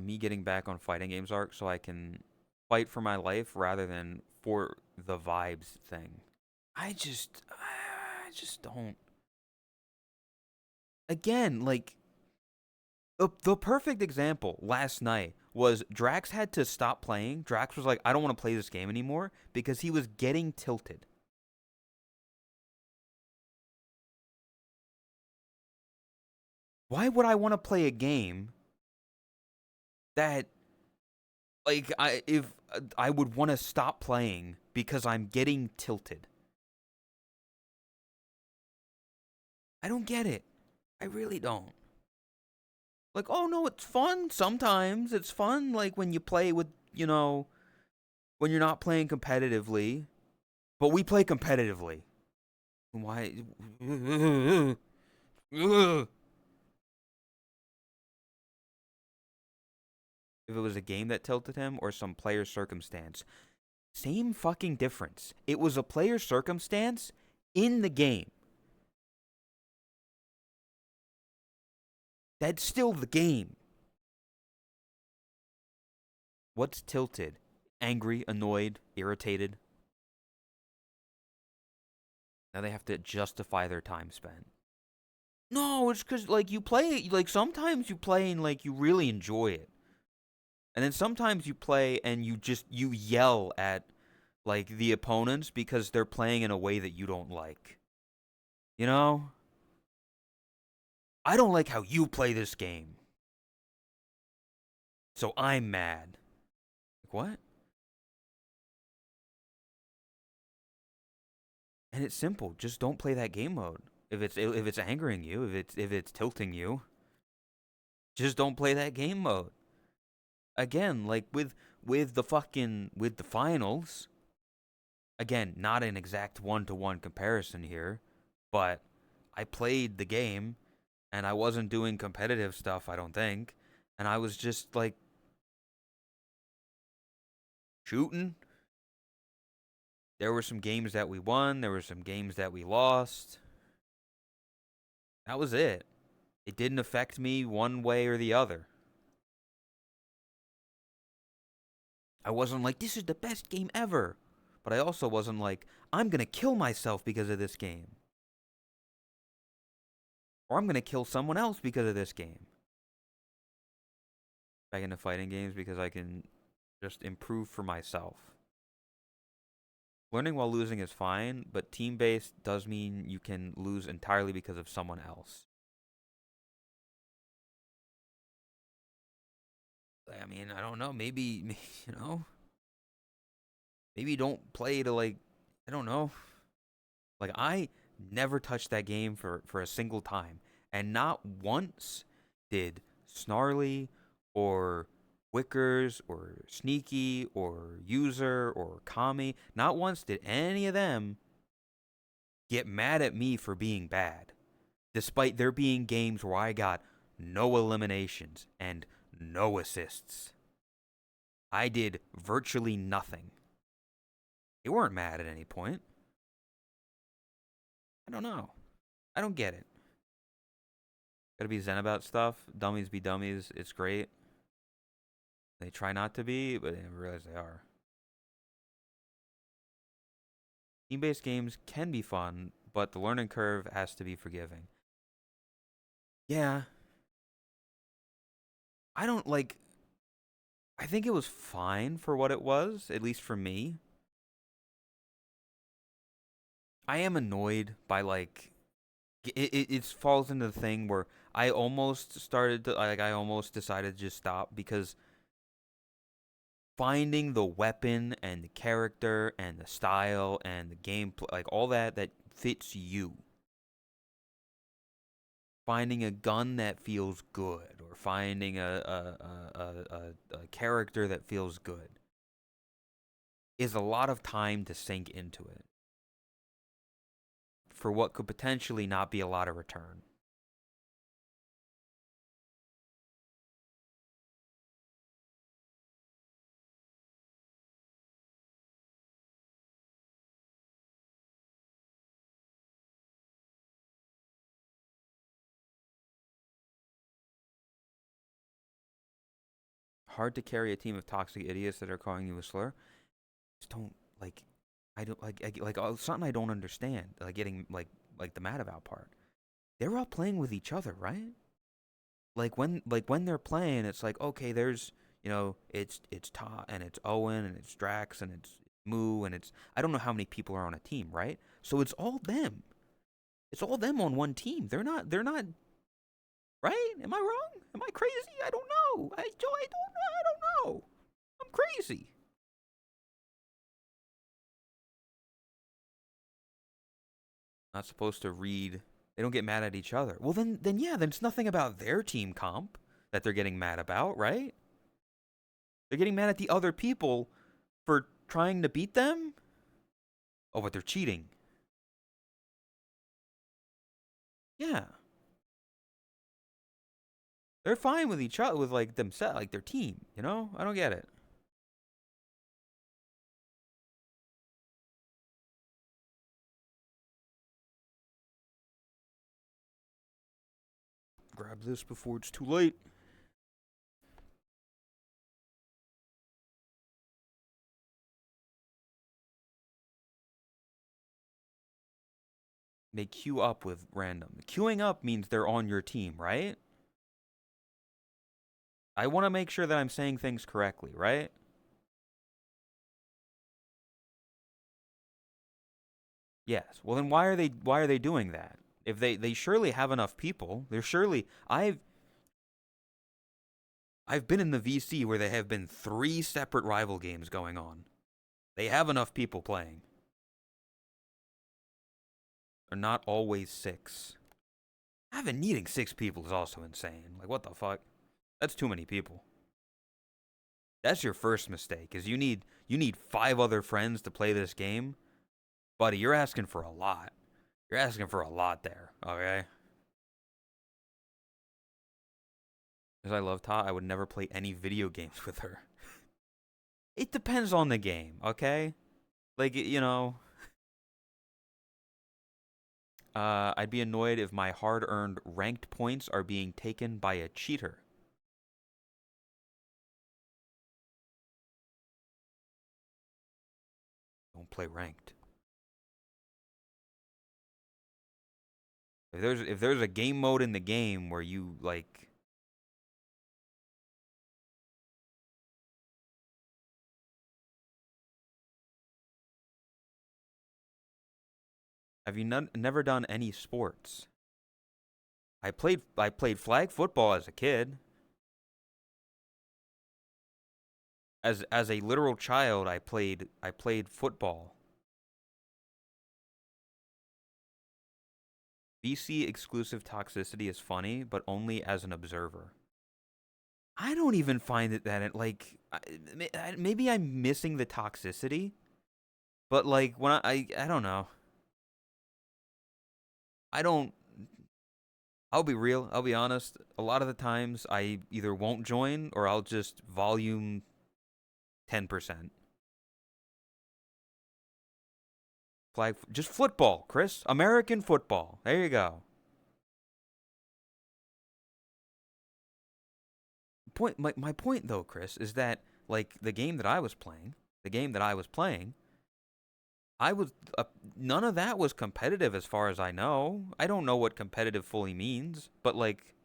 Me getting back on fighting games arc so I can fight for my life rather than for the vibes thing. I just don't. Again, like the perfect example last night was Drax had to stop playing. Drax was like, I don't want to play this game anymore because he was getting tilted. Why would I want to play a game that I would want to stop playing because I'm getting tilted? I don't get it. I really don't. Like, oh no, it's fun sometimes. It's fun like when you play with, when you're not playing competitively, but we play competitively. Why? If it was a game that tilted him or some player circumstance. Same fucking difference. It was a player circumstance in the game. That's still the game. What's tilted? Angry, annoyed, irritated. Now they have to justify their time spent. No, it's because, like, you play, like, sometimes you play and, like, you really enjoy it. And then sometimes you play and you yell at, like, the opponents because they're playing in a way that you don't like. You know? I don't like how you play this game. So I'm mad. Like, what? And it's simple. Just don't play that game mode. If it's angering you, if it's tilting you, just don't play that game mode. Again, like with the finals, again, not an exact one-to-one comparison here, but I played the game and I wasn't doing competitive stuff, I don't think, and I was just like shooting. There were some games that we won, there were some games that we lost. That was it. It didn't affect me one way or the other. I wasn't like, this is the best game ever. But I also wasn't like, I'm going to kill myself because of this game. Or I'm going to kill someone else because of this game. Back into fighting games because I can just improve for myself. Learning while losing is fine, but team-based does mean you can lose entirely because of someone else. I mean, I don't know. Maybe, maybe don't play to, like, I don't know. Like, I never touched that game for a single time. And not once did Snarly or Wickers or Sneaky or User or Kami, not once did any of them get mad at me for being bad. Despite there being games where I got no eliminations and no assists. I did virtually nothing. They weren't mad at any point. I don't know. I don't get it. Gotta be zen about stuff. Dummies be dummies. It's great. They try not to be, but they never realize they are. Team-based games can be fun, but the learning curve has to be forgiving. Yeah. I don't like. I think it was fine for what it was, at least for me. I am annoyed by, like, It falls into the thing where I almost started to like I almost decided to just stop because finding the weapon and the character and the style and the gameplay, like all that fits you. Finding a gun that feels good, or finding a character that feels good, is a lot of time to sink into it for what could potentially not be a lot of return. Hard to carry a team of toxic idiots that are calling you a slur. Just don't like. I don't something I don't understand. Like getting like the mad about part. They're all playing with each other, right? Like when they're playing, it's like okay, there's it's Todd and it's Owen and it's Drax and it's Moo and it's I don't know how many people are on a team, right? So it's all them. It's all them on one team. They're not right. Am I wrong? Am I crazy? I don't know. I don't know. I'm crazy. Not supposed to read. They don't get mad at each other. Well, then yeah, then it's nothing about their team comp that they're getting mad about, right? They're getting mad at the other people for trying to beat them. Oh, but they're cheating. Yeah, they're fine with each other, with like themselves, like their team. I don't get it. Grab this before it's too late. They queue up with random. Queuing up means they're on your team, right? I want to make sure that I'm saying things correctly, right? Yes. Well, then why are they doing that? If they surely have enough people, they're surely I've been in the VC where there have been 3 separate rival games going on. They have enough people playing. They're not always 6. Having needing 6 people is also insane. Like what the fuck? That's too many people. That's your first mistake. Is you need 5 other friends to play this game, buddy. You're asking for a lot. You're asking for a lot there. Okay. Because I love Ta, I would never play any video games with her. It depends on the game. Okay. Like I'd be annoyed if my hard-earned ranked points are being taken by a cheater. Don't play ranked. If there's a game mode in the game where you like have you never done any sports? I played flag football as a kid. As a literal child, I played football. VC exclusive toxicity is funny, but only as an observer. I don't even find it that like maybe I'm missing the toxicity, but like when I don't know. I don't I'll be real, I'll be honest. A lot of the times I either won't join or I'll just volume 10%. Flag just football, Chris. American football. There you go. My point though, Chris, is that like the game that I was playing, I was none of that was competitive as far as I know. I don't know what competitive fully means, but like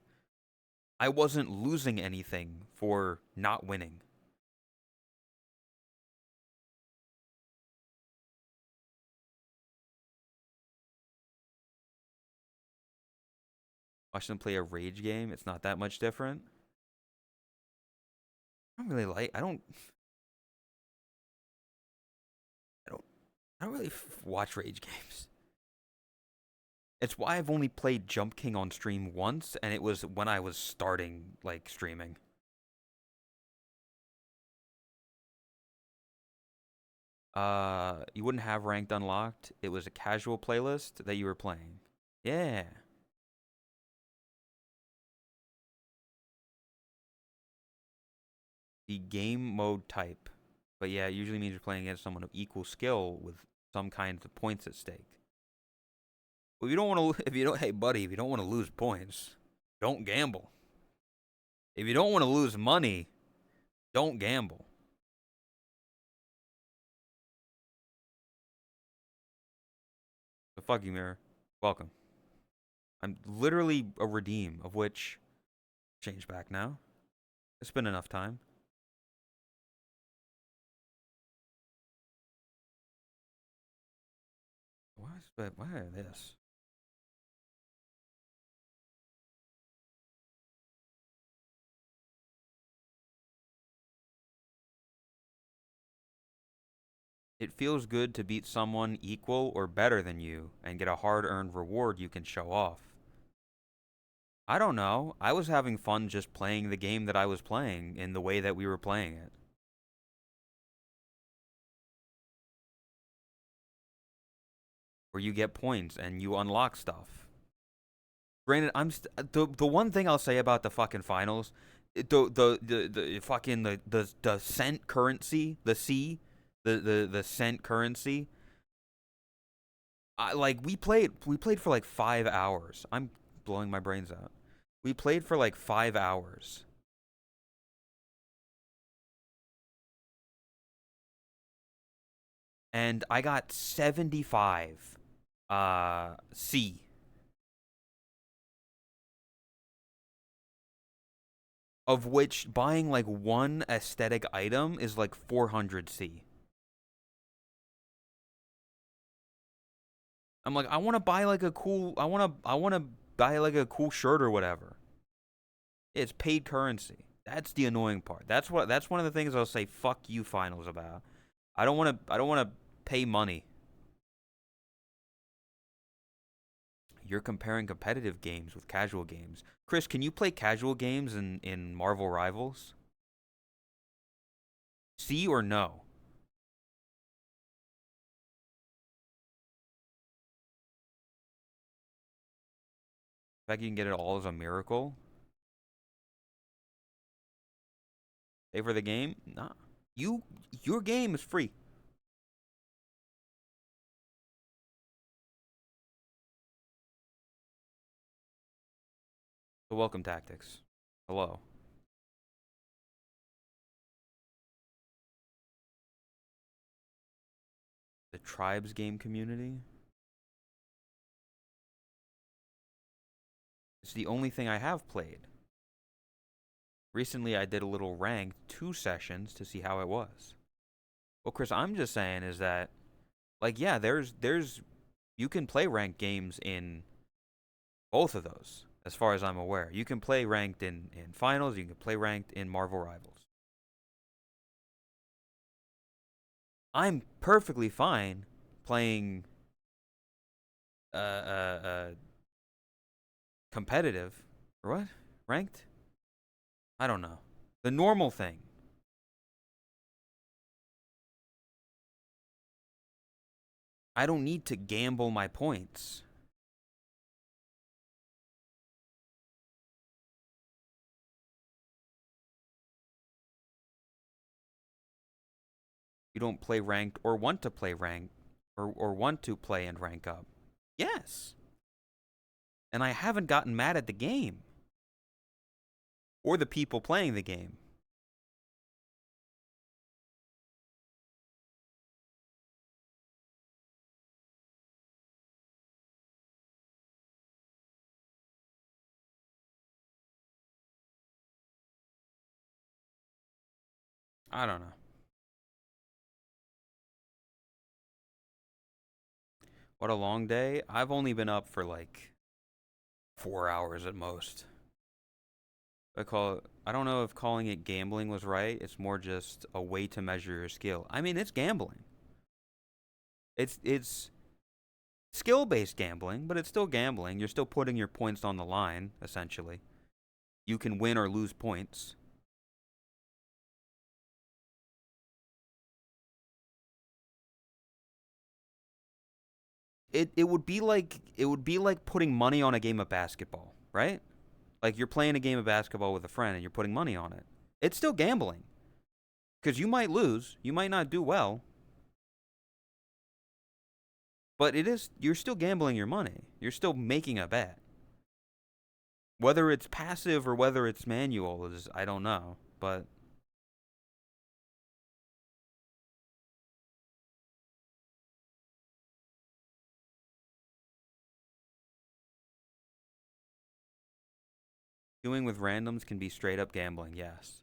I wasn't losing anything for not winning. Watch them play a rage game. It's not that much different. I don't really like. I don't. I don't really watch rage games. It's why I've only played Jump King on stream once, and it was when I was starting like streaming. You wouldn't have ranked unlocked. It was a casual playlist that you were playing. Yeah. The game mode type. But yeah, it usually means you're playing against someone of equal skill with some kinds of points at stake. Well, if you don't want to, if you don't, hey buddy, if you don't want to lose points, don't gamble. If you don't want to lose money, don't gamble. So fuck you, Mirror. Welcome. I'm literally a redeem, of which change back now. It's been enough time. Why this? It feels good to beat someone equal or better than you and get a hard-earned reward you can show off. I don't know. I was having fun just playing the game that I was playing in the way that we were playing it. Where you get points and you unlock stuff. Granted, the one thing I'll say about the fucking finals, the fucking the cent currency, the C, the cent currency. Like we played for like 5 hours. I'm blowing my brains out. We played for like 5 hours. And I got 75 C. Of which buying like one aesthetic item is like 400 C. I'm like, I want to buy like a cool I want to buy like a cool shirt or whatever. It's paid currency. That's the annoying part. That's one of the things I'll say fuck you finals about. I don't want to pay money. You're comparing competitive games with casual games. Chris, can you play casual games in Marvel Rivals? See or no? In fact, you can get it all as a miracle. Pay for the game? Nah. Your game is free. The welcome tactics. Hello. The tribes game community. It's the only thing I have played. Recently, I did a little ranked 2 sessions to see how it was. Well, Chris, I'm just saying is that, like, yeah, there's you can play ranked games in both of those, as far as I'm aware. You can play ranked in finals. You can play ranked in Marvel Rivals. I'm perfectly fine playing uh uh, uh competitive or what ranked. I don't know. The normal thing. I don't need to gamble my points. You don't play ranked or want to play ranked or want to play and rank up. Yes. And I haven't gotten mad at the game or the people playing the game. I don't know. What a long day. I've only been up for like 4 hours at most. I don't know if calling it gambling was right. It's more just a way to measure your skill. I mean, it's gambling. It's skill-based gambling, but it's still gambling. You're still putting your points on the line, essentially. You can win or lose points. It would be like putting money on a game of basketball, right? Like you're playing a game of basketball with a friend and you're putting money on it. It's still gambling. Because you might lose, you might not do well, but you're still gambling your money. You're still making a bet. Whether it's passive or whether it's manual is, I don't know, but doing with randoms can be straight up gambling, yes.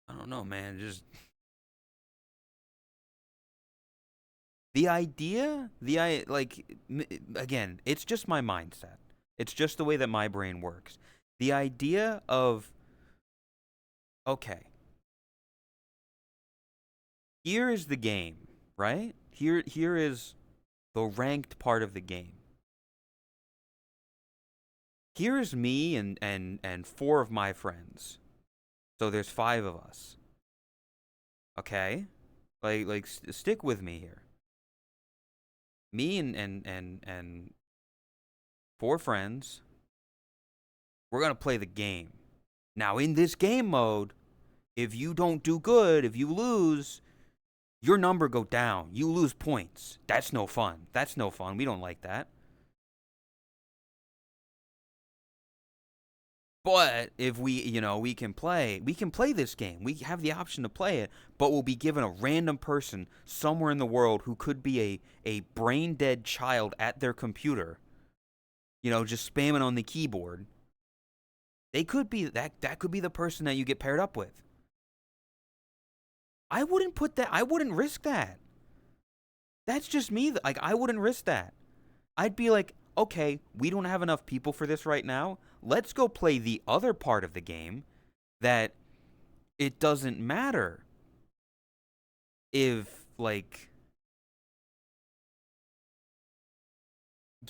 I don't know, man. Just like again, it's just my mindset. It's just the way that my brain works. The idea of okay, here is the game, right? Here is the ranked part of the game. Here's me and four of my friends. So there's five of us. Okay? Stick with me here. Me and four friends. We're going to play the game. Now in this game mode, if you don't do good, if you lose, your number go down. You lose points. That's no fun. That's no fun. We don't like that. But if we can play this game. We have the option to play it, but we'll be given a random person somewhere in the world who could be a brain dead child at their computer, just spamming on the keyboard. They could be that could be the person that you get paired up with. I wouldn't risk that. That's just me. Like, I wouldn't risk that. I'd be like, okay, we don't have enough people for this right now. Let's go play the other part of the game that it doesn't matter if, like,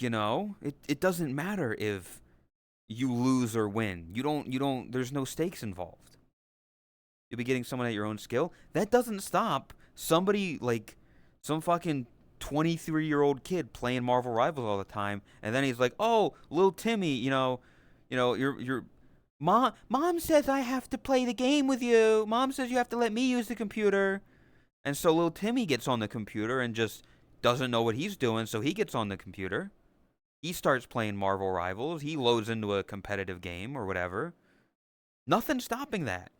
it doesn't matter if you lose or win. There's no stakes involved. You'll be getting someone at your own skill. That doesn't stop somebody, like, some fucking 23-year-old kid playing Marvel Rivals all the time, and then he's like, "Oh, little Timmy, your mom says I have to play the game with you. Mom says you have to let me use the computer." And so little Timmy gets on the computer and just doesn't know what he's doing, so he gets on the computer. He starts playing Marvel Rivals. He loads into a competitive game or whatever. Nothing's stopping that.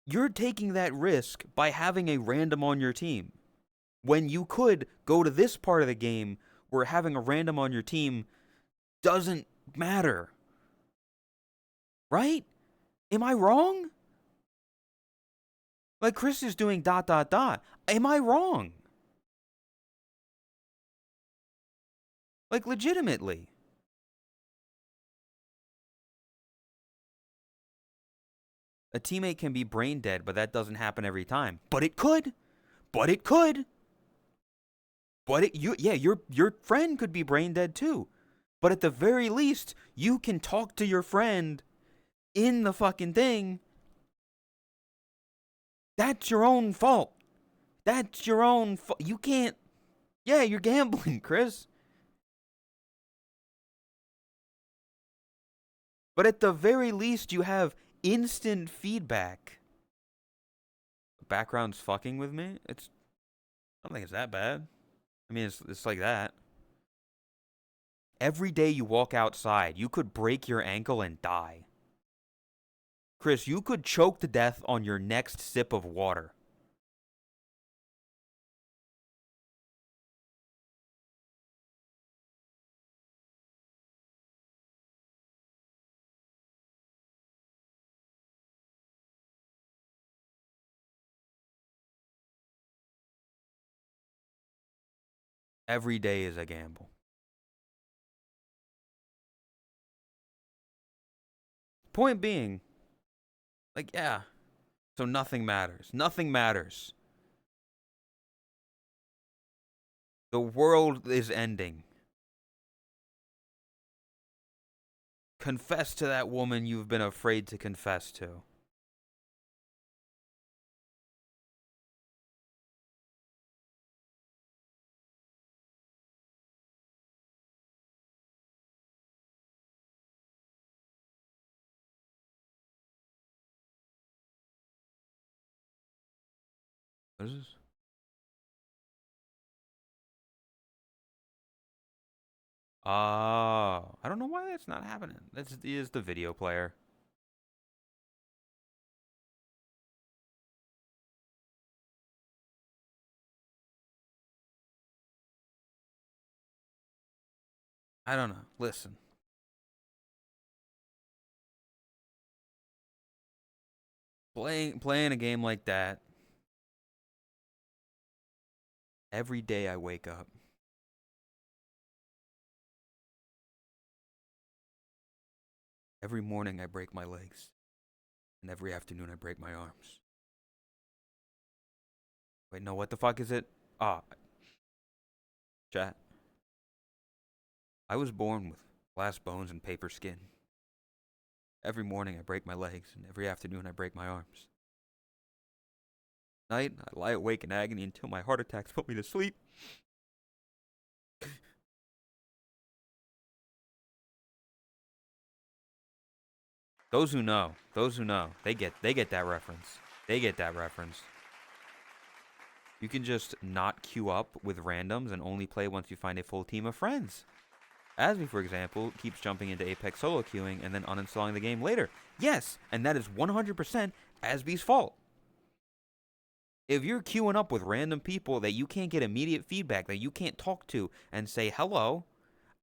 You're taking that risk by having a random on your team, when you could go to this part of the game where having a random on your team doesn't matter. Right? Am I wrong? Like, Chris is doing ... Am I wrong? Like, legitimately. A teammate can be brain dead, but that doesn't happen every time. But it could. But it could. Your friend could be brain dead too. But at the very least, you can talk to your friend in the fucking thing. That's your own fault. That's your own fault. You can't. Yeah, you're gambling, Chris. But at the very least, you have instant feedback. The background's fucking with me? I don't think it's that bad. I mean, it's like that. Every day you walk outside, you could break your ankle and die. Chris, you could choke to death on your next sip of water. Every day is a gamble. Point being, like, yeah. So nothing matters. Nothing matters. The world is ending. Confess to that woman you've been afraid to confess to. What is this? Oh, I don't know why that's not happening. This is the video player. I don't know. Listen. Playing a game like that, every day I wake up. Every morning I break my legs. And every afternoon I break my arms. Wait, no, what the fuck is it? Ah, chat. I was born with glass bones and paper skin. Every morning I break my legs, and every afternoon I break my arms. Night, I lie awake in agony until my heart attacks put me to sleep. Those who know, they get that reference. They get that reference. You can just not queue up with randoms and only play once you find a full team of friends. Asby, for example, keeps jumping into Apex solo queuing and then uninstalling the game later. Yes, and that is 100% Asby's fault. If you're queuing up with random people that you can't get immediate feedback, that you can't talk to and say, hello,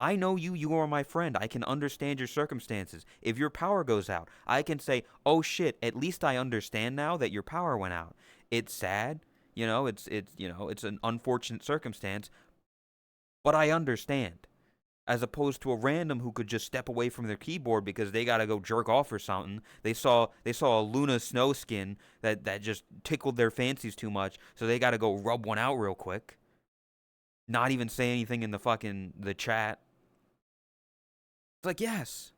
I know you, you are my friend, I can understand your circumstances. If your power goes out, I can say, oh shit, at least I understand now that your power went out. It's sad, it's an unfortunate circumstance, but I understand. As opposed to a random who could just step away from their keyboard because they gotta go jerk off or something. They saw a Luna snow skin that just tickled their fancies too much, so they gotta go rub one out real quick. Not even say anything in the chat. It's like, yes.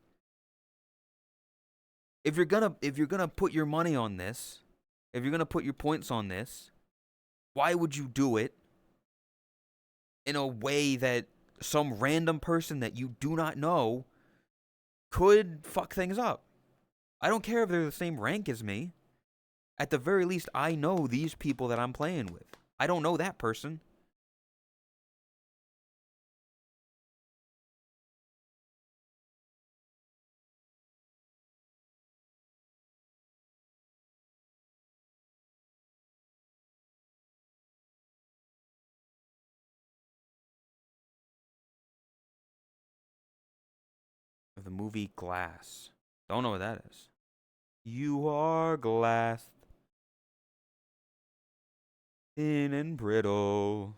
If you're gonna put your money on this, if you're gonna put your points on this, why would you do it in a way that some random person that you do not know could fuck things up? I don't care if they're the same rank as me. At the very least, I know these people that I'm playing with. I don't know that person. The movie Glass. Don't know what that is. You are glass, thin and brittle.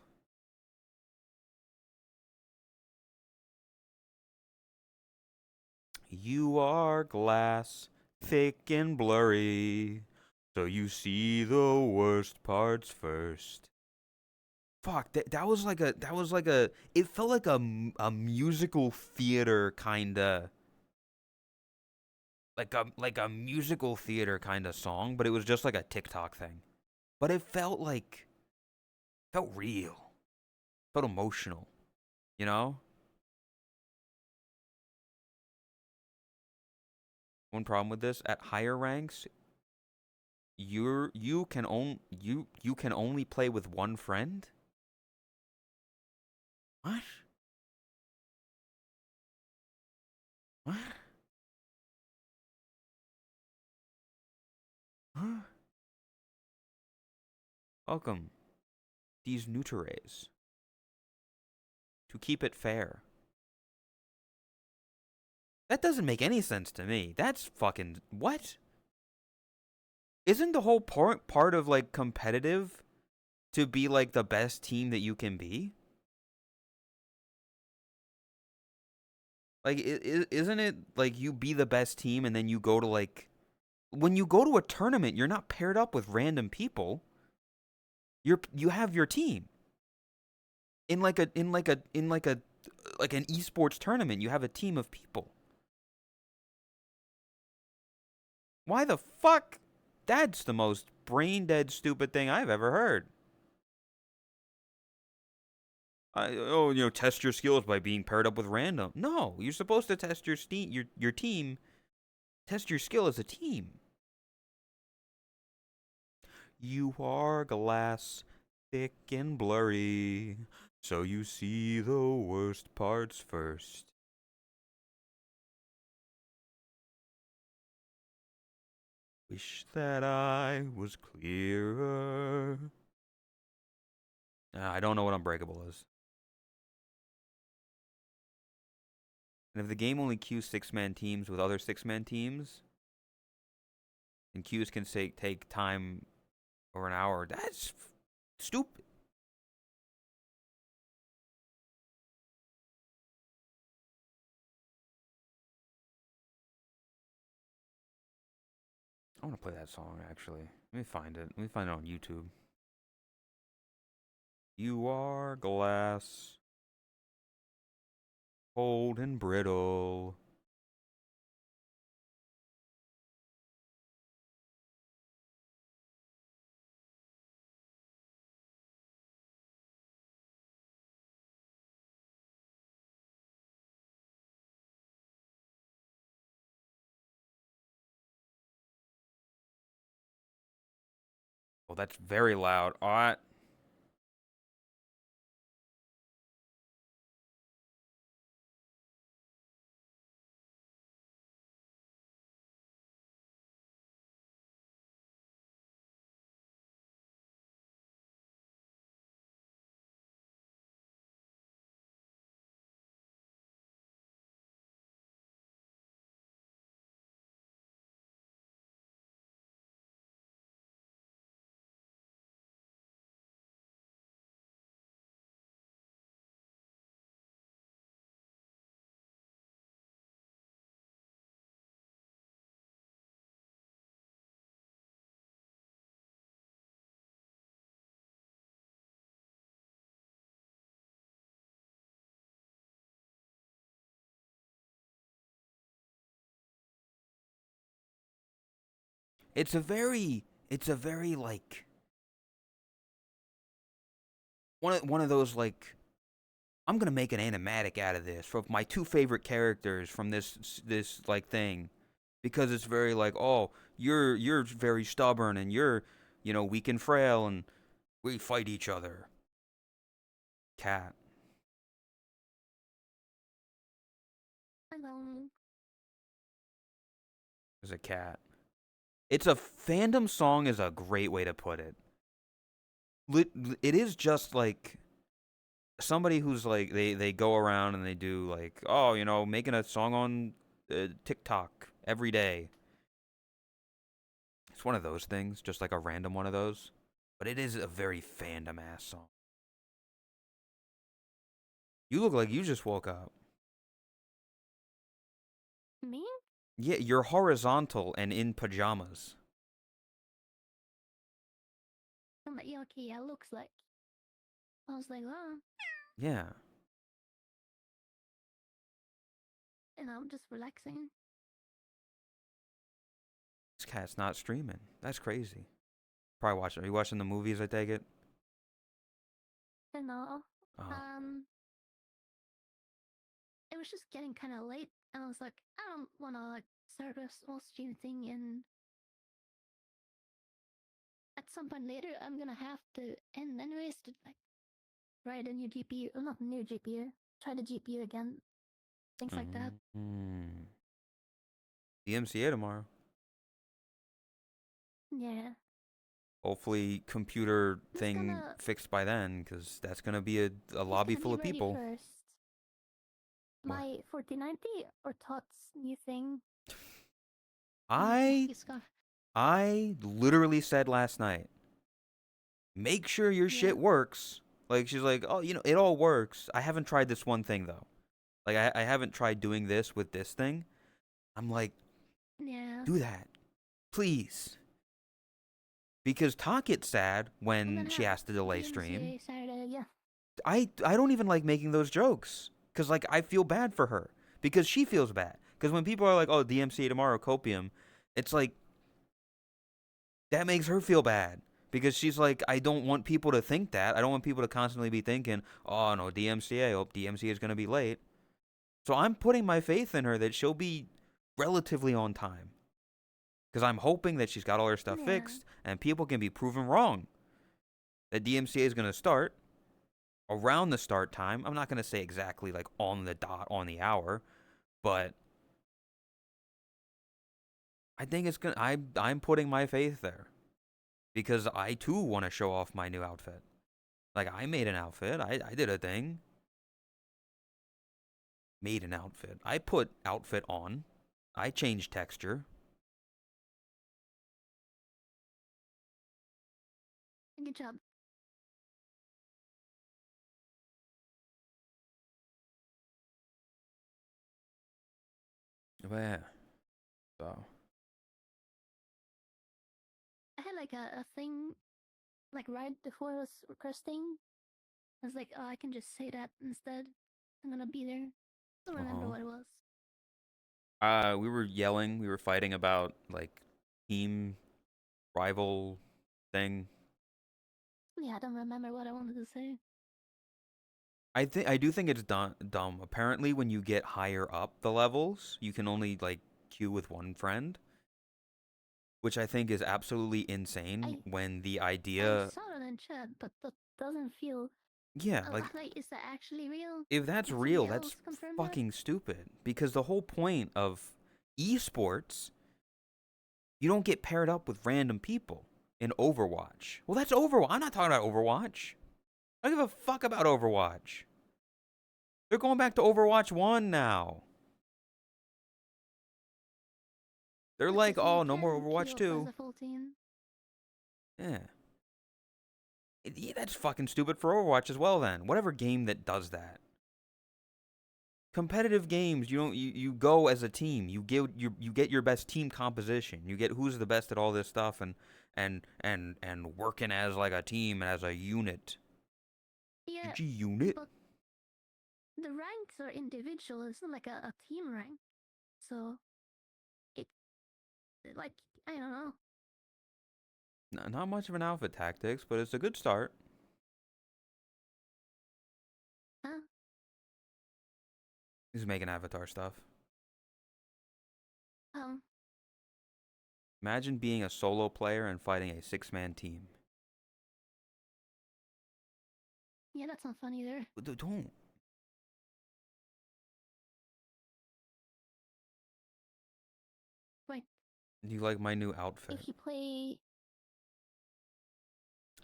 You are glass, thick and blurry, so you see the worst parts first. Fuck, that was like a it felt like a musical theater kinda, like a musical theater kind of song, but it was just like a TikTok thing. But it felt real, felt emotional, you know. One problem with this, at higher ranks, you can only play with one friend. What? What? Huh? Welcome, these Nuterays. To keep it fair. That doesn't make any sense to me. That's fucking what? Isn't the whole part of like competitive to be like the best team that you can be? Like, isn't it like you be the best team and then you go to like when you go to a tournament, you're not paired up with random people. You have your team in like an esports tournament. You have a team of people. Why the fuck? That's the most brain dead stupid thing I've ever heard. Test your skills by being paired up with random. No, you're supposed to test your team, test your skill as a team. You are glass, thick and blurry, so you see the worst parts first. Wish that I was clearer. I don't know what Unbreakable is. And if the game only queues six-man teams with other six-man teams, and queues can take time over an hour, that's stupid. I want to play that song, actually. Let me find it. Let me find it on YouTube. You are glass, cold and brittle. Oh, that's very loud. I it's a very like one of those like I'm gonna make an animatic out of this for my two favorite characters from this like thing, because it's very like, oh, you're very stubborn and you're weak and frail and we fight each other. Cat Hello. is a cat. It's a fandom song is a great way to put it. It is just like somebody who's like they go around and they do like, oh, making a song on TikTok every day. It's one of those things, just like a random one of those. But it is a very fandom ass song. You look like you just woke up. Me? Yeah, you're horizontal and in pajamas. I'm like, yeah, okay, yeah, looks like. I was like, oh, Yeah. and I'm just relaxing. This cat's not streaming. That's crazy. Probably watching. Are you watching the movies, I take it? And Oh. it was just getting kind of late, and I was like, I don't want to like start a small stream thing, and at some point later, I'm gonna have to end anyways to like write a new GPU, or not new GPU, try the GPU again, things like that. Mm. The MCA tomorrow. Yeah. Hopefully, computer Who's thing gonna fixed by then, because that's gonna be a Who's lobby gonna full be of ready people. first? What? My 4090 or Todd's new thing? I He's got I literally said last night, make sure your yeah. shit works. Like she's like, oh, it all works. I haven't tried this one thing though. Like I haven't tried doing this with this thing. I'm like, Yeah. do that, please. Because Talk gets sad And then when she have has to delay stream. DMCA Saturday, yeah. I don't even like making those jokes because like I feel bad for her because she feels bad because when people are like, "Oh, DMCA tomorrow, copium," it's like that makes her feel bad because she's like, I don't want people to think that. I don't want people to constantly be thinking, "Oh no, DMCA. Oh, DMCA is gonna be late." So I'm putting my faith in her that she'll be relatively on time because I'm hoping that she's got all her stuff Yeah. fixed and people can be proven wrong. That DMCA is gonna start around the start time. I'm not going to say exactly like on the dot on the hour, but I think it's going to I'm putting my faith there because I too want to show off my new outfit. Like I made an outfit. I did a thing. Made an outfit. I put outfit on. I changed texture. Good job. But yeah. So I had like a thing, like right before I was requesting. I was like, oh, I can just say that instead. I'm gonna be there. Don't remember what it was. we were yelling, we were fighting about like team rival thing. Yeah, I don't remember what I wanted to say. I do think it's dumb. Apparently, when you get higher up the levels, you can only like queue with one friend, which I think is absolutely insane. When the I idea, saw it in chat, but that doesn't feel. yeah, like Like, is that actually real? if that's Did real, somebody that's else confirm that? fucking stupid. Because the whole point of esports, you don't get paired up with random people in Overwatch. Well, that's Overwatch. I'm not talking about Overwatch. I don't give a fuck about Overwatch. They're going back to Overwatch 1 now. They're like, So you oh, no more can Overwatch queue up as 2. a full team. Yeah. Yeah, that's fucking stupid for Overwatch as well then. Whatever game that does that. Competitive games, you go as a team. You get your best team composition. You get who's the best at all this stuff and working as like a team and as a unit. Yeah, GG unit. but the ranks are individual. It's not like a team rank. So it like I don't know. Not much of an outfit tactics, but it's a good start. Huh? He's making avatar stuff. Um, Imagine being a solo player and fighting a 6-man team. yeah, that's not fun either. Don't. Wait, You like my new outfit? if you play,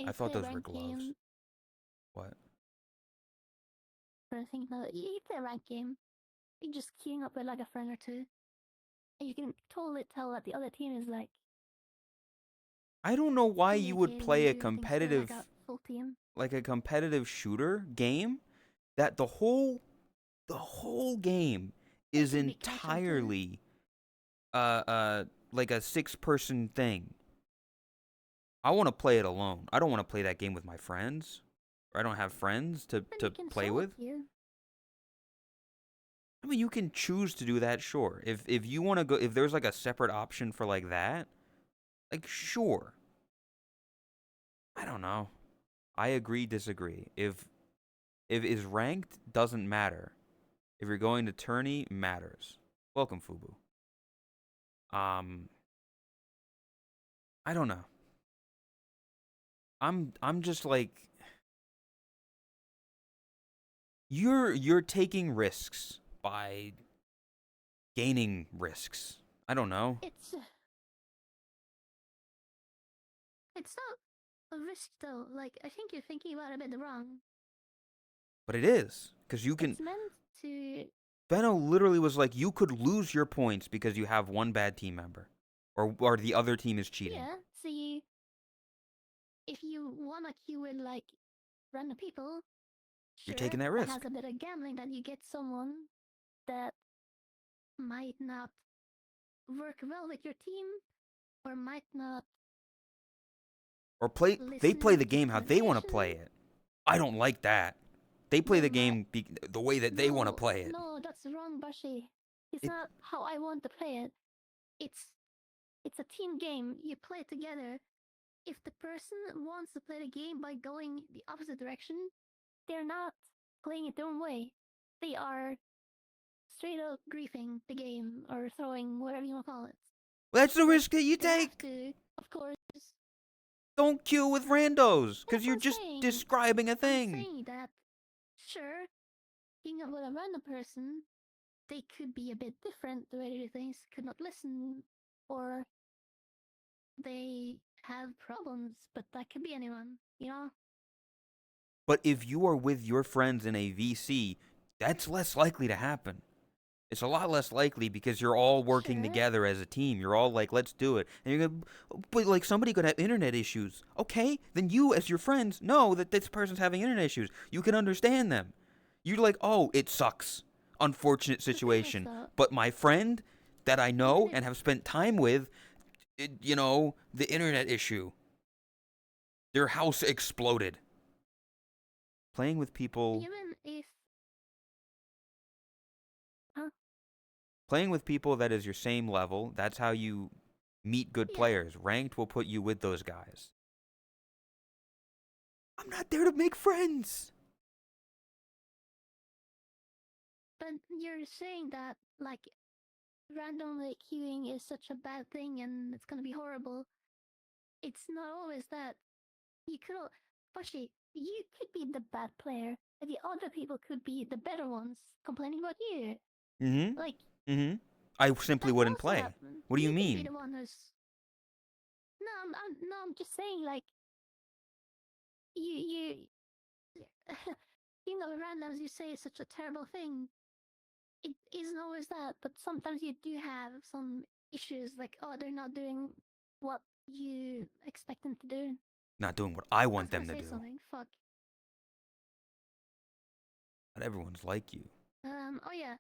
I thought those were rank gloves. game, What? I think no, you play a rank game. You're just queuing up with like a friend or two, and you can totally tell that the other team is like I don't know why you would communicating play a you, thinks they're competitive, like a full team. like a competitive shooter game that the whole game is can be casual too. entirely like a 6-person thing. I want to play it alone. I don't want to play that game with my friends. Or I don't have friends to Then you can play solo with. queue. I mean, you can choose to do that, sure. If you want to go, if there's like a separate option for like that, like sure. I don't know. I agree, disagree. If is ranked, doesn't matter. If you're going to tourney, matters. Welcome, Fubu. I don't know. I'm just like you're taking risks by gaining risks. I don't know. It's not a risk though. Like I think you're thinking about it a bit wrong. But it is. Because you can It's meant to. Benno literally was like, you could lose your points because you have one bad team member. Or the other team is cheating. Yeah, so if you wanna queue with like random people, You're taking that That risk. has a bit of gambling that you get someone that might not work well with your team or might not Or they play listen the to game how they want to play communication. it. I don't like that. They play They the might game the way that they want to no, play it. no, that's wrong, Bashi. It's It not how I want to play it. It's it's a team game. You play together. If the person wants to play the game by going the opposite direction, they're not playing it their own way. They are straight up griefing the game or throwing whatever you want to call it. That's the Like, risk that you they have take. to, of course. Don't queue with randos, because Yes, you're I'm just saying. describing a I'm thing. saying that, sure, being up with a random person, they could be a bit different the way they do things, could not listen, or they have problems, but that could be anyone, you know? But if you are with your friends in a VC, that's less likely to happen. It's a lot less likely because you're all working Sure. together as a team. You're all like, let's do it. And you're gonna, but like somebody could have internet issues. Okay, then you as your friends know that this person's having internet issues. You can understand them. You're like, oh, it sucks. Unfortunate The thing is, situation. though, But my friend that I know even and if, have spent time with, the internet issue. Their house exploded. Playing with people even if, huh? Playing with people that is your same level, that's how you meet good Yeah, players. Ranked will put you with those guys. I'm not there to make friends. but you're saying that, like, randomly queuing is such a bad thing and it's gonna be horrible. It's not always that. You could, Bashi, you could be the bad player, and the other people could be the better ones complaining about you. Mm-hmm. Like, Mm-hmm. I simply that could wouldn't also play. happen. What do you You could be mean? the one who's. No, no, I'm just saying, like, you, you know, randoms you say is such a terrible thing. It isn't always that, but sometimes you do have some issues, like, oh, they're not doing what you expect them to do. Not doing what I I want was gonna them to say do. something. Fuck. Not everyone's like you. Oh yeah.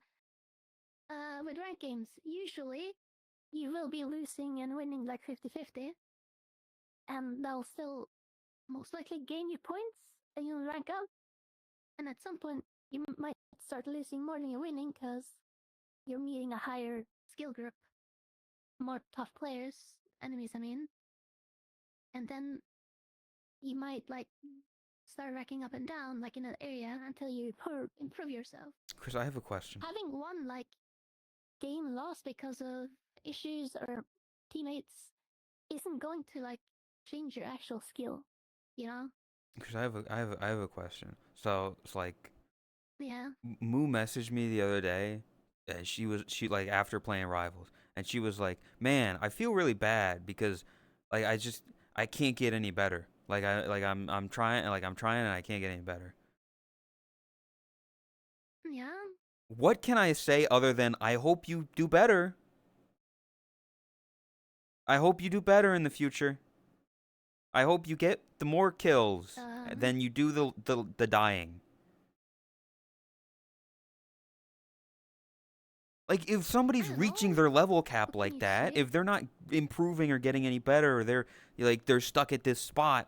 With ranked games, usually you will be losing and winning like 50-50, and they'll still most likely gain you points and you'll rank up. And at some point, you might start losing more than you're winning because you're meeting a higher skill group, more tough players, enemies, I mean. And then you might like start racking up and down like in an area until you improve yourself. Chris, I have a question. Having one like game lost because of issues or teammates isn't going to like change your actual skill, you know? Chris, I have a question. So it's like Yeah. Moo messaged me the other day, and she like after playing Rivals, and she was like, "Man, I feel really bad because, like, I can't get any better. I'm trying and I can't get any better. Yeah. What can I say other than I hope you do better? I hope you do better in the future. I hope you get the more kills than you do the dying." Like, if I somebody's don't reaching know. their level cap What can like you that, say? if they're not improving or getting any better, or they're stuck at this spot,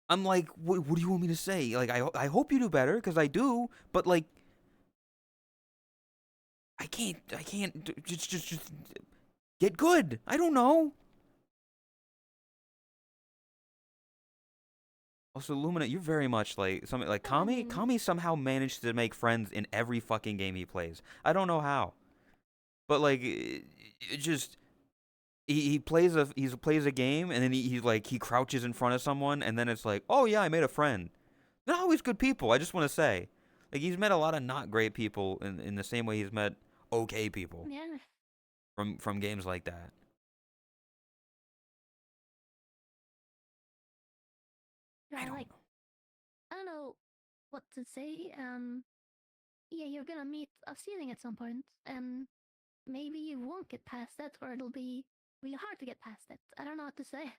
I'm like, what do you want me to say? Like, I hope you do better, because I do, but like, I can't just get good. I don't know. Also, Lumina, you're very much like something like Well, I Kami. mean, Kami somehow managed to make friends in every fucking game he plays. I don't know how, but like, it just he plays a game, and then he crouches in front of someone, and then it's like, oh yeah, I made a friend. They're not always good people. I just want to say, like, he's met a lot of not great people in the same way he's met okay people yeah. from games like that. I don't Like, know. I don't know what to say. Yeah, you're gonna meet a ceiling at some point, and maybe you won't get past it, or it'll be really hard to get past it. I don't know what to say.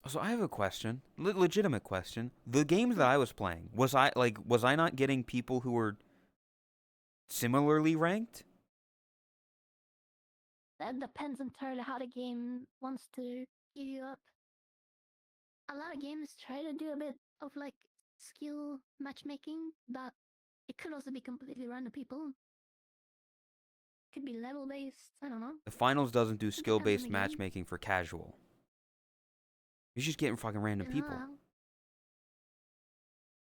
So I have a question, legitimate question. The games that Yeah. I was playing, was I not getting people who were similarly ranked? That depends entirely how the game wants to give you up. A lot of games try to do a bit of like skill matchmaking, but it could also be completely random people. Could be level based. I don't know. The finals doesn't do It depends on skill-based the game. matchmaking for casual. You're just getting fucking random people.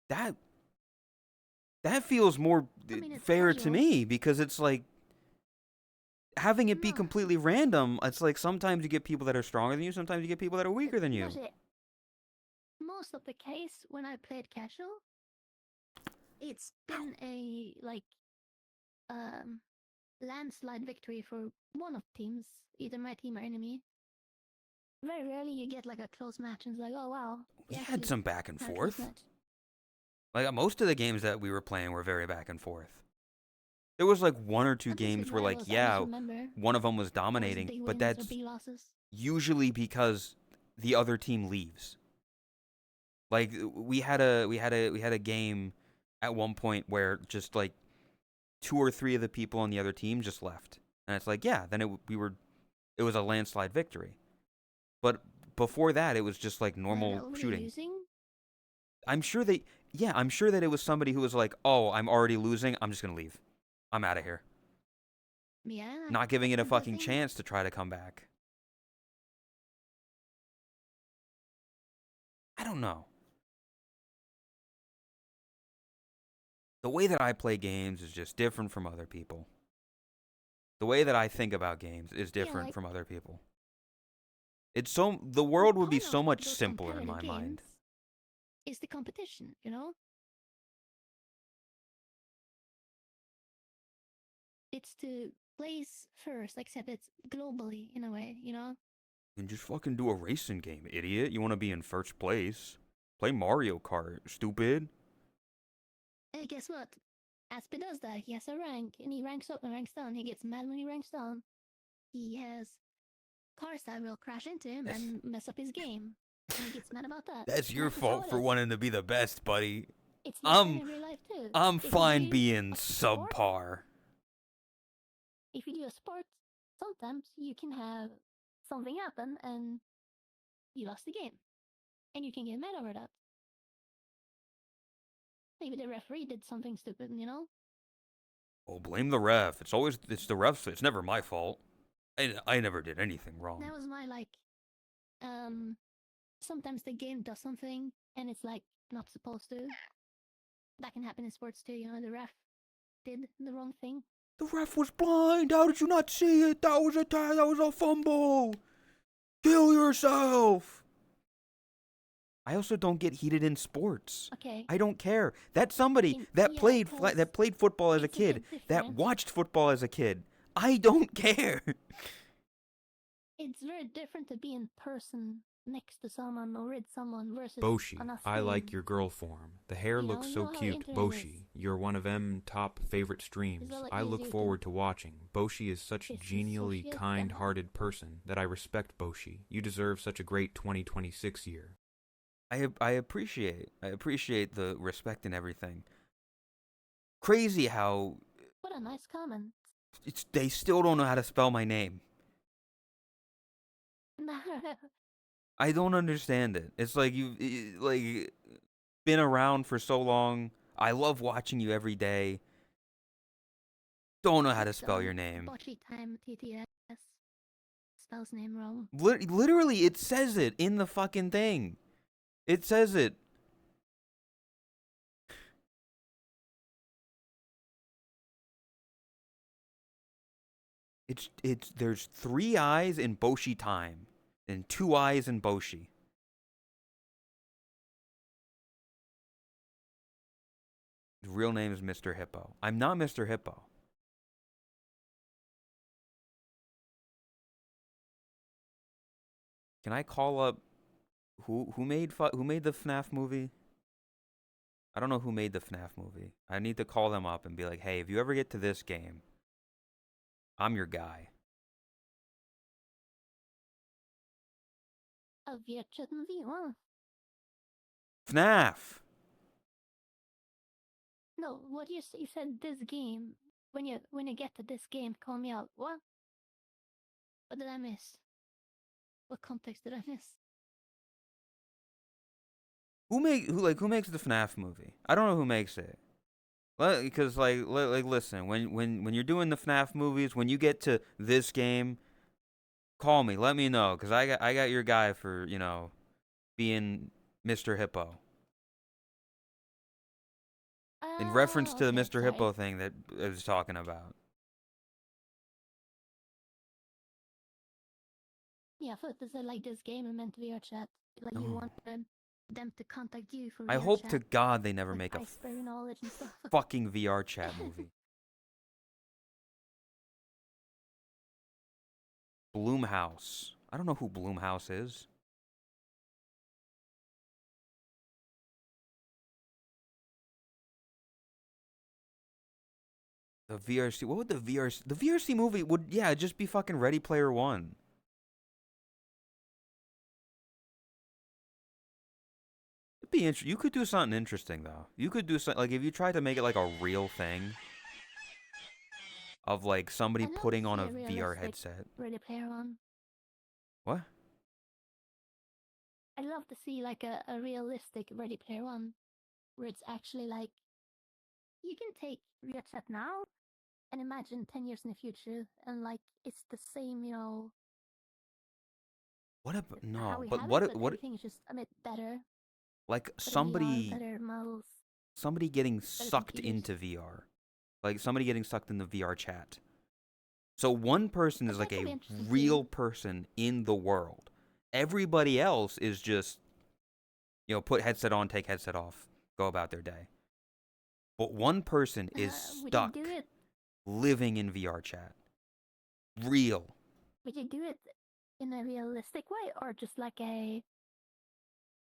That feels more it's fair to casual. me, because it's like having it be No. completely random. It's like sometimes you get people that are stronger than you, sometimes you get people that are weaker than you. Because most of the case when I played casual, it's been a like landslide victory for one of the teams, either my team or enemy. Very rarely you get like a close match and it's like, oh wow. We we had actually some back and had a close forth. match. Like most of the games that we were playing were very back and forth. There was like one or two At least games with where like, rivals, I yeah, just remember one of them was always dominating, big but wins or that's big losses. usually because the other team leaves. Like we had a game at one point where just like 2 or 3 of the people on the other team just left, and it's like, yeah, then it was a landslide victory. But before that, it was just like normal shooting. Losing? I'm sure that it was somebody who was like, oh, I'm already losing, I'm just gonna leave, I'm out of here, Yeah. not giving it a the fucking thing- chance to try to come back. I don't know. The way that I play games is just different from other people. The way that I think about games is different like- from other people. The world would be point so of much those simpler in my competitive mind. games is the competition, you know? It's to place first, except it's globally in a way, you know? You can just fucking do a racing game, idiot. You want to be in first place? Play Mario Kart, stupid. Hey, guess what? Aspie does that. He has a rank, and he ranks up and ranks down. He gets mad when he ranks down. He has cars that will crash into him and mess up his game. And he gets mad about that. That's your That's just how fault it for is. wanting to be the best, buddy. It's like that I'm- in real life too. I'm If you fine do being a sport- subpar. If you do a sport, sometimes you can have something happen and you lost the game. And you can get mad over that. Maybe the referee did something stupid, you know? Oh, blame the ref. It's the ref's. It's never my fault. I never did anything wrong. That was my like, sometimes the game does something and it's like not supposed to. That can happen in sports too, you know, the ref did the wrong thing. The ref was blind. How did you not see it? That was a fumble. Kill yourself. I also don't get heated in sports. Okay. I don't care. That's somebody that Yeah, played 'cause that played football as a it's a kid, bit that different. watched football as a kid. I don't care. It's very different to be in person next to someone or with someone versus Boshi, on a I like screen. your girl form. The hair You know, looks you so know how the cute. internet Boshi, is. you're one of M top favorite streams. a lot I look easier to forward to watching. Boshi is such a disassociate genially them. kind-hearted person that I respect Boshi. You deserve such a great 2026 year. I appreciate the respect and everything. Crazy how What a nice comment. they still don't know how to spell my name. I don't understand it. It's like you've like been around for so long. I love watching you every day. Don't know how to spell your name. Bochy time TTS spells name wrong. Literally, it says it in the fucking thing. It says it. It's there's 3 I's in Boshi time and 2 I's in Boshi. His real name is Mr. Hippo. I'm not Mr. Hippo. Can I call up who made the FNAF movie? I don't know who made the FNAF movie. I need to call them up and be like, "Hey, if you ever get to this game, I'm your guy." Avgiften V1. FNAF. No, what you said this game when you get to this game, call me out. What? What did I miss? What context did I miss? Who makes the FNAF movie? I don't know who makes it. Because listen, when you're doing the FNAF movies, when you get to this game, call me. Let me know, because I got your guy for being Mr. Hippo. In reference to the Okay, Mr. sorry. Hippo thing that I was talking about. Yeah, I thought this is like this game and meant VR chat. Like you No. want them to contact you for VR I hope chat. to God they never like make a iceberg knowledge and stuff. fucking VR chat movie. Bloomhouse. I don't know who Bloomhouse is. The VRC. What would the VRC? The VRC movie would just be fucking Ready Player One. It'd be interesting. You could do something interesting though. You could do something like if you tried to make it like a real thing of like somebody I'd love to putting on see a a VR realistic headset. Ready Player One. What? I'd love to see like a realistic Ready Player One, where it's actually like you can take VR chat now and imagine 10 years in the future, and like it's the same, What? how No. we But have it, what? but What? everything is just a bit better. Like Better VR, somebody better models, getting better sucked computers. into VR. Like somebody getting sucked in the VR chat. So one person is That like could a be interesting real too. person in the world. Everybody else is just, put headset on, take headset off, go about their day. But one person is Would you stuck do it? living in VR chat. Real. Would you do it in a realistic way, or just like a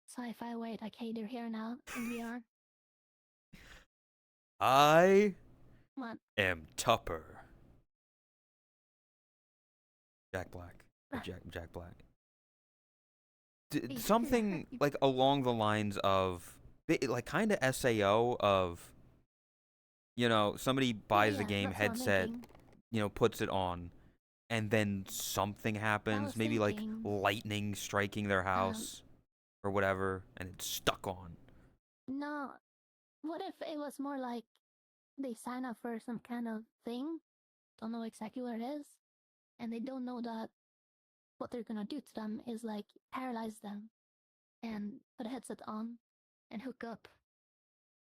sci-fi way, like hey, they're here now in VR? I What? am Tupper. Jack Black. Jack Black. Something like along the lines of, like kind of SAO of, somebody buys the game That's what I'm headset, thinking. puts it on, and then something I happens, was maybe like thinking, lightning striking their house or whatever, and it's stuck on. no, what if it was more like they sign up for some kind of thing, don't know exactly what it is, and they don't know that what they're gonna do to them is like paralyze them and put a headset on and hook up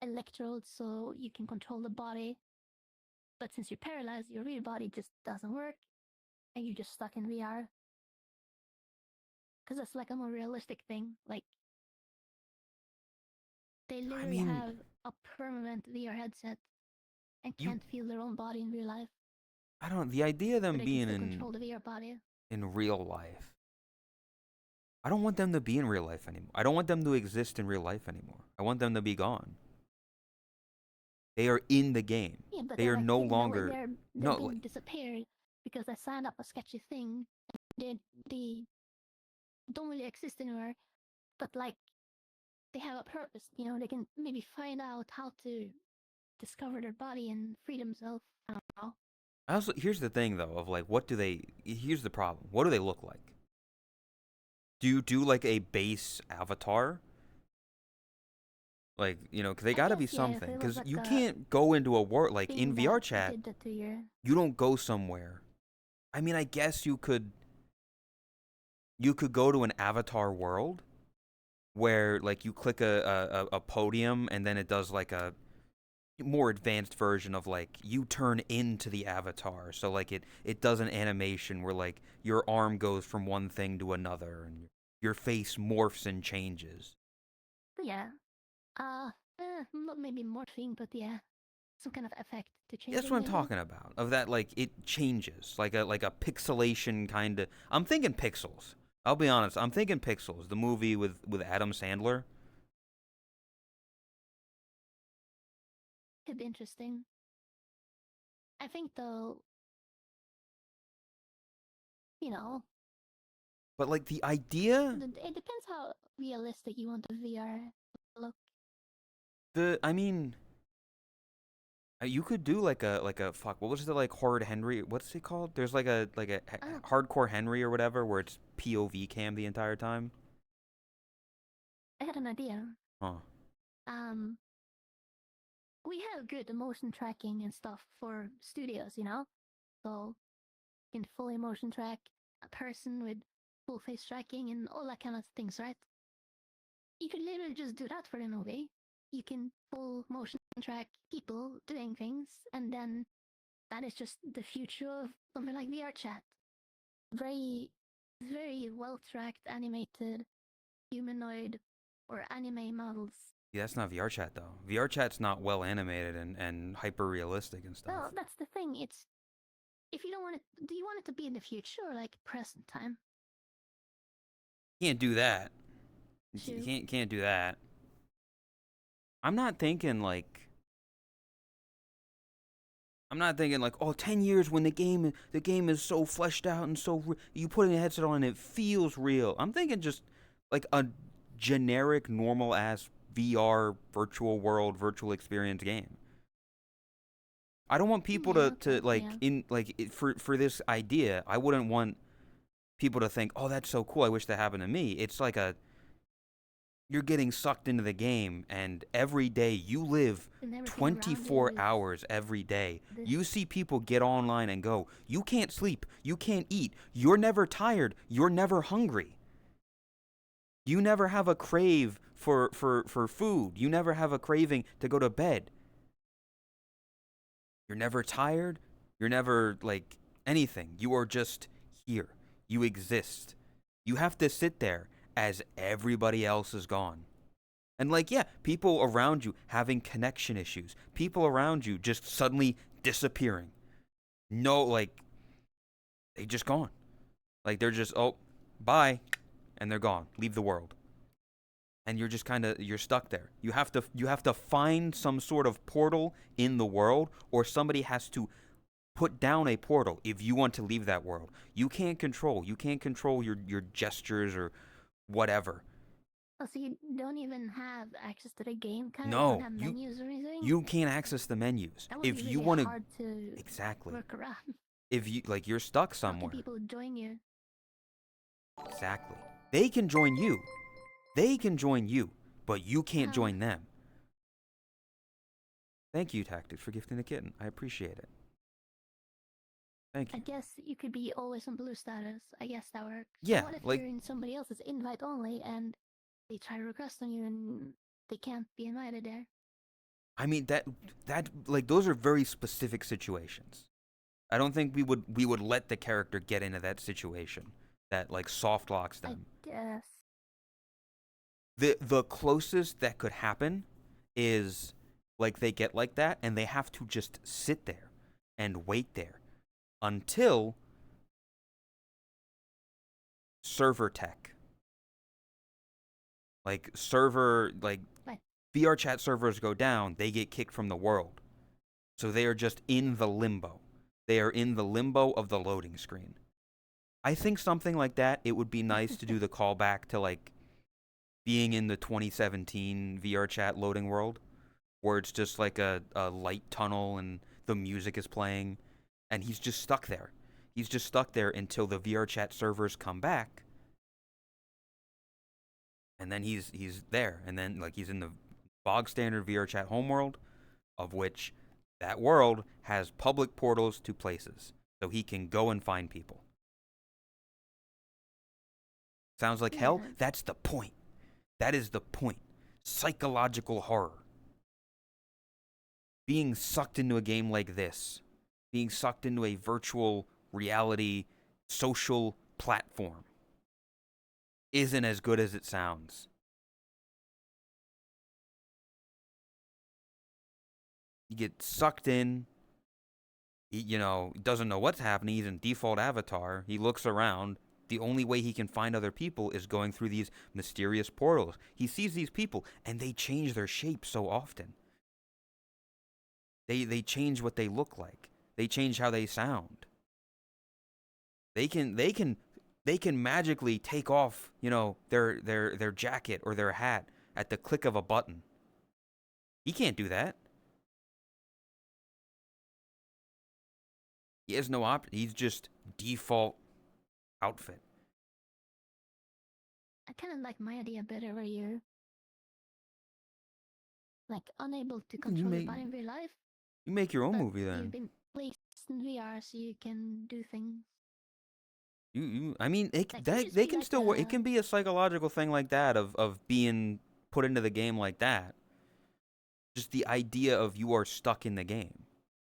electrodes so you can control the body. But since you're paralyzed, your real body just doesn't work and you're just stuck in VR. Because that's like a more realistic thing. Like, they literally have a permanent VR headset and can't feel their own body in real life. I don't. The idea of them But they being can still control the VR body. in real life. I don't want them to be in real life anymore. I don't want them to exist in real life anymore. I want them to be gone. They are in the game. Yeah, but They are like no hidden away. longer. They're No, being like, disappeared because I signed up a sketchy thing. They don't really exist anywhere, but like they have a purpose. They can maybe find out how to discover their body and free themselves. I don't know. also, here's the thing though, of like, what do they? Here's the problem. What do they look like? Do you do like a base avatar? Like, cause they I gotta guess, be yeah, if something. it was Cause like you a can't go into a world like in thing VR that chat. did that to your. You don't go somewhere. I mean, I guess you could. You could go to an avatar world where like you click a podium and then it does like a more advanced version of like you turn into the avatar. So like it does an animation where like your arm goes from one thing to another and your face morphs and changes. Yeah. Not maybe morphing, but yeah, some kind of effect to changing. That's what I'm maybe. talking about. Of that, like it changes, like a pixelation kind of. I'm thinking Pixels. I'll be honest. I'm thinking Pixels, the movie with Adam Sandler. Could be interesting. I think though, you know, But like the idea, it depends how realistic you want the VR to look. I mean, You could do like a fuck. What was the like horror Henry? What's it called? There's like a Oh, hardcore Henry or whatever where it's POV cam the entire time. I had an idea. Huh. Um, we have good motion tracking and stuff for studios, you know? So you can fully motion track a person with full face tracking and all that kind of things, right? You could literally just do that for the movie. You can full motion track people doing things, and then that is just the future of something like VR chat. Very, very well tracked, animated, humanoid, or anime models. Yeah, that's not VR chat though. VR chat's not well animated and hyper realistic and stuff. Well, that's the thing. It's if you don't want it, do you want it to be in the future or like present time? Can't do that. You True. can't do that. I'm not thinking like oh 10 years when the game is so fleshed out and so you put a headset on and it feels real. I'm thinking just like a generic normal ass VR virtual world virtual experience game. I don't want people Yeah, to okay, like yeah. for this idea. I wouldn't want people to think, "Oh, that's so cool. I wish that happened to me." It's like you're getting sucked into the game, and every day you live And everything around 24 you hours every day. is You this. see people get online and go, "You can't sleep, you can't eat, you're never tired, you're never hungry. You never have a crave for food. You never have a craving to go to bed. You're never tired, you're never like anything. You are just here. You exist. You have to sit there as everybody else is gone." And like, yeah, people around you having connection issues, people around you just suddenly disappearing. No, like, they just gone. Like, they're just, oh, bye, and they're gone. Leave the world. And you're just kind of, you're stuck there. You have to find some sort of portal in the world, or somebody has to put down a portal if you want to leave that world. You can't control your gestures or whatever. Oh, so you don't even have access to the game, kind of. You don't No, have menus or anything. you can't access the menus. That would If be you really want to hard to exactly. work around. If you like you're stuck How can somewhere. people join you? Exactly. They can join you. They can join you, but you can't How? join them. Thank you, Tactics, for gifting the kitten. I appreciate it. Thank I you. guess you could be always on blue status. I guess that works. So Yeah, what if like you're in somebody else's invite only and they try to request on you and they can't be invited there? I mean that like those are very specific situations. I don't think we would let the character get into that situation that like soft locks I them. guess. The closest that could happen is like they get like that and they have to just sit there and wait there until server tech like server like What? VR chat servers go down, they get kicked from the world. So they are just in the limbo. They are in the limbo of the loading screen. I think something like that, it would be nice to do the callback to like being in the 2017 VR chat loading world, where it's just like a light tunnel and the music is playing, and he's just stuck there. He's just stuck there until the VR chat servers come back, and then he's there, and then like he's in the bog standard VR chat homeworld, of which that world has public portals to places, so he can go and find people. Sounds like hell? Yeah. That's the point. That is the point. Psychological horror. Being sucked into a game like this, being sucked into a virtual reality social platform, isn't as good as it sounds. You get sucked in. He doesn't know what's happening. He's in default avatar. He looks around. The only way he can find other people is going through these mysterious portals. He sees these people, and they change their shape so often. They change what they look like. They change how they sound. They can magically take off, their jacket or their hat at the click of a button. He can't do that. He has no option. He's just default outfit. I kind of like my idea better where you're like unable to You control your make body in real life, you make your own but movie you've then. been placed in VR so you can do things. I mean, Like, you they just they be can like still work. It a can be a psychological thing like that of being put into the game like that. Just the idea of you are stuck in the game.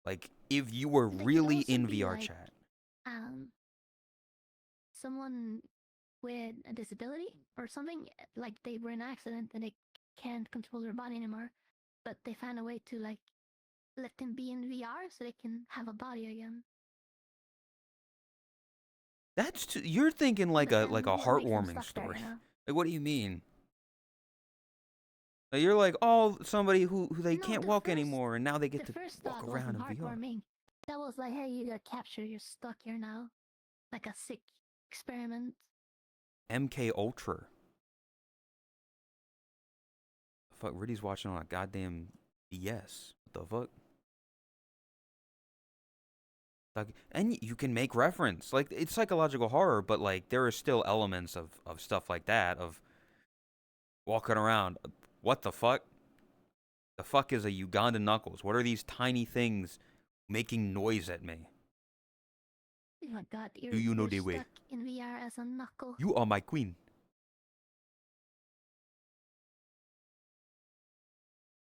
Like if you were they could really also in be VR like chat. someone with a disability or something, like they were in an accident and they can't control their body anymore, but they found a way to like let them be in VR so they can have a body again. You're thinking like But a then like a it makes them heartwarming stuck there, story. you know? Like what do you mean? Like, you're like, oh, somebody who they No, can't the walk first anymore and now they get the to first walk thought around wasn't in VR. heartwarming. That was like, hey, you got captured, you're stuck here now. Like a sick experiment. MK Ultra. Fuck, Riddy's watching on a goddamn DS. What the fuck? Like, and you can make reference. Like, it's psychological horror, but like there are still elements of stuff like that, of walking around. What the fuck? The fuck is a Ugandan knuckles? What are these tiny things making noise at me? Oh my god, Do you know you're the way? stuck in VR as a knuckle. You are my queen.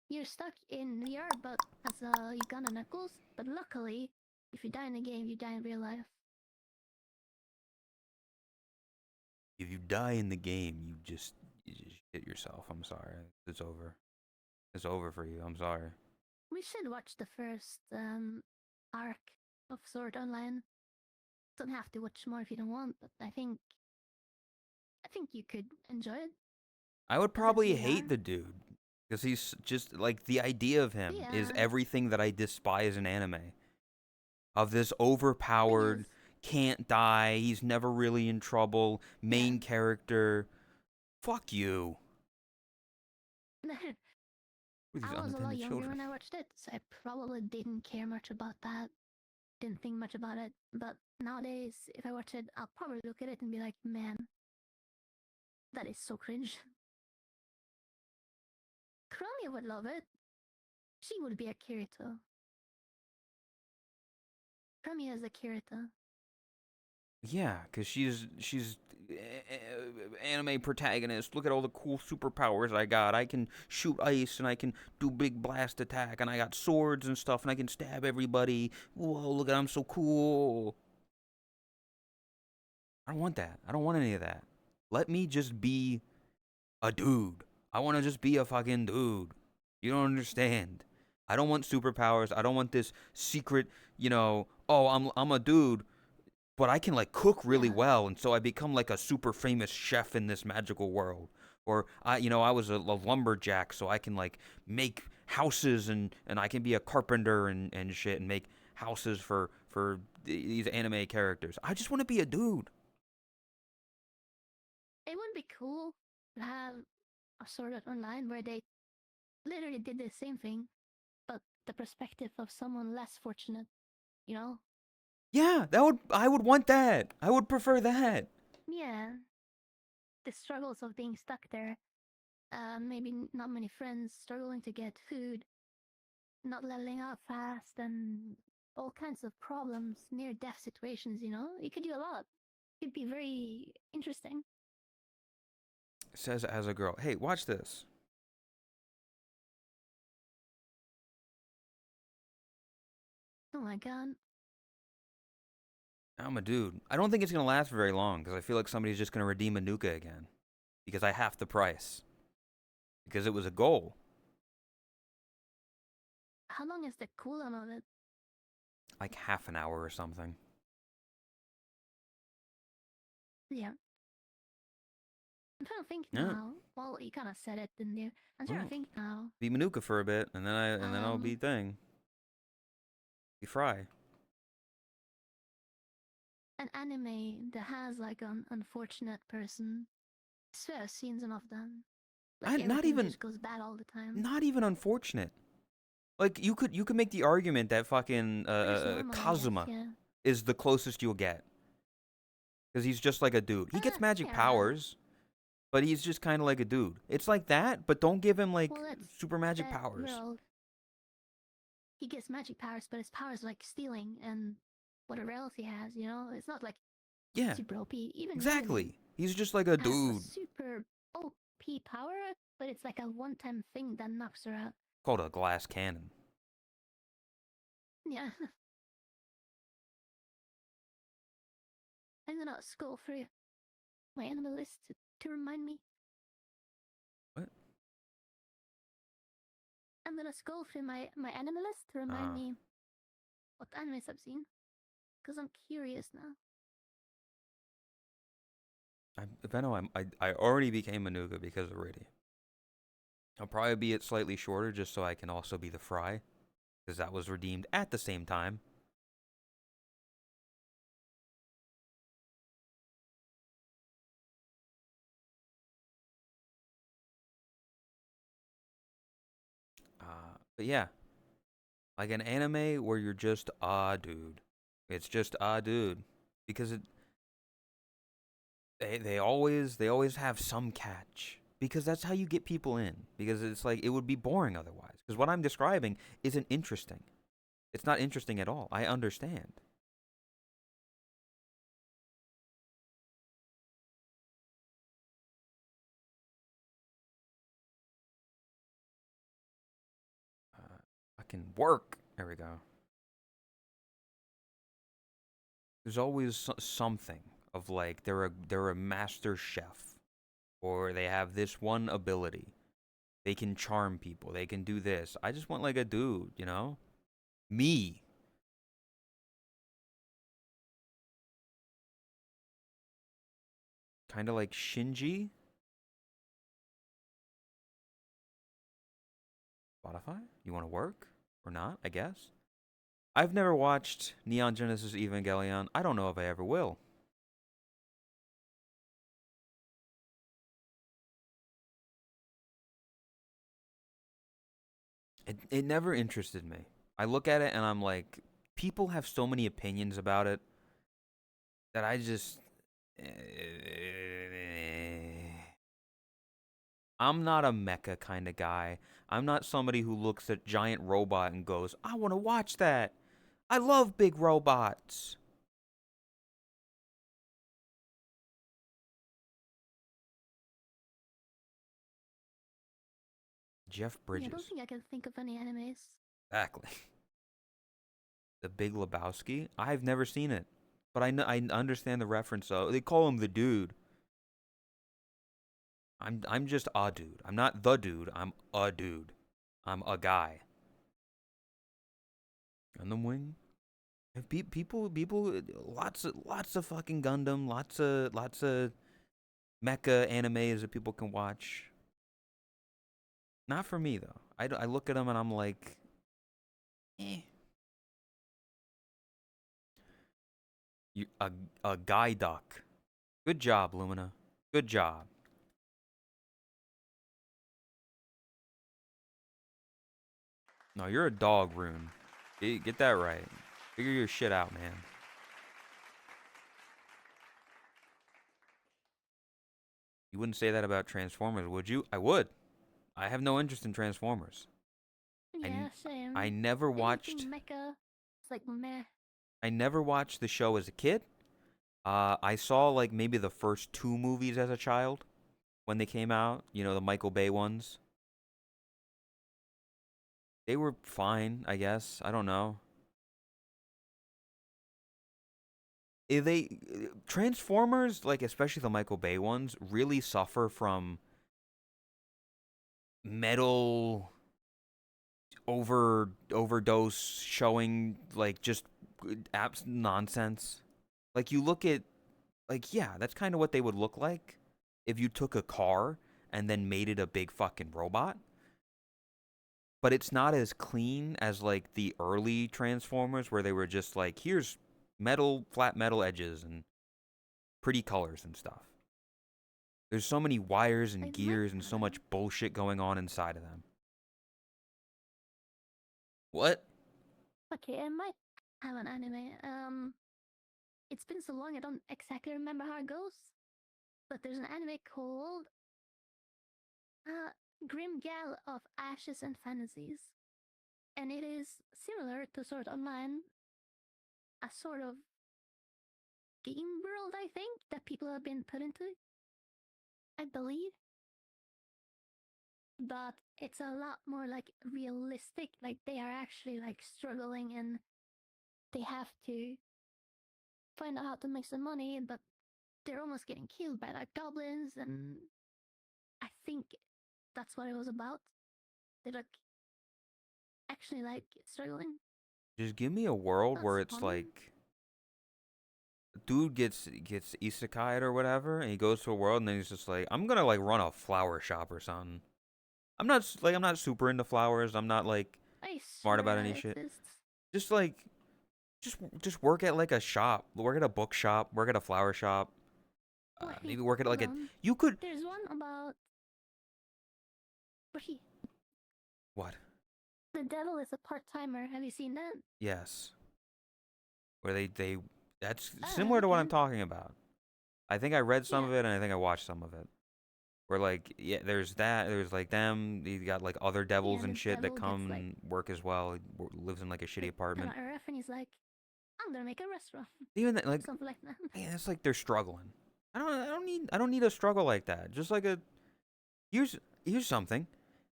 You're stuck in VR, but as a Uganda Knuckles. But luckily, if you die in the game, you die in real life. If you die in the game, you just hit yourself. I'm sorry. It's over. It's over for you. I'm sorry. We should watch the first arc of Sword Online. Don't have to watch more if you don't want, but I think you could enjoy it. I would Because it's probably hate VR. the dude because he's just like the idea of him is Yeah. everything that I despise in anime. Of this Thing overpowered, is, can't die, he's never really in trouble, main yeah. character. Fuck you. Who are these I was a lot unattended younger children? when I watched it, so I probably didn't care much about that. Didn't think much about it. But nowadays, if I watch it, I'll probably look at it and be like, man, that is so cringe. Crowley would love it. She would be a Kirito. Crummy is a Kirito. Yeah, because she's anime protagonist. Look at all the cool superpowers I got. I can shoot ice and I can do big blast attack and I got swords and stuff and I can stab everybody. Whoa, look at I'm so cool. I don't want that. I don't want any of that. Let me just be a dude. I want to just be a fucking dude. You don't understand. I don't want superpowers. I don't want this secret, oh, I'm a dude, but I can like cook really Yeah. well, and so I become like a super famous chef in this magical world. Or I was a lumberjack, so I can like make houses and I can be a carpenter and shit and make houses for these anime characters. I just want to be a dude. It would be cool to have a Sword Art Online where they literally did the same thing, but the perspective of someone less fortunate, you know? Yeah, I would want that. I would prefer that. Yeah. The struggles of being stuck there. Maybe not many friends, struggling to get food, not leveling up fast, and all kinds of problems, near death situations, you know? You could do a lot. It could be very interesting. Says as a girl. Hey, watch this. Oh my god. I'm a dude. I don't think it's gonna last very long because I feel like somebody's just gonna redeem Anuka again because I half the price because it was a goal. How long is the cooldown on it? Like half an hour or something. Yeah. I'm trying to think Yeah. now. Well, you kind of said it, didn't you? I'm trying Well, to think now. Be Manuka for a bit, and then I'll be thing. Be Fry. An anime that has like an unfortunate person. I swear I've seen some of them. Like Not everything even just goes bad all the time. not even unfortunate. Like you could make the argument that fucking Pretty normal, I guess, Kazuma. yeah. is the closest you'll get. Because he's just like a dude. He gets magic Yeah. powers, but he's just kind of like a dude. It's like that, but don't give him like Well, that's super magic that powers. Well, he gets magic powers, but his powers are like stealing and whatever else he has. You know, it's not like Yeah, super OP. Even exactly. He's just like a Melanie has dude. a super OP power, but it's like a one-time thing that knocks her out. Called a glass cannon. Yeah. I'm gonna scroll through my animal list to remind me. What? I'm gonna scroll through my animal list to remind Ah. me what animes I've seen. Because I'm curious now. If I know, I already became a Nuga because of Riddy. I'll probably be it slightly shorter just so I can also be the Fry. Because that was redeemed at the same time. But yeah. Like an anime where you're just dude. It's just dude. Because they always have some catch. Because that's how you get people in. Because it's like it would be boring otherwise. Because what I'm describing isn't interesting. It's not interesting at all. I understand. I can work. There we go. There's always something of like they're a master chef, or they have this one ability. They can charm people. They can do this. I just want like a dude, you know? Me. Kind of like Shinji. Spotify? You want to work or not? I guess. I've never watched Neon Genesis Evangelion. I don't know if I ever will. It never interested me. I look at it and I'm like, people have so many opinions about it that I just. I'm not a mecha kind of guy. I'm not somebody who looks at giant robot and goes, I want to watch that. I love big robots. Jeff Yeah, I don't Bridges. think I can think of any animes. Exactly. The Big Lebowski. I've never seen it, but I understand the reference. They call him the dude. I'm just a dude. I'm not the dude. I'm a dude. I'm a guy. Gundam Wing. People, lots of fucking Gundam. Lots of mecha animes that people can watch. Not for me though. I look at them and I'm like, eh. You a guy duck. Good job, Lumina. Good job. No, you're a dog, Rune. Get that right. Figure your shit out, man. You wouldn't say that about Transformers, would you? I would. I have no interest in Transformers. Yeah, same. I never watched. Anything mecha, it's like meh. I never watched the show as a kid. I saw like maybe the first two movies as a child when they came out. You know, the Michael Bay ones. They were fine, I guess. I don't know. They Transformers, like especially the Michael Bay ones, really suffer from metal overdose showing like just abs nonsense. Like you look at like yeah, that's kind of what they would look like if you took a car and then made it a big fucking robot. But it's not as clean as like the early Transformers where they were just like here's flat metal edges and pretty colors and stuff. There's so many wires and gears and so much bullshit going on inside of them. What? Okay, I might have an anime. it's been so long I don't exactly remember how it goes. But there's an anime called Grim Gal of Ashes and Fantasies. And it is similar to Sword Online, a sort of game world, I think, that people have been put into, I believe. But it's a lot more like realistic. Like they are actually like struggling and they have to find out how to make some money, but they're almost getting killed by like goblins, and I think that's what it was about. They're like actually like struggling. Just give me a world where That's it's fun. like dude gets isekai'd or whatever, and he goes to a world, and then he's just like, I'm gonna like run a flower shop or something. I'm not super into flowers. I'm not like I smart swear about that any shit. exists. Just like just work at like a shop, work at a bookshop, work at a flower shop. Wait, Maybe work at hold like a on. you could There's one about what? the devil is a part timer. Have you seen that? Yes. Where they that's similar to what I'm Okay. talking about. I think I read some Yeah. of it and I think I watched some of it. Where like yeah, there's like them. You got like other devils and and the shit that devil come gets like and work as well. He lives in like a shitty kind apartment. of earth, and he's like, I'm gonna make a restaurant, Even that, like, something like that. man, it's like they're struggling. I don't need a struggle like that. Just like a here's something.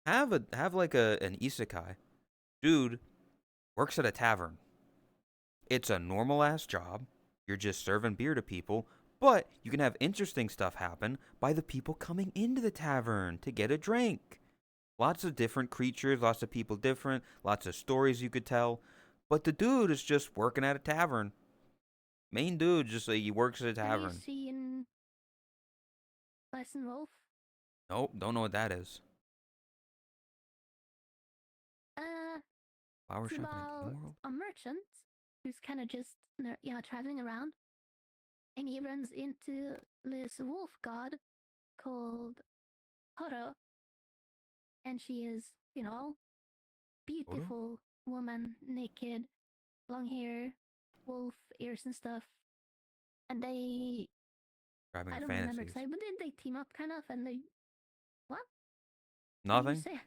Have like an isekai. Dude works at a tavern. It's a normal ass job. You're just serving beer to people, but you can have interesting stuff happen by the people coming into the tavern to get a drink. Lots of different creatures, lots of people different, lots of stories you could tell. But the dude is just working at a tavern. Main dude just like he works at a Have you tavern. seen Lice and Wolf? Nope, don't know what that is. Uh, Flower it's shop in a about game world? a merchant who's kind of just traveling around, and he runs into this wolf god called Horo, and she is, Photo? beautiful woman, naked, long hair, wolf ears and stuff. And they, Grabbing I her don't remember fantasies. exactly, but did they team up kind of? And they, what? What did you Nothing? say?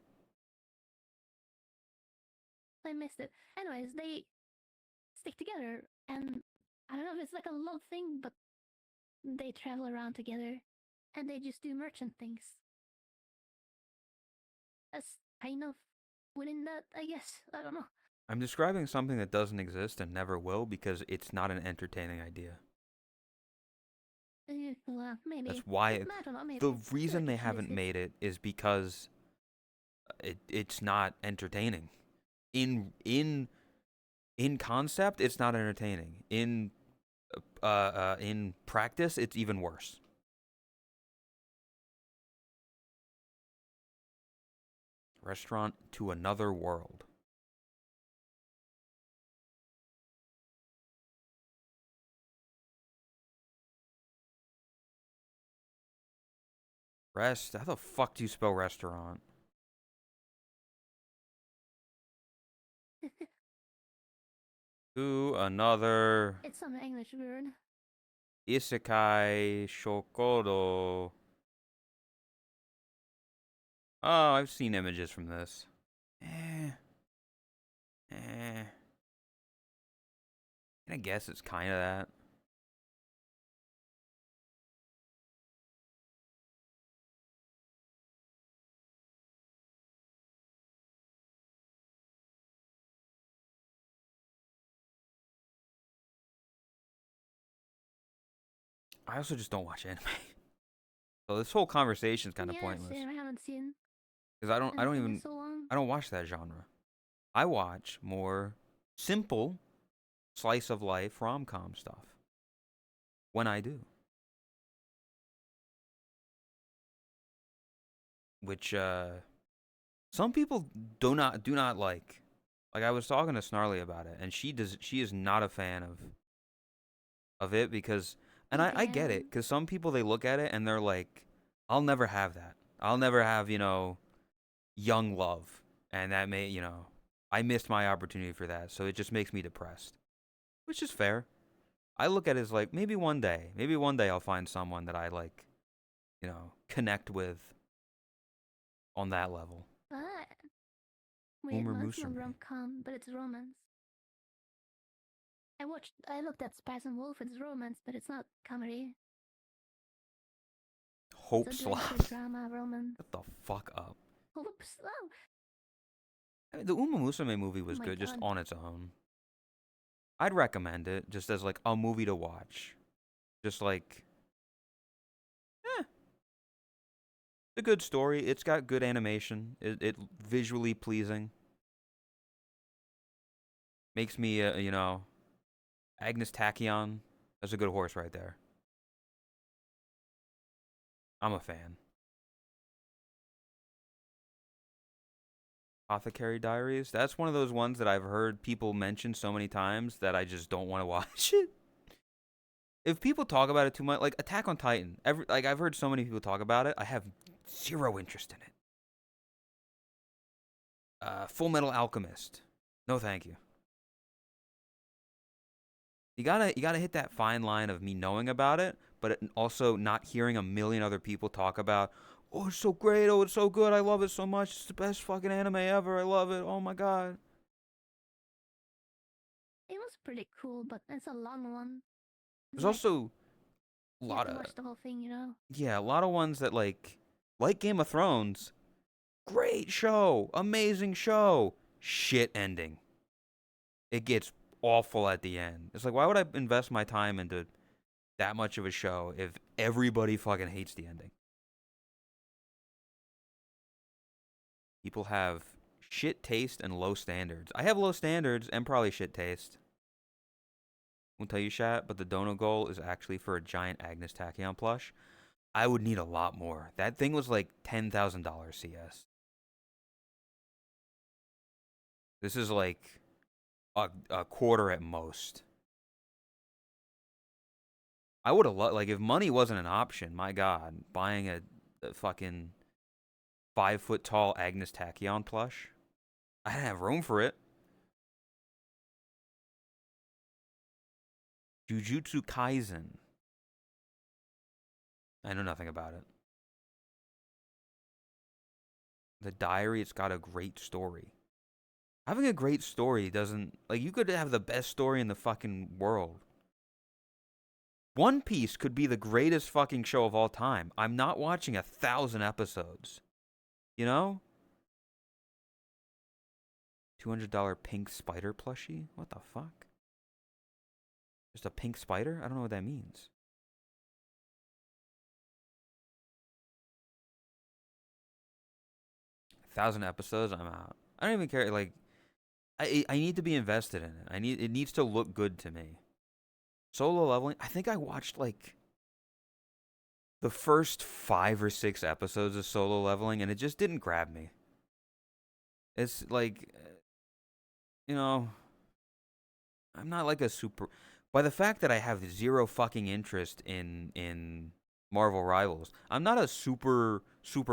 I missed it. Anyways, they stick together, and I don't know if it's like a love thing, but they travel around together, and they just do merchant things. That's kind of within that, I guess. I don't know. I'm describing something that doesn't exist and never will because it's not an entertaining idea. Well, maybe. That's why I don't know. Maybe. the I feel reason like they it should haven't exist. made it is because it's not entertaining. In concept, it's not entertaining. In practice, it's even worse. Restaurant to another world. How the fuck do you spell restaurant? To another It's some English word. isekai shokodo. Oh, I've seen images from this. Eh. Eh. I guess it's kind of that. I also just don't watch anime. So this whole conversation is kind of Yeah, pointless. same. I haven't seen Because I don't anything in even, so long. I don't watch that genre. I watch more simple slice of life rom-com stuff. When I do. Which, some people do not like. Like I was talking to Snarly about it, and she is not a fan of it because, and I get it, Damn. because some people they look at it and they're like, I'll never have that. I'll never have, young love. And that may, I missed my opportunity for that. So it just makes me depressed. Which is fair. I look at it as like maybe one day I'll find someone that I like, connect with on that level. But wait, Uma no, it's not Musume. rom-com, but it's romance. I looked at Spice and Wolf. It's romance, but it's not comedy. Hope It's a blend slap. of drama, romance. Shut the fuck up. Oops! Oh, I mean, the Uma Musume movie was my good just God. on its own. I'd recommend it just as like a movie to watch. Just like, it's a good story. It's got good animation. It visually pleasing. Makes me, Agnes Tachyon. That's a good horse right there. I'm a fan. Apothecary Diaries. That's one of those ones that I've heard people mention so many times that I just don't want to watch it. If people talk about it too much, like Attack on Titan, I've heard so many people talk about it, I have zero interest in it. Full Metal Alchemist. No, thank you. You gotta hit that fine line of me knowing about it, but also not hearing a million other people talk about, oh, it's so great, oh, it's so good, I love it so much, it's the best fucking anime ever, I love it, oh my god. it was pretty cool, but it's a long one. There's Like, also a you have lot to of, watch the whole thing, you know. yeah, a lot of ones that like Game of Thrones, great show, amazing show, shit ending. It gets awful at the end. It's like, why would I invest my time into that much of a show if everybody fucking hates the ending? People have shit taste and low standards. I have low standards and probably shit taste. Won't tell you, chat, but the dono goal is actually for a giant Agnes Tachyon plush. I would need a lot more. That thing was like $10,000 CS. This is like a quarter at most. I would have like if money wasn't an option. My God, buying a fucking 5 foot tall Agnes Tachyon plush. I didn't have room for it. Jujutsu Kaisen. I know nothing about it. The Diary, it's got a great story. Having a great story doesn't, like, you could have the best story in the fucking world. One Piece could be the greatest fucking show of all time. I'm not watching 1,000 episodes. You know? $200 pink spider plushie? What the fuck? Just a pink spider? I don't know what that means. A 1,000 episodes, I'm out. I don't even care. Like, I need to be invested in it. It needs to look good to me. Solo Leveling. I think I watched like the first 5 or 6 episodes of Solo Leveling, and it just didn't grab me. It's like, I'm not like a super. By the fact that I have zero fucking interest in Marvel Rivals, I'm not a super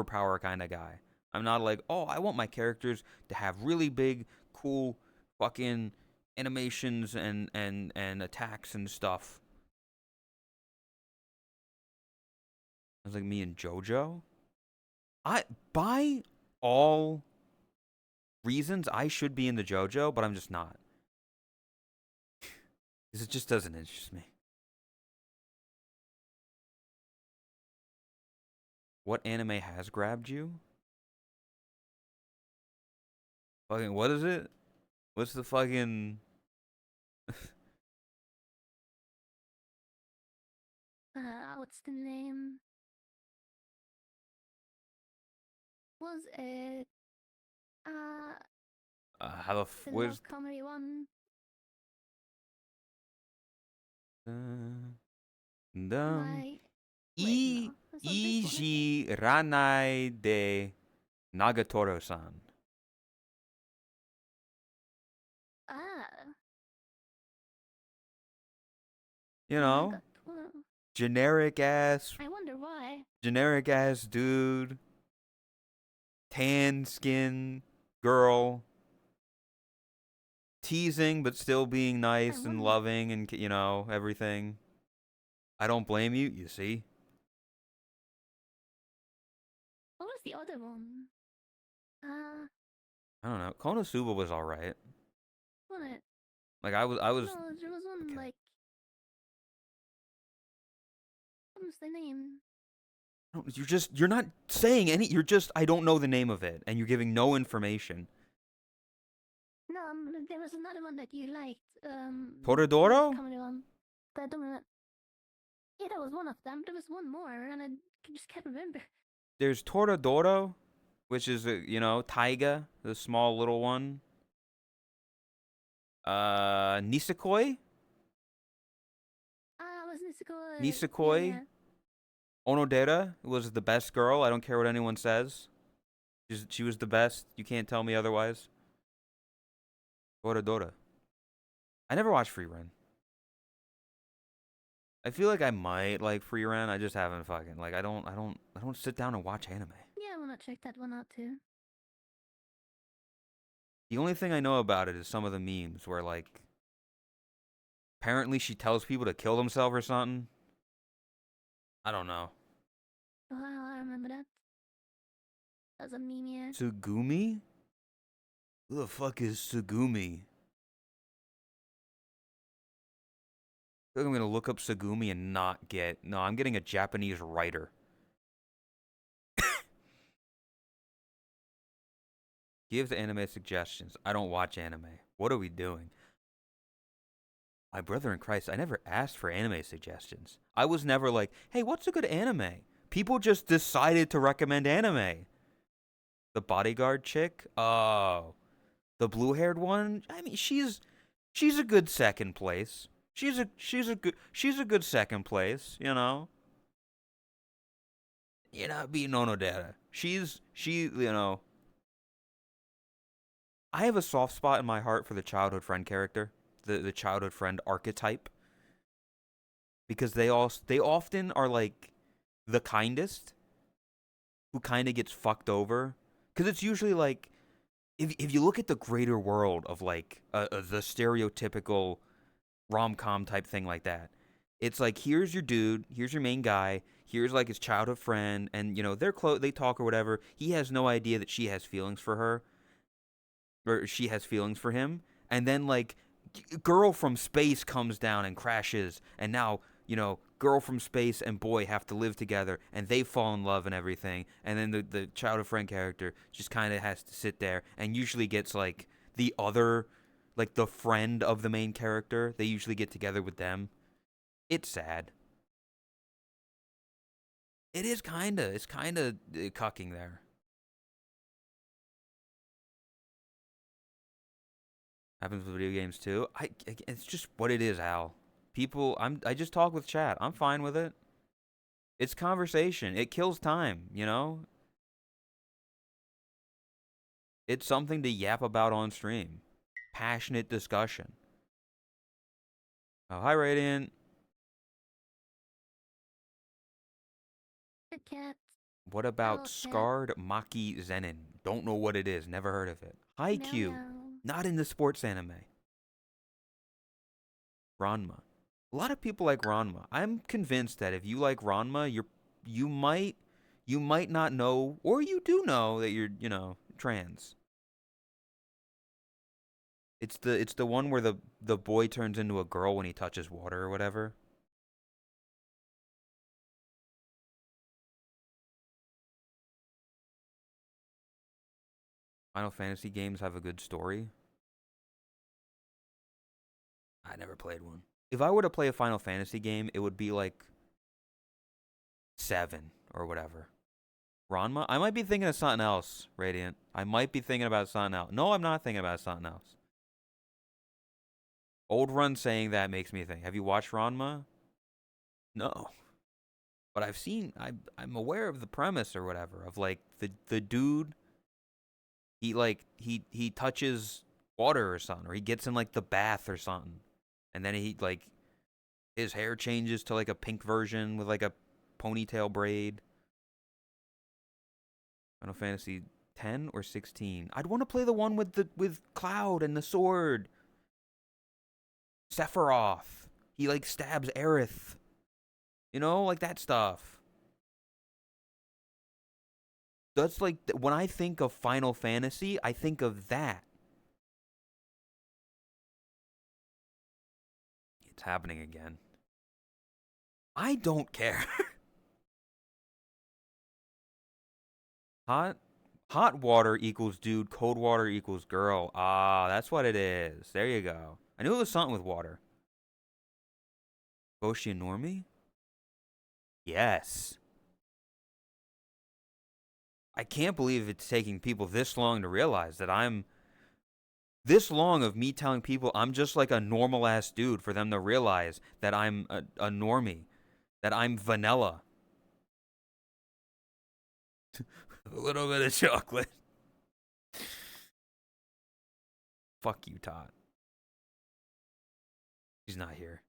power kind of guy. I'm not like, oh, I want my characters to have really big, cool, fucking animations and attacks and stuff. It's like me and JoJo. By all reasons, I should be in the JoJo, but I'm just not. Because it just doesn't interest me. What anime has grabbed you? Fucking, what is it? What's the fucking... What's the name? Was it how the the where's... love comedy one? Like, wait, no, that's not this one, is it? Iji Ranai de Nagatoro-san. Ah, You know, Nagatoro. generic ass I wonder why. dude, tan skin girl, teasing, but still being nice and wonder- loving and, you know, everything. I don't blame you, you see? What was the other one? I don't know. Konosuba was alright. What it? Like, I was, No, there was one okay. like. What was the name? you're not saying I don't know the name of it, and you're giving no information. No, there was another one that you liked. Toradoro? Comedy one. That don't. Yeah, that was one of them. There was one more, and I just can't remember. There's Toradoro, which is, you know, Taiga, the small little one. Nisekoi? Was Nisekoi? Nisekoi? Yeah. Onodera was the best girl. I don't care what anyone says. She was the best. You can't tell me otherwise. Toradora. I never watched Free Run. I feel like I might like Free Run. I just haven't fucking like I don't sit down and watch anime. Yeah, I wanna check that one out too. The only thing I know about it is some of the memes where like apparently she tells people to kill themselves or something. I don't know. Oh, I remember that. That was a meme, yeah. Tsugumi? Who the fuck is Tsugumi? I feel like I'm gonna look up Tsugumi and not get. No, I'm getting a Japanese writer. Give the anime suggestions. I don't watch anime. What are we doing? My brother in Christ, I never asked for anime suggestions. I was never like, hey, what's a good anime? People just decided to recommend anime. The bodyguard chick? Oh. The blue-haired one? I mean, she's a good second place. She's a good second place, you know. You're not beating Onodera. You know. I have a soft spot in my heart for the childhood friend character, the childhood friend archetype, because they often are like the kindest, who kind of gets fucked over, because it's usually like if you look at the greater world of like the stereotypical rom-com type thing like that, it's like here's your dude, here's your main guy, here's like his childhood friend, and you know they're close, they talk or whatever. He has no idea that she has feelings for her, or she has feelings for him, and then like girl from space comes down and crashes, and now you know girl from space and boy have to live together, and they fall in love and everything, and then the childhood friend character just kind of has to sit there and usually gets like the other, like the friend of the main character, they usually get together with them. It's sad. It's kind of cucking there. Happens with video games too. It's just what it is, Al. I just talk with chat. I'm fine with it. It's conversation. It kills time, you know? It's something to yap about on stream. Passionate discussion. Oh, hi Radiant. Good cat. What about Hello, cat. Scarred Maki Zenin? Don't know what it is. Never heard of it. Haikyuu. Meow. Not in the sports anime. Ranma. A lot of people like Ranma. I'm convinced that if you like Ranma, you might not know, or you do know that you're, you know, trans. It's the one where the boy turns into a girl when he touches water or whatever. Final Fantasy games have a good story. I never played one. If I were to play a Final Fantasy game, it would be like 7 or whatever. Ranma? I might be thinking of something else, Radiant. I might be thinking about something else. No, I'm not thinking about something else. Old Run saying that makes me think. Have you watched Ranma? No. But I'm aware of the premise or whatever, of like the dude, he touches water or something, or he gets in like the bath or something. And then he like his hair changes to like a pink version with like a ponytail braid. Final Fantasy 10 or 16. I'd want to play the one with Cloud and the sword. Sephiroth. He like stabs Aerith. You know, like that stuff. That's like when I think of Final Fantasy, I think of that. It's happening again. I don't care. Hot water equals dude, cold water equals girl. Ah, that's what it is. There you go. I knew it was something with water. Boshi and Normie? Yes. I can't believe it's taking people this long to realize that I'm this long of me telling people I'm just like a normal ass dude for them to realize that I'm a normie, that I'm vanilla. A little bit of chocolate. Fuck you, Todd. He's not here.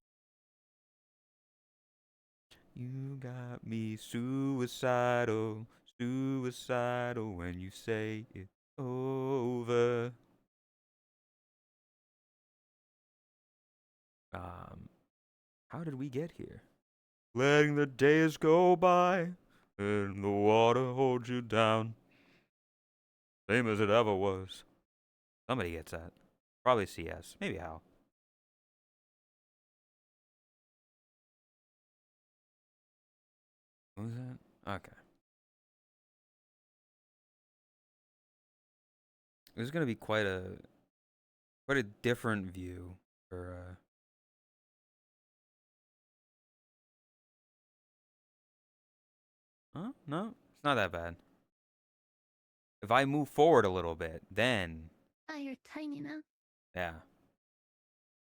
You got me suicidal, suicidal when you say it's over. How did we get here? Letting the days go by and the water holds you down. Same as it ever was. Somebody gets that. Probably CS. Maybe Hal. What was that? Okay. This is gonna be quite a different view for Huh? No, it's not that bad. If I move forward a little bit, then Ah, you're tiny now. yeah.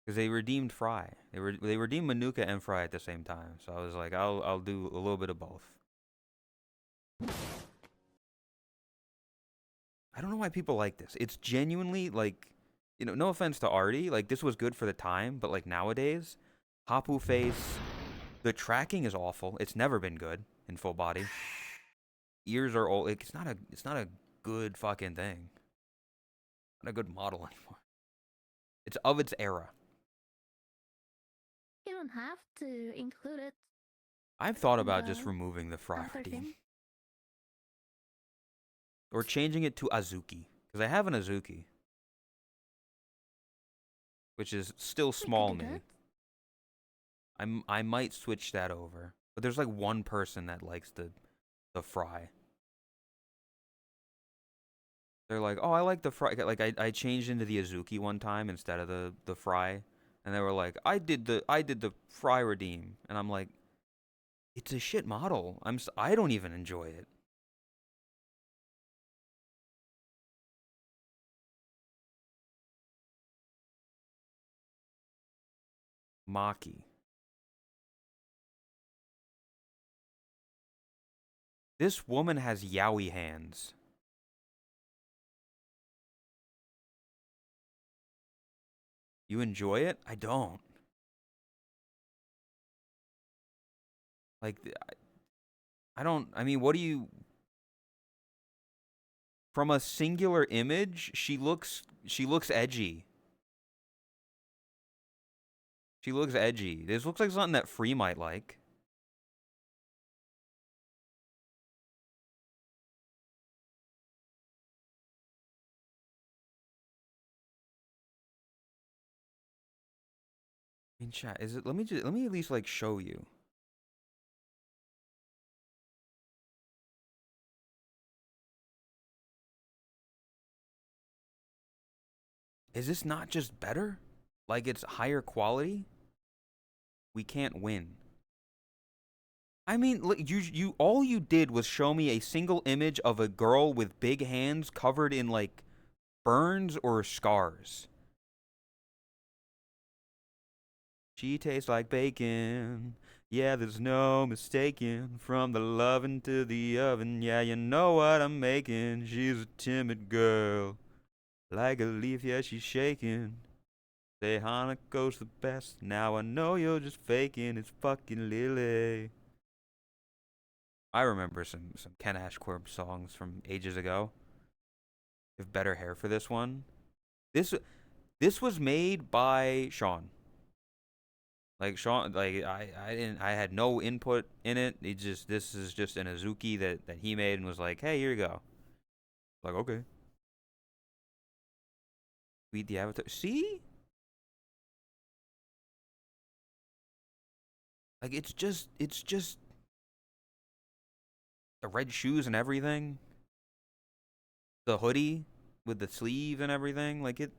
Because they redeemed Fry. They redeemed Manuka and Fry at the same time. So I was like, I'll do a little bit of both. I don't know why people like this. It's genuinely like, no offense to Artie, like this was good for the time, but like nowadays, Hapu face, the tracking is awful. It's never been good in full body. Ears are old. Like, it's not a good fucking thing. Not a good model anymore. It's of its era. You don't have to include it. I've thought about just The removing the Fry other redeem. thing. Or changing it to Azuki. Because I have an Azuki. Which is still We could small do me. that. I might switch that over. But there's like one person that likes the Fry. They're like, oh, I like the Fry. Like I changed into the Azuki one time instead of the Fry. And they were like, I did the Fry redeem. And I'm like, it's a shit model. I don't even enjoy it. Maki. This woman has yaoi hands. You enjoy it? I don't. Like, I don't. I mean, what do you? From a singular image, she looks edgy. She looks edgy. This looks like something that Free might like. In chat, is it? Let me at least like show you. Is this not just better? Like it's higher quality? We can't win. I mean, look, you all you did was show me a single image of a girl with big hands covered in like burns or scars. She tastes like bacon. Yeah, there's no mistaking. From the lovin' to the oven. Yeah, you know what I'm making. She's a timid girl. Like a leaf, yeah, she's shaking. Say Hanako's the best. Now I know you're just faking. It's fucking Lily. I remember some Ken Ashcorp songs from ages ago. You have better hair for this one. This was made by Sean. Like Sean, like I had no input in it. This is just an Azuki that he made and was like, hey, here you go. Like, okay. Read the avatar. See? Like it's just the red shoes and everything. The hoodie with the sleeve and everything. Like it.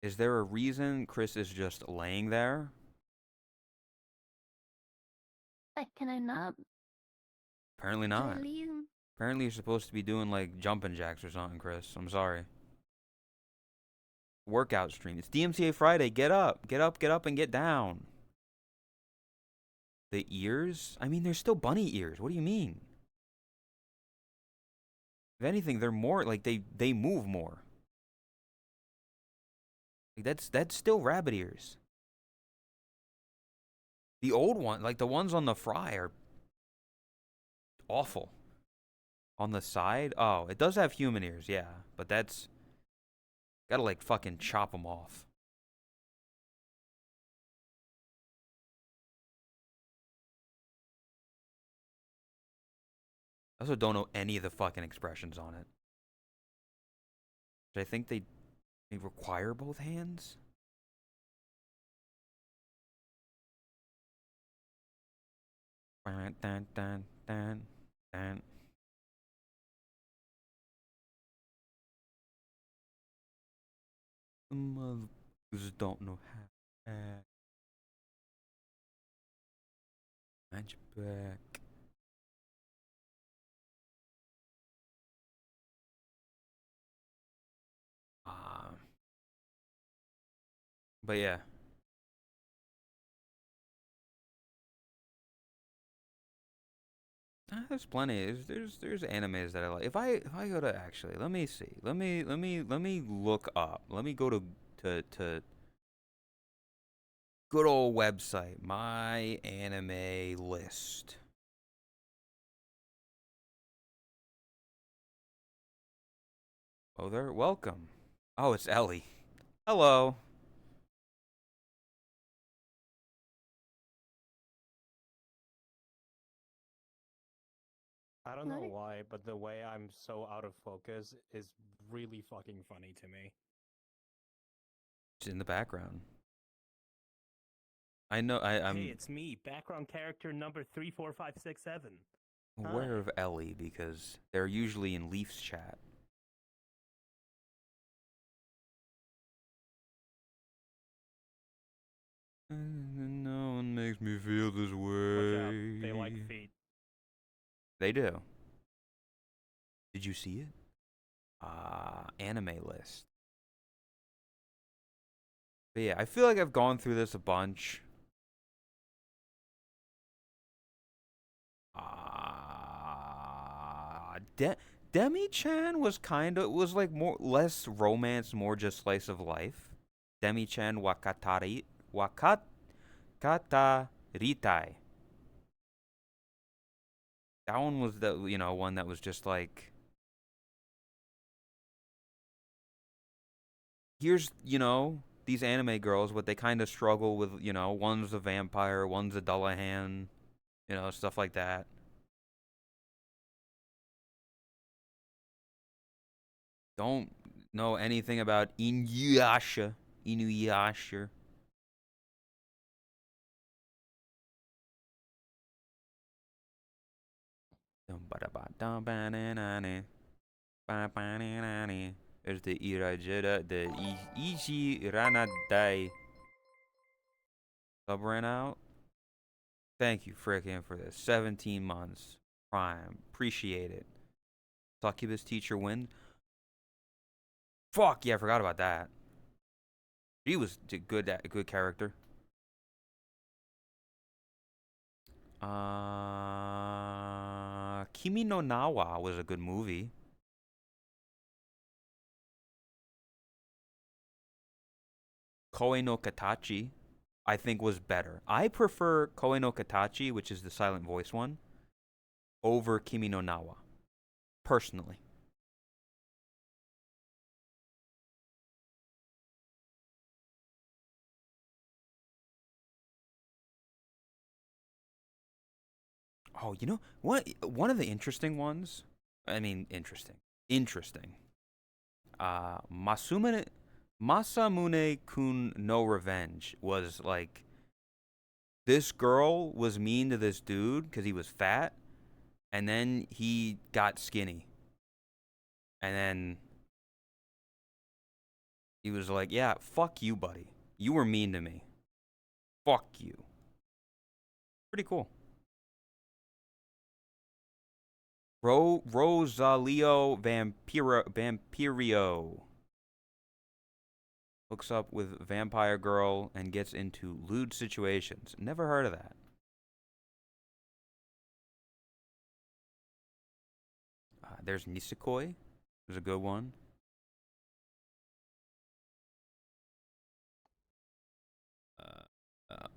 Is there a reason Chris is just laying there? Like, can I not Apparently not. really? Apparently you're supposed to be doing like jumping jacks or something, Chris. I'm sorry. Workout stream. It's DMCA Friday. Get up. Get up, get up, and get down. The ears? I mean, they're still bunny ears. What do you mean? If anything, they're more like they move more. Like that's still rabbit ears. The old one, like the ones on the fry, are awful. On the side, oh, it does have human ears, yeah, but that's gotta like fucking chop them off. I also don't know any of the fucking expressions on it. I think they require both hands. Dun, dun, dun, dun, dun. The motherfuckers don't know how to act. Mind your back. But yeah. There's plenty. There's animes that I like. If I go to actually, let me see. Let me look up. Let me go to good old website, my anime list. Oh, there. Welcome. Oh, it's Ellie. Hello. I don't know Nice. why, but the way I'm so out of focus is really fucking funny to me. It's in the background. I know. I'm Hey, it's me, background character number 34567. aware Hi. of Ellie because they're usually in Leaf's chat. No one makes me feel this Watch out, they like way. feet. They do. Did you see it? Anime list. But yeah, I feel like I've gone through this a bunch. Demi-chan was like more less romance, more just slice of life. Demi-chan Wakataritai. That one was the one that was just like, here's these anime girls, what they kind of struggle with. One's a vampire, one's a Dullahan, stuff like that. Don't know anything about Inuyasha. Inuyasha. There's the Irajira, the Ichi Ranadai. Sub ran out. Thank you, frickin', for this. 17 months. Prime. Appreciate it. Succubus teacher win. Fuck yeah, I forgot about that. She was a good character. Kimi no Nawa was a good movie. Koe no Katachi, I think, was better. I prefer Koe no Katachi, which is the silent voice one. over Kimi no Nawa. Personally. Oh, you know what? One of the interesting ones. I mean, interesting. Masamune Kun no Revenge was like this girl was mean to this dude because he was fat, and then he got skinny, and then he was like, "Yeah, fuck you, buddy. You were mean to me. Fuck you." Pretty cool. Rosalio Vampirio hooks up with vampire girl and gets into lewd situations. Never heard of that. There's Nisekoi. There's a good one.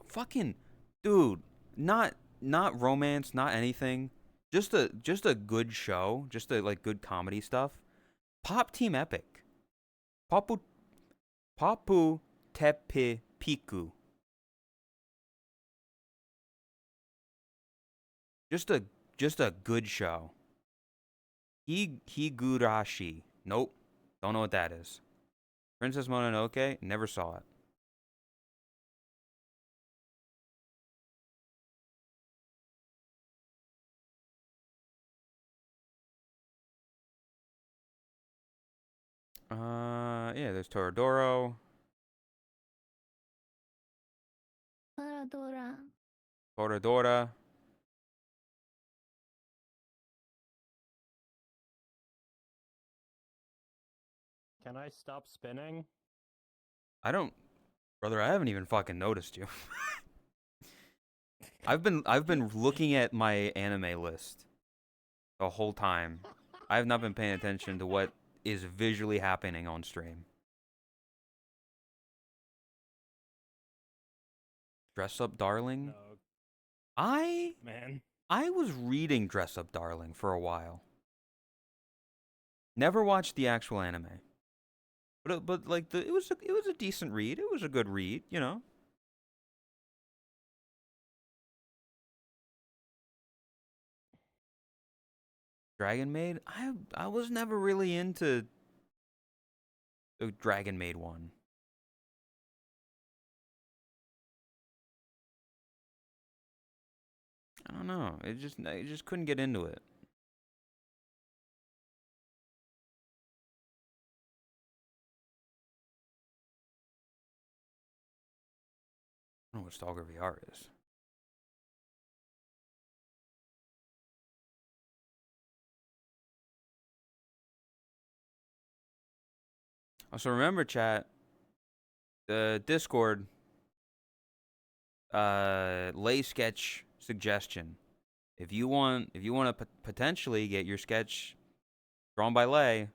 Fucking dude, not romance, not anything. Just a good show, just a like good comedy stuff. Pop Team Epic. Papu Papu Tepe Piku. Just a good show. Higurashi. Nope. Don't know what that is. Princess Mononoke. Never saw it. Yeah, there's Toradoro. Paradora. Toradora. Can I stop spinning? Brother, I haven't even fucking noticed you. I've been looking at my anime list the whole time. I have not been paying attention to what is visually happening on stream. Dress Up Darling? No, I man. I was reading Dress Up Darling for a while. Never watched the actual anime. But like it was a decent read. It was a good read, you know. Dragon Maid? I was never really into the Dragon Maid one. I don't know. I just couldn't get into it. I don't know what Stalker VR is. Also, remember, chat, the Discord, lay sketch suggestion. If you want to potentially get your sketch drawn by Lay,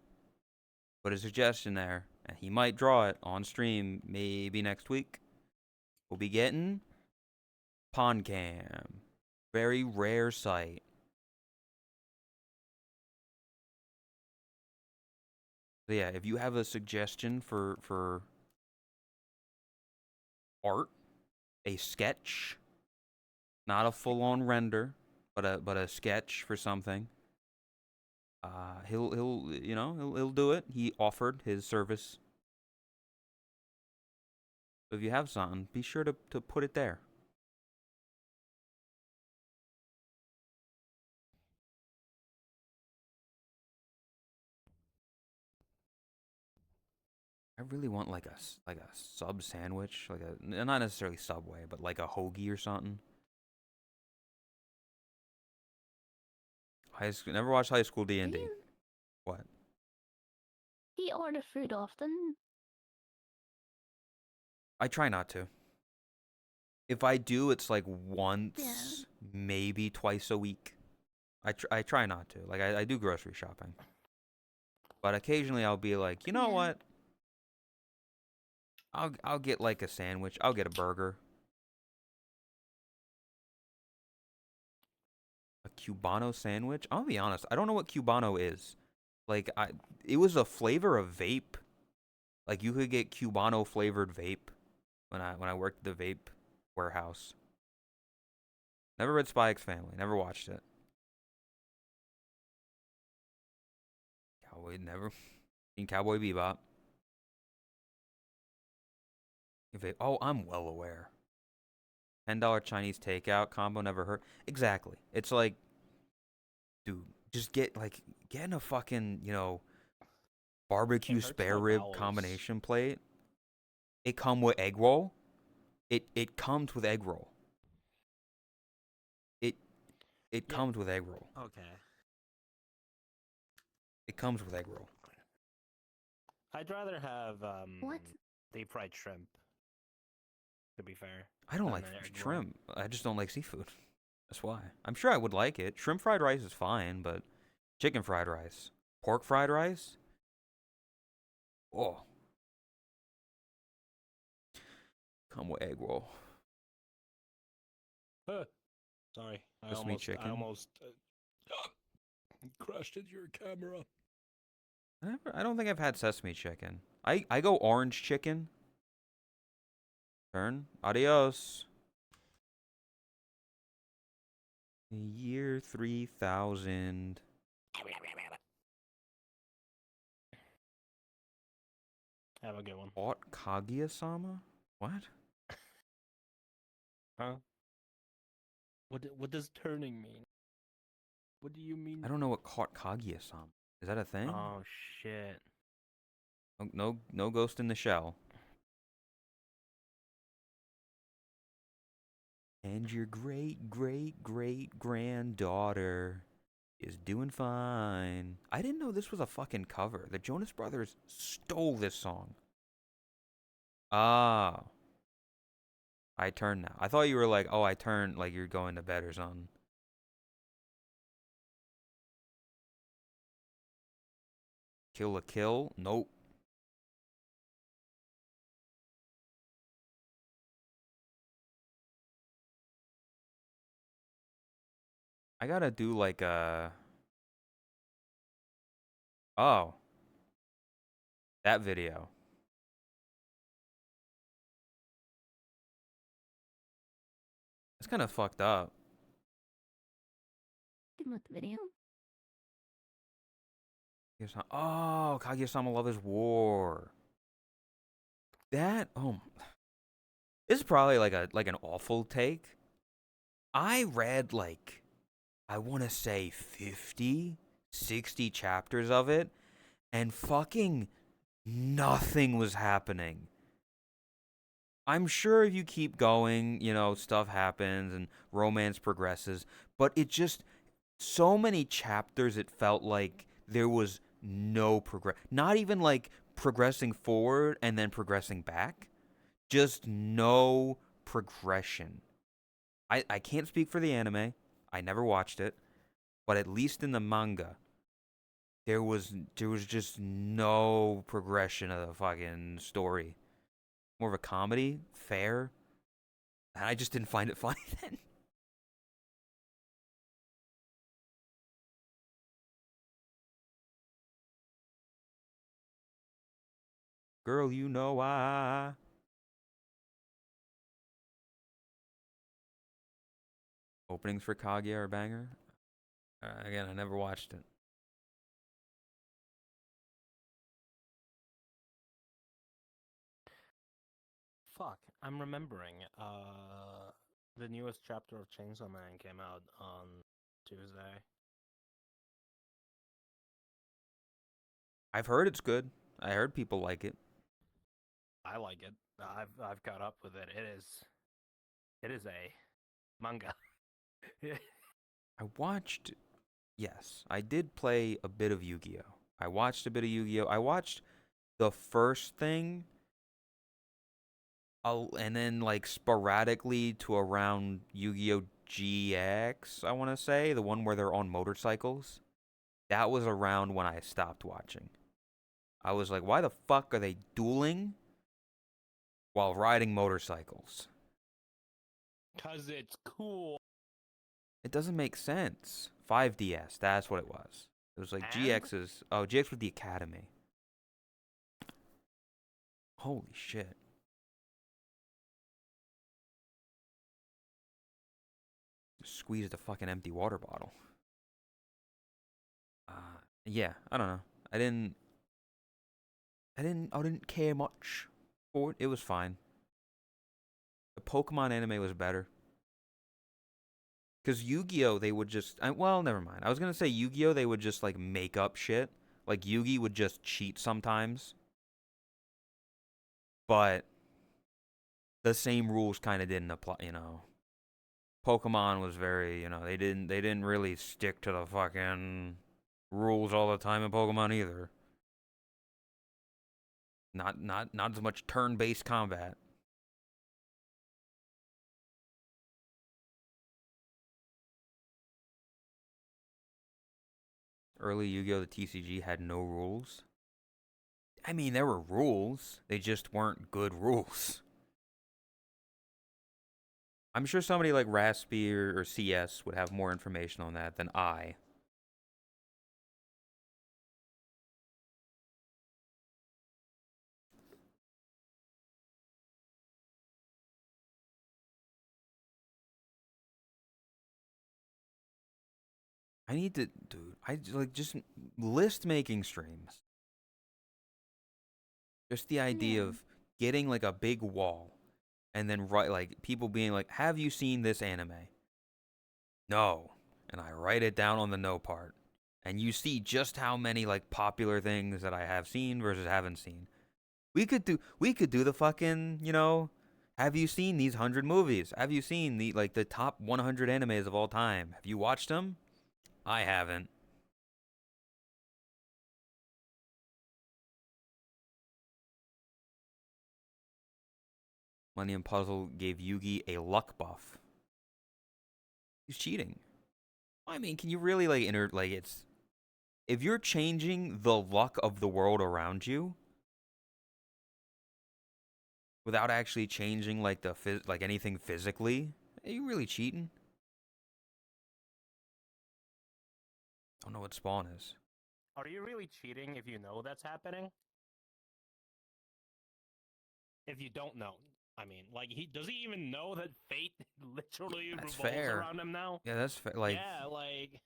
put a suggestion there, and he might draw it on stream maybe next week. We'll be getting Poncam, very rare sight. So yeah, if you have a suggestion for art, a sketch, not a full-on render, but a sketch for something, he'll do it. He offered his service. So if you have something, be sure to put it there. I really want like a sub sandwich, like a not necessarily Subway, but like a hoagie or something. Never watched High School D&D. What? Do you order food often? I try not to. If I do, it's like once, maybe twice a week. I try not to. Like I do grocery shopping, but occasionally I'll be like, you know what? I'll get like a sandwich. I'll get a burger. A Cubano sandwich. I'll be honest, I don't know what Cubano is. Like it was a flavor of vape. Like you could get Cubano flavored vape when I worked at the vape warehouse. Never read Spy X Family. Never watched it. Cowboy never. Seen Cowboy Bebop. Oh, I'm well aware. $10 Chinese takeout combo, never heard. Exactly. It's like, dude, just get in a fucking, barbecue It hurts spare my rib bowels. combination plate. It come with egg roll. It comes with egg roll. It Yeah. comes with egg roll. Okay. It comes with egg roll. I'd rather have What? deep fried shrimp. To be fair. I don't than like an egg roll. shrimp. I just don't like seafood. That's why. I'm sure I would like it. Shrimp fried rice is fine, but chicken fried rice, pork fried rice. Oh. Come with egg roll. Sorry, Sesame chicken? I almost crushed into your camera. I don't think I've had sesame chicken. I go orange chicken. Turn. Adios. The year 3000. Have a good one. What? Kaguya-sama? What? Huh? What does turning mean? What do you mean? I don't know what caught Kaguya-sama. Is that a thing? Oh shit. No ghost in the shell. And your great granddaughter is doing fine. I didn't know this was a fucking cover. The Jonas Brothers stole this song. Ah. I turn now. I thought you were like, oh, I turn like you're going to bed or something. Kill a Kill? Nope. I gotta do like a... Oh. That video. It's kind of fucked up. What video? Oh, Kaguya-sama Love is War. That, this is probably like an awful take. I read like, I want to say 50, 60 chapters of it, and fucking nothing was happening. I'm sure if you keep going, stuff happens and romance progresses, but it just, so many chapters it felt like there was no progress. Not even like progressing forward and then progressing back. Just no progression. I can't speak for the anime. I never watched it. But at least in the manga, there was just no progression of the fucking story. More of a comedy, fair. And I just didn't find it funny then. Girl, you know why. Openings for Kaguya are banger. Again, I never watched it. Fuck, I'm remembering. The newest chapter of Chainsaw Man came out on Tuesday. I've heard it's good. I heard people like it. I like it. I've caught up with it. It is a manga. I watched. Yes, I did play a bit of Yu-Gi-Oh. I watched a bit of Yu-Gi-Oh. I watched the first thing, and then like sporadically to around Yu-Gi-Oh GX. I want to say the one where they're on motorcycles. That was around when I stopped watching. I was like, why the fuck are they dueling while riding motorcycles? 'Cause it's cool. It doesn't make sense. 5DS. That's what it was. It was like And? GX's. Oh, GX was the Academy. Holy shit. Squeezed a fucking empty water bottle. Yeah, I don't know. I didn't care much for it. It was fine. The Pokemon anime was better. Because Yu-Gi-Oh, they would just... well, never mind. I was going to say Yu-Gi-Oh, they would just, like, make up shit. Like, Yugi would just cheat sometimes. But the same rules kind of didn't apply, you know. Pokemon was very, you know, they didn't really stick to the fucking rules all the time in Pokemon either. Not as much turn-based combat. Early Yu-Gi-Oh! The TCG had no rules. I mean, there were rules. They just weren't good rules. I'm sure somebody like Raspy or CS would have more information on that than I. I need to, dude. I like just list making streams. Just the idea Yeah. of getting like a big wall and then write like people being like, "Have you seen this anime?" No. And I write it down on the no part. And you see just how many like popular things that I have seen versus haven't seen. We could do the fucking, you know, have you seen these 100 movies? Have you seen the top 100 animes of all time? Have you watched them? I haven't. Millennium Puzzle gave Yugi a luck buff. He's cheating. I mean, can you really like it's if you're changing the luck of the world around you without actually changing like like anything physically, are you really cheating? I don't know what spawn is. Are you really cheating if you know that's happening? If you don't know, I mean, like does he even know that fate literally That's revolves fair. around him now? Yeah, that's fair. Like Yeah, like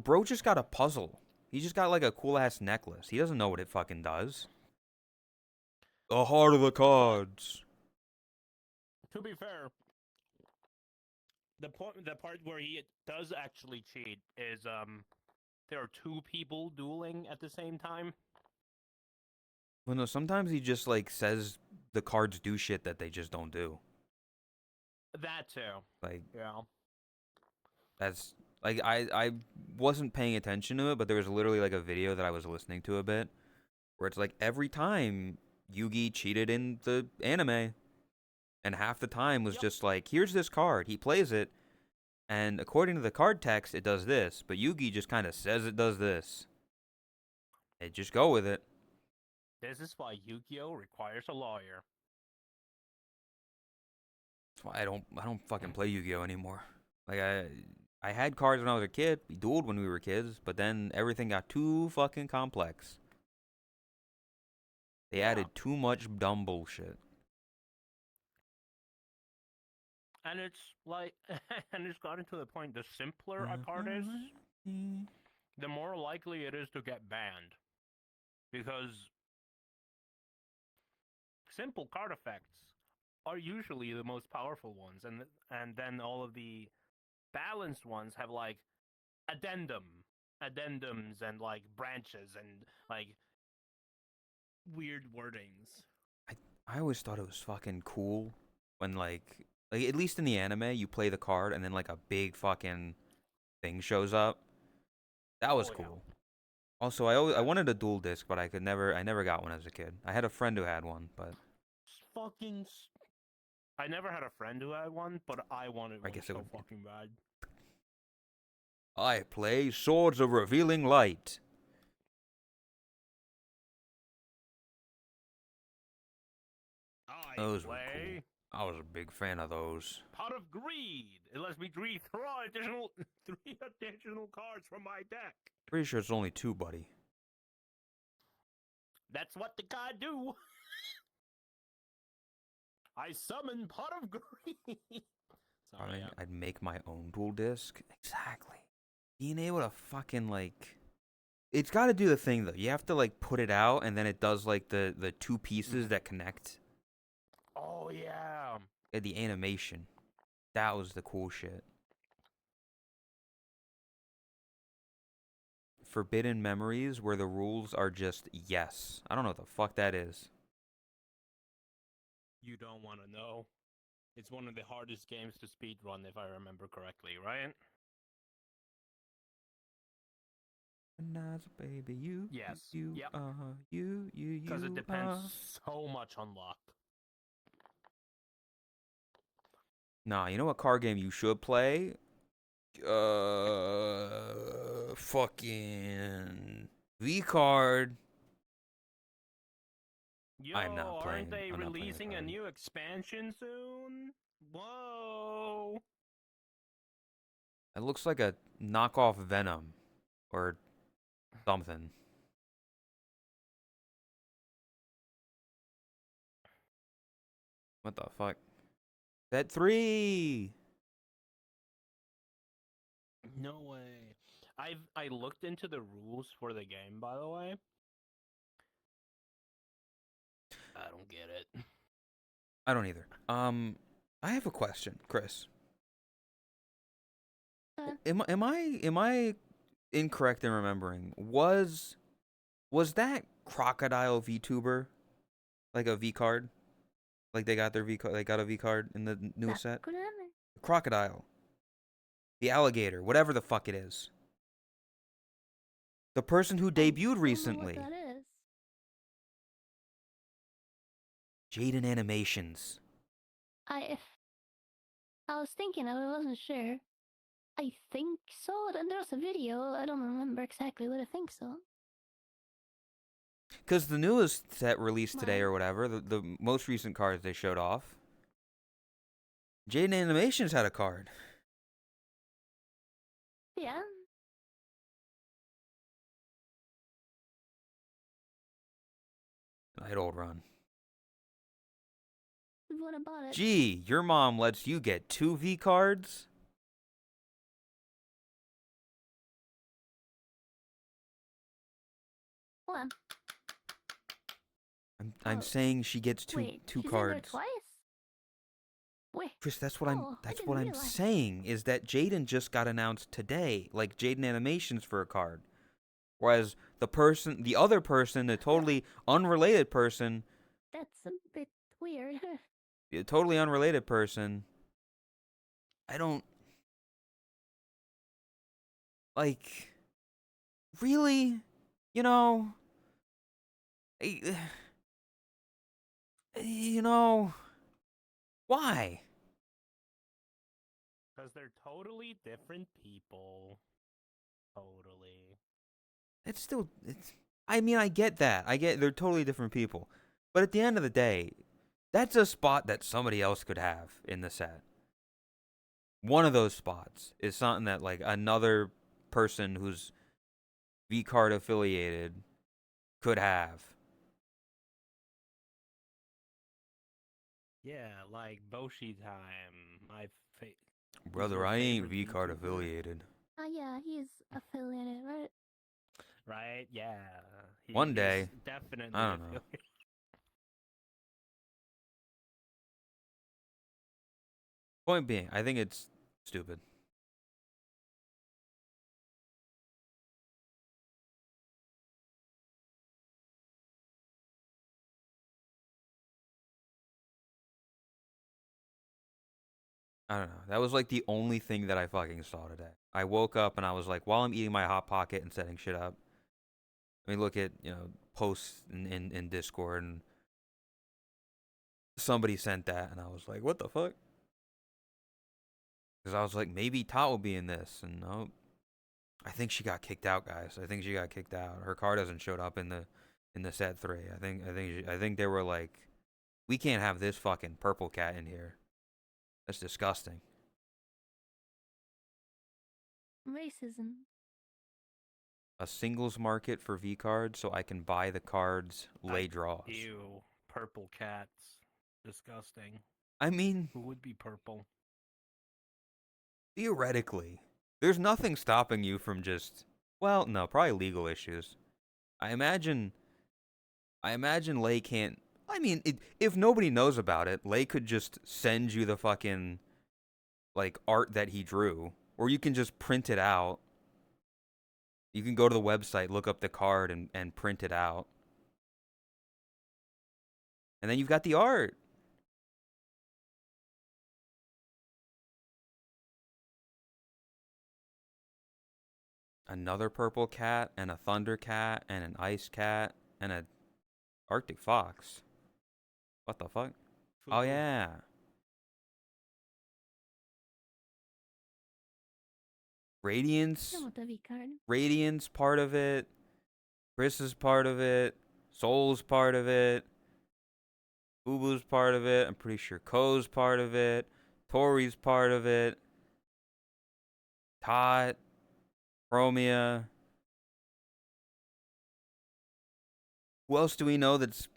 bro just got a puzzle. He just got like a cool ass necklace. He doesn't know what it fucking does. The heart of the cards. to be fair, the part where he does actually cheat is there are two people dueling at the same time. Well, no, sometimes he just like says the cards do shit that they just don't do. That too. Like Yeah. that's like I wasn't paying attention to it, but there was literally like a video that I was listening to a bit where it's like every time Yugi cheated in the anime, and half the time was Yep. just like, here's this card, he plays it, and according to the card text, it does this, but Yugi just kind of says it does this. They just go with it. This is why Yu-Gi-Oh requires a lawyer. That's why I don't fucking play Yu-Gi-Oh anymore. Like I had cards when I was a kid. We dueled when we were kids, but then everything got too fucking complex. They Yeah. added too much dumb bullshit. And it's like, and it's gotten to the point, the simpler a card is, the more likely it is to get banned. Because simple card effects are usually the most powerful ones, and then all of the balanced ones have like addendums and like branches and like weird wordings. I always thought it was fucking cool when like at least in the anime you play the card and then like a big fucking thing shows up. That was Oh, yeah. cool. Also, I wanted a dual disc, but I never got one as a kid. I had a friend who had one, but I never had a friend who had one, but I wanted I one guess it so would be. fucking bad. I play Swords of Revealing Light. I Those were play I was a big fan of those. Pot of Greed. It lets me draw three additional cards from my deck. Pretty sure it's only 2, buddy. That's what the god do. I summon Pot of Greed. I Sorry, mean, yeah. I'd make my own dual disc. Exactly. Being able to fucking like, it's got to do the thing though. You have to like put it out, and then it does like the 2 pieces that connect. Oh yeah. And the animation, that was the cool shit. Forbidden Memories, where the rules are just yes. I don't know what the fuck that is. You don't want to know. It's one of the hardest games to speedrun, if I remember correctly, right? Nice baby, you. Yes. You. Yep. You. Because it depends so much on luck. Nah, you know what card game you should play? Fucking V card. Yo, I'm not playing- aren't they I'm not playing releasing a card. new expansion soon? Whoa. It looks like a knockoff Venom or something. What the fuck? Set 3. No way. I looked into the rules for the game, by the way. I don't get it. I don't either. I have a question, Chris. Am I incorrect in remembering? Was that Crocodile VTuber like a V card? Like they got their V card, they got a V card in the newest set? Crocodile. The alligator, whatever the fuck it is. The person who debuted recently. What that is. Jaden Animations. I was thinking, I wasn't sure. I think so. And there's a video. I don't remember exactly, but I think so. Because the newest set released today Wow. or whatever, the most recent cards they showed off, Jaden Animations had a card. Yeah. Idle Run. What about it? Gee, your mom lets you get 2 V cards? What? I'm Oh, saying she gets two Wait, two she's in there cards. twice? Wait. Chris, that's I what didn't I'm realize. saying is that Jaden just got announced today, like Jaden Animations for a card. Whereas the other person, the totally unrelated person, That's a bit weird. the totally unrelated person, I don't like really, you know, I- you know, why? Because they're totally different people. Totally. It's I mean, I get that. I get they're totally different people. But at the end of the day, that's a spot that somebody else could have in the set. One of those spots is something that like another person who's V card affiliated could have. Yeah, like Boshi time. Brother, your I ain't favorite V card VTuber. affiliated. Yeah, he's affiliated, right? Right? Yeah. One he's day. Definitely. I don't know. affiliated. Point being, I think it's stupid. I don't know. That was like the only thing that I fucking saw today. I woke up and I was like, while I'm eating my Hot Pocket and setting shit up, let me look at, posts in Discord, and somebody sent that, and I was like, what the fuck? Because I was like, maybe Tot will be in this, and no, I think she got kicked out, guys. I think she got kicked out. Her card hasn't showed up in the set 3. I think they were like, We can't have this fucking purple cat in here. That's disgusting. Racism. A singles market for V cards so I can buy the cards, lay draws. Ew, purple cats. Disgusting. I mean, Who would be purple? theoretically, there's nothing stopping you from just, well, no, probably legal issues. I imagine Lay can't, I mean, if nobody knows about it, Lay could just send you the fucking, like, art that he drew, or you can just print it out. You can go to the website, look up the card, and print it out. And then you've got the art. Another purple cat, and a thunder cat, and an ice cat, and a Arctic fox. What the fuck? Oh, Fufu. yeah. Radiance. I want a V card. Radiance part of it. Chris is part of it. Soul's part of it. Boo-Boo's part of it. I'm pretty sure Ko's part of it. Tori's part of it. Tot. Chromia. Who else do we know that's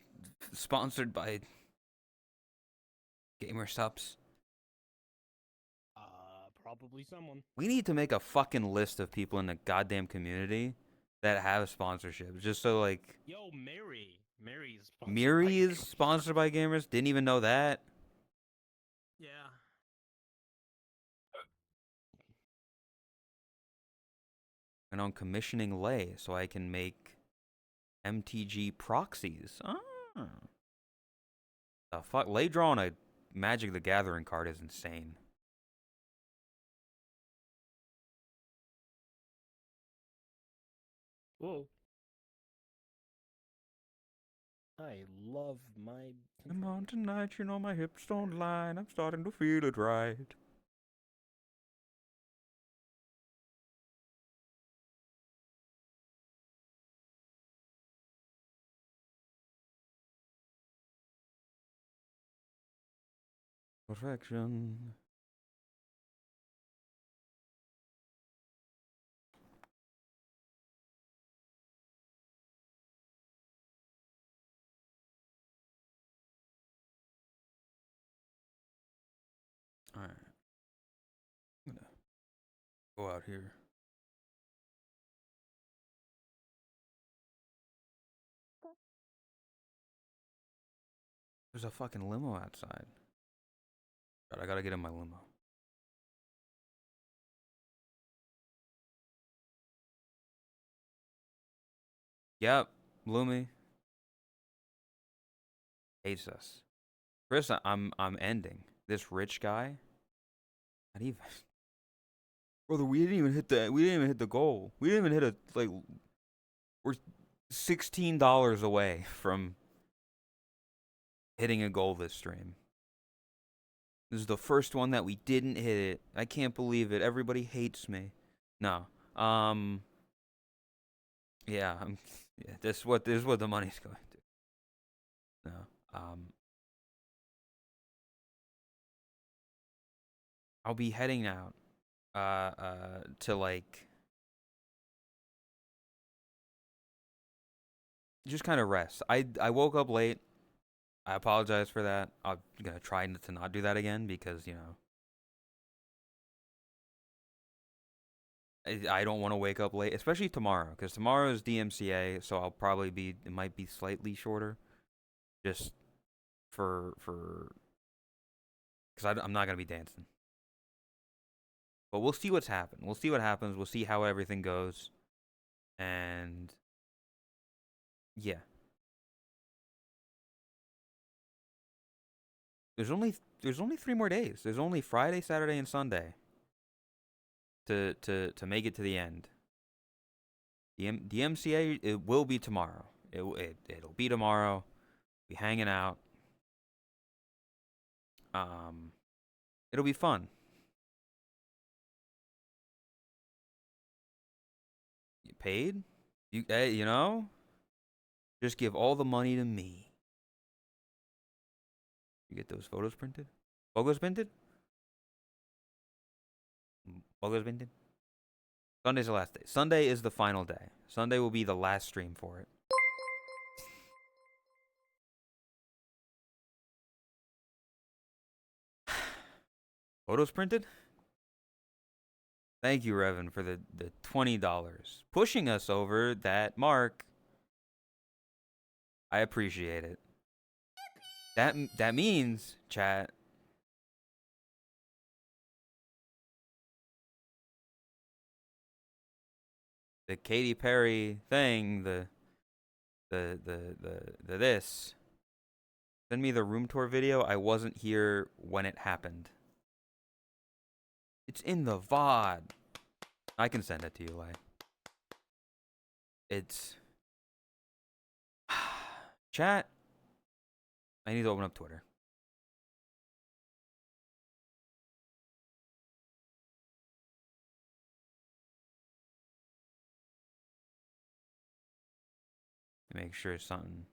sponsored by Gamer Subs? Probably someone. We need to make a fucking list of people in the goddamn community that have sponsorships. Just so, like, Yo, Mary. Mary is sponsored Miri by is Gamers. sponsored by Gamers. Didn't even know that. Yeah. And I'm commissioning Lay so I can make MTG proxies. Ah. The fuck? Lay drawing a Magic the Gathering card is insane. Whoa. I love my. Come on tonight, you know my hips don't lie, and I'm starting to feel it right. Perfection. Alright. I'm gonna go out here. There's a fucking limo outside. God, I gotta get in my limo. Yep, Lumi hates us. Chris, I'm ending. This rich guy. Not even. Brother, we didn't even hit the goal. We didn't even hit we're $16 away from hitting a goal this stream. This is the first one that we didn't hit it. I can't believe it. Everybody hates me. No. Yeah, this is what the money's going to. No. I'll be heading out to, like, just kind of rest. I woke up late. I apologize for that. I'm gonna try to not do that again because, you know, I don't want to wake up late, especially tomorrow, because tomorrow is DMCA, so I'll probably be, it might be slightly shorter, just because I'm not gonna be dancing. But we'll see what's happened. We'll see what happens. We'll see how everything goes, and yeah. There's only 3 more days. There's only Friday, Saturday, and Sunday to make it to the end. The MCA, it will be tomorrow. It'll be tomorrow. Be hanging out. It'll be fun. You paid? You know? Just give all the money to me. You get those photos printed? Photos printed? Photos printed? Sunday's the last day. Sunday is the final day. Sunday will be the last stream for it. Photos printed? Thank you, Revan, for the $20. Pushing us over that mark. I appreciate it. That means, chat, the Katy Perry thing, the this. Send me the room tour video. I wasn't here when it happened. It's in the VOD. I can send it to you, Lay. It's chat. I need to open up Twitter. Make sure something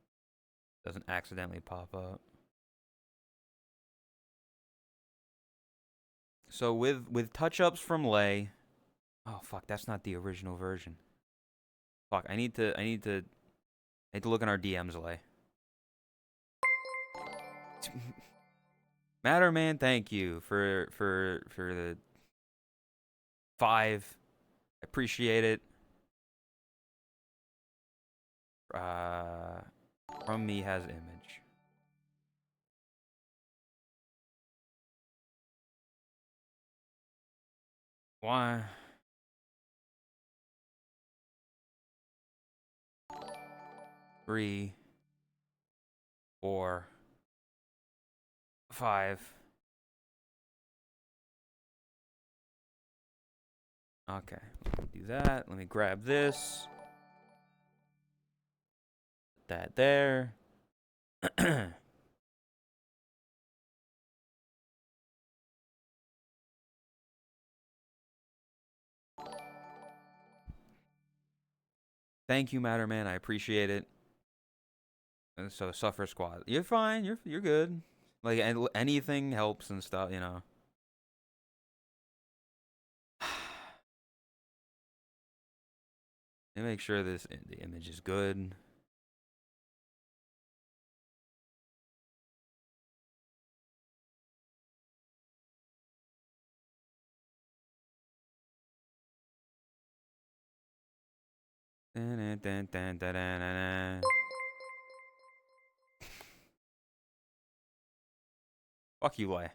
doesn't accidentally pop up. So with touch-ups from Lay. Oh fuck, that's not the original version. Fuck, I need to look in our DMs, Lay. Matterman, thank you for the 5. I appreciate it. From me has image. Why? 3, 4, 5. Okay, let me do that. Let me grab this. Put that there. Thank you, Matterman. I appreciate it. And so, Suffer Squad. You're fine. You're good. Like, anything helps and stuff, you know. Let me make sure the image is good. Fuck you, Lay.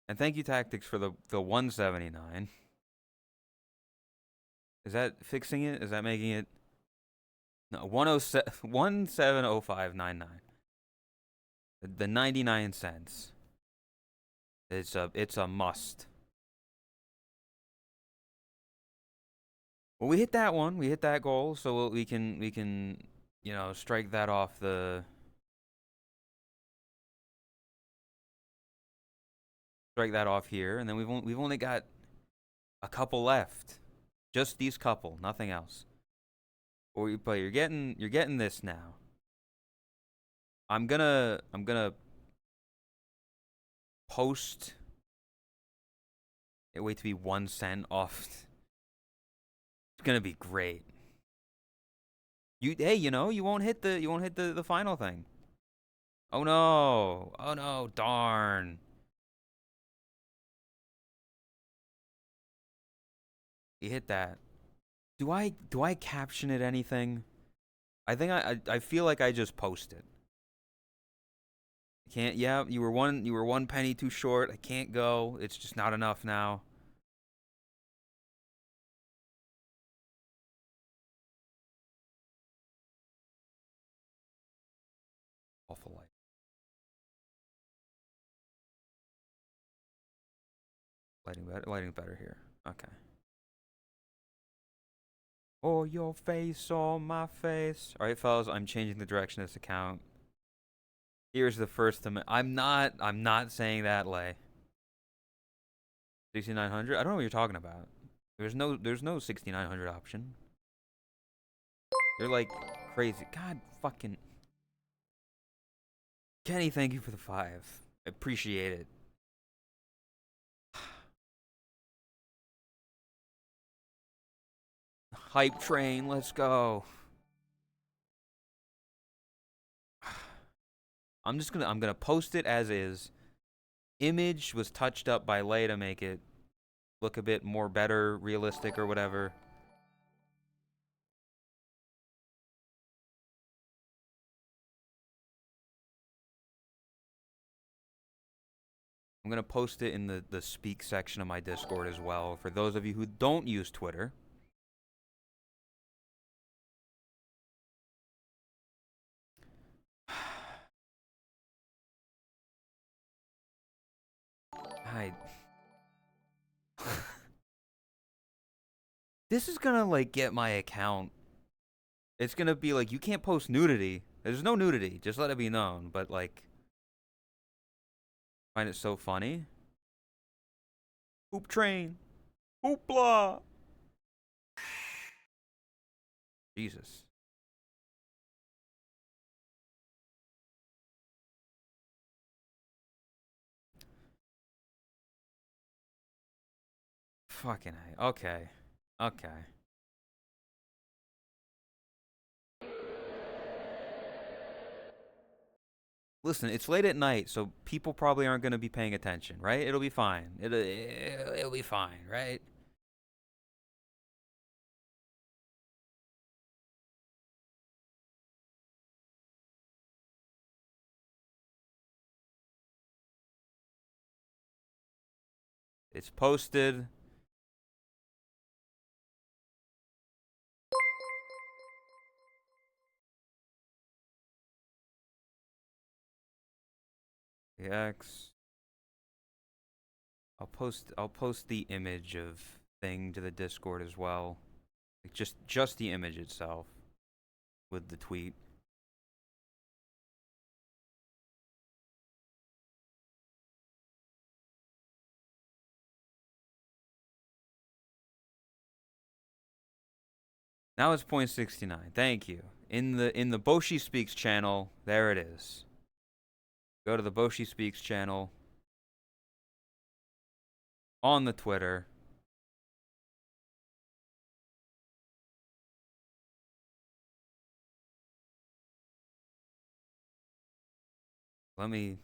And thank you, Tactics, for the 179. Is that fixing it? Is that making it? No, 1705.99. The 99 cents. It's a must. Well, we hit that one. We hit that goal, so we can you know, strike that off the here, and then we've only got a couple left. Just these couple, nothing else. But you're getting this now. I'm gonna post. Wait to be 1 cent off. It's gonna be great. Hey, you know, you won't hit the final thing. Oh no, darn. You hit that. Do I caption it anything? I think I feel like I just posted. Can't. Yeah, you were one penny too short. I can't go. It's just not enough now. Awful light. Lighting better here. Okay. Oh, your face, oh my face. All right, fellas, I'm changing the direction of this account. Here's the first I'm not saying that, Lay. 6900? I don't know what you're talking about. There's no 6900 option. You're like crazy. God fucking Kenny, thank you for the 5. I appreciate it. Hype train, let's go. I'm gonna post it as is. Image was touched up by Lay to make it look a bit more better, realistic or whatever. I'm gonna post it in the speak section of my Discord as well, for those of you who don't use Twitter. This is gonna, like, get my account. It's gonna be like, you can't post nudity. There's no nudity, just let it be known. But, like, I find it so funny. Hoop train. Hoopla. Jesus. Fucking A. Okay. Okay. Listen, it's late at night, so people probably aren't going to be paying attention, right? It'll be fine. It'll be fine, right? It's posted. The X. I'll post the image of thing to the Discord as well. Like, just the image itself with the tweet. Now it's 0.69. Thank you. In the Boshi Speaks channel, there it is. Go to the Boshi Speaks channel on the Twitter. Let me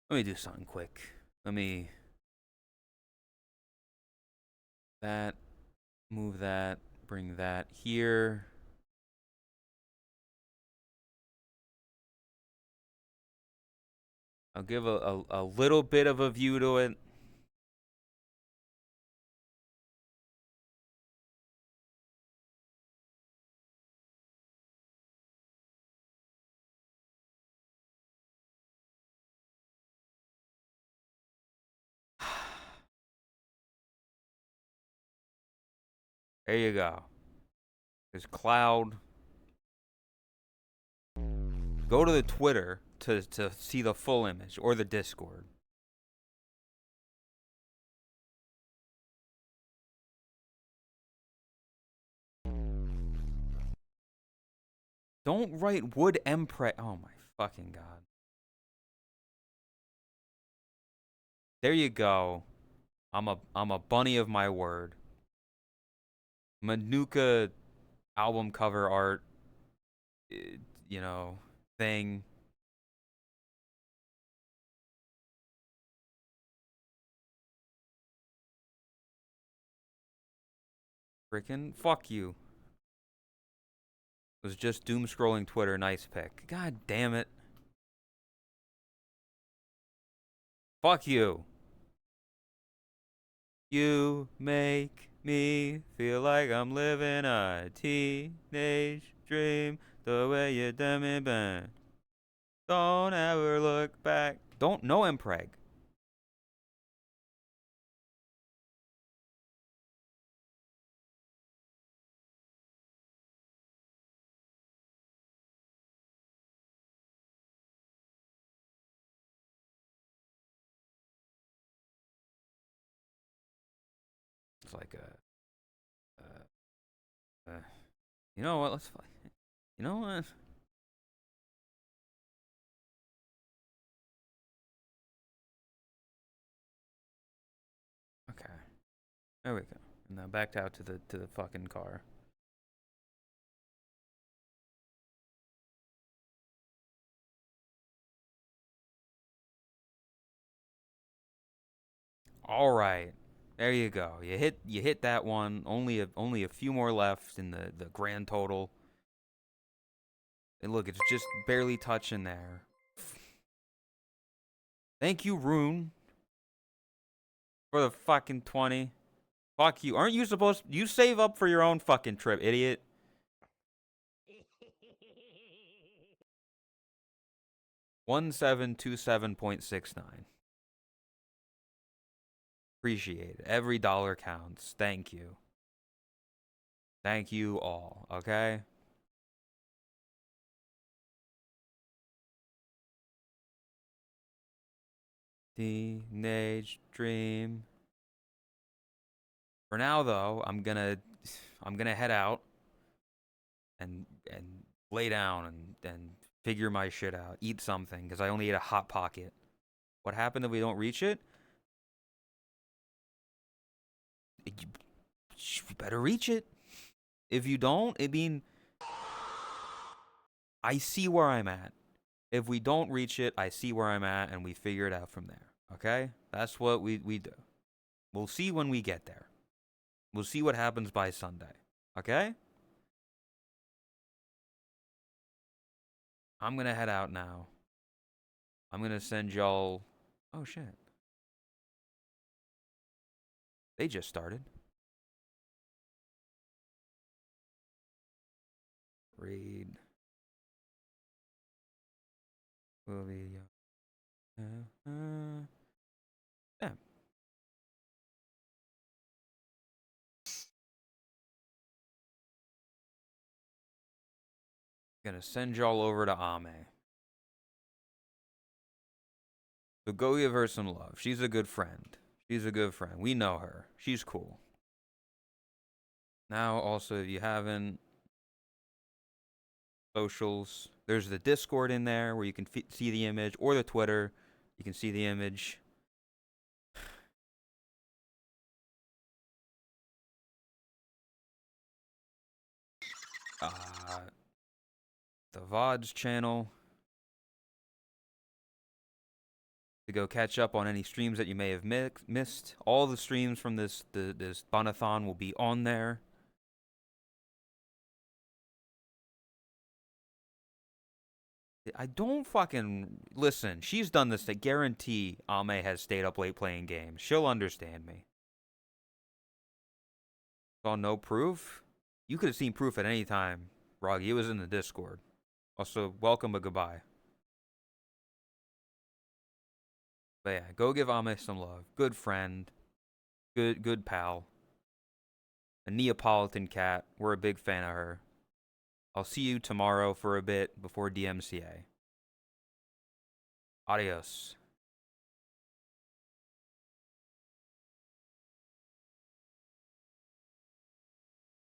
do something quick. Let me that move that, bring that here. I'll give a little bit of a view to it. There you go. There's cloud. Go to the Twitter to see the full image, or the Discord. Don't write wood empress. Oh my fucking god. There you go. I'm a bunny of my word. Manuka album cover art, you know, thing. Frickin' fuck you. It was just doom scrolling Twitter. Nice pick. God damn it. Fuck you. You make me feel like I'm living a teenage dream. The way you done me bang. Don't ever look back. Don't know him, Preg. It's like you know what? You know what? Okay. There we go. And now backed out to the fucking car. All right. There you go. You hit that one. Only a few more left in the grand total. And look, it's just barely touching there. Thank you, Rune, for the fucking 20. Fuck you. Aren't you supposed you save up for your own fucking trip, idiot? 1727.69. Appreciate it. Every dollar counts. Thank you. Thank you all, okay? Teenage dream. For now though, I'm gonna head out and lay down and figure my shit out. Eat something, because I only ate a Hot Pocket. What happened if we don't reach it? You better reach it. If you don't, I mean, I see where I'm at. If we don't reach it, I see where I'm at, and we figure it out from there. Okay? That's what we do. We'll see when we get there. We'll see what happens by Sunday. Okay? I'm gonna head out now. I'm gonna send y'all... Oh, shit. They just started. Read. Will be... Yeah. Gonna send y'all over to Ame. So go give her some love. She's a good friend. She's a good friend. We know her. She's cool. Now, also, if you haven't, socials, there's the Discord in there where you can see the image, or the Twitter. You can see the image. The VODs channel to go catch up on any streams that you may have missed. All the streams from this BUNATHON will be on there. I don't fucking listen. She's done this to guarantee Ame has stayed up late playing games. She'll understand me. Saw no proof. You could have seen proof at any time, Roggy. It was in the Discord. Also, welcome but goodbye. But yeah, go give Ame some love. Good friend. Good pal. A Neapolitan cat. We're a big fan of her. I'll see you tomorrow for a bit before DMCA. Adios.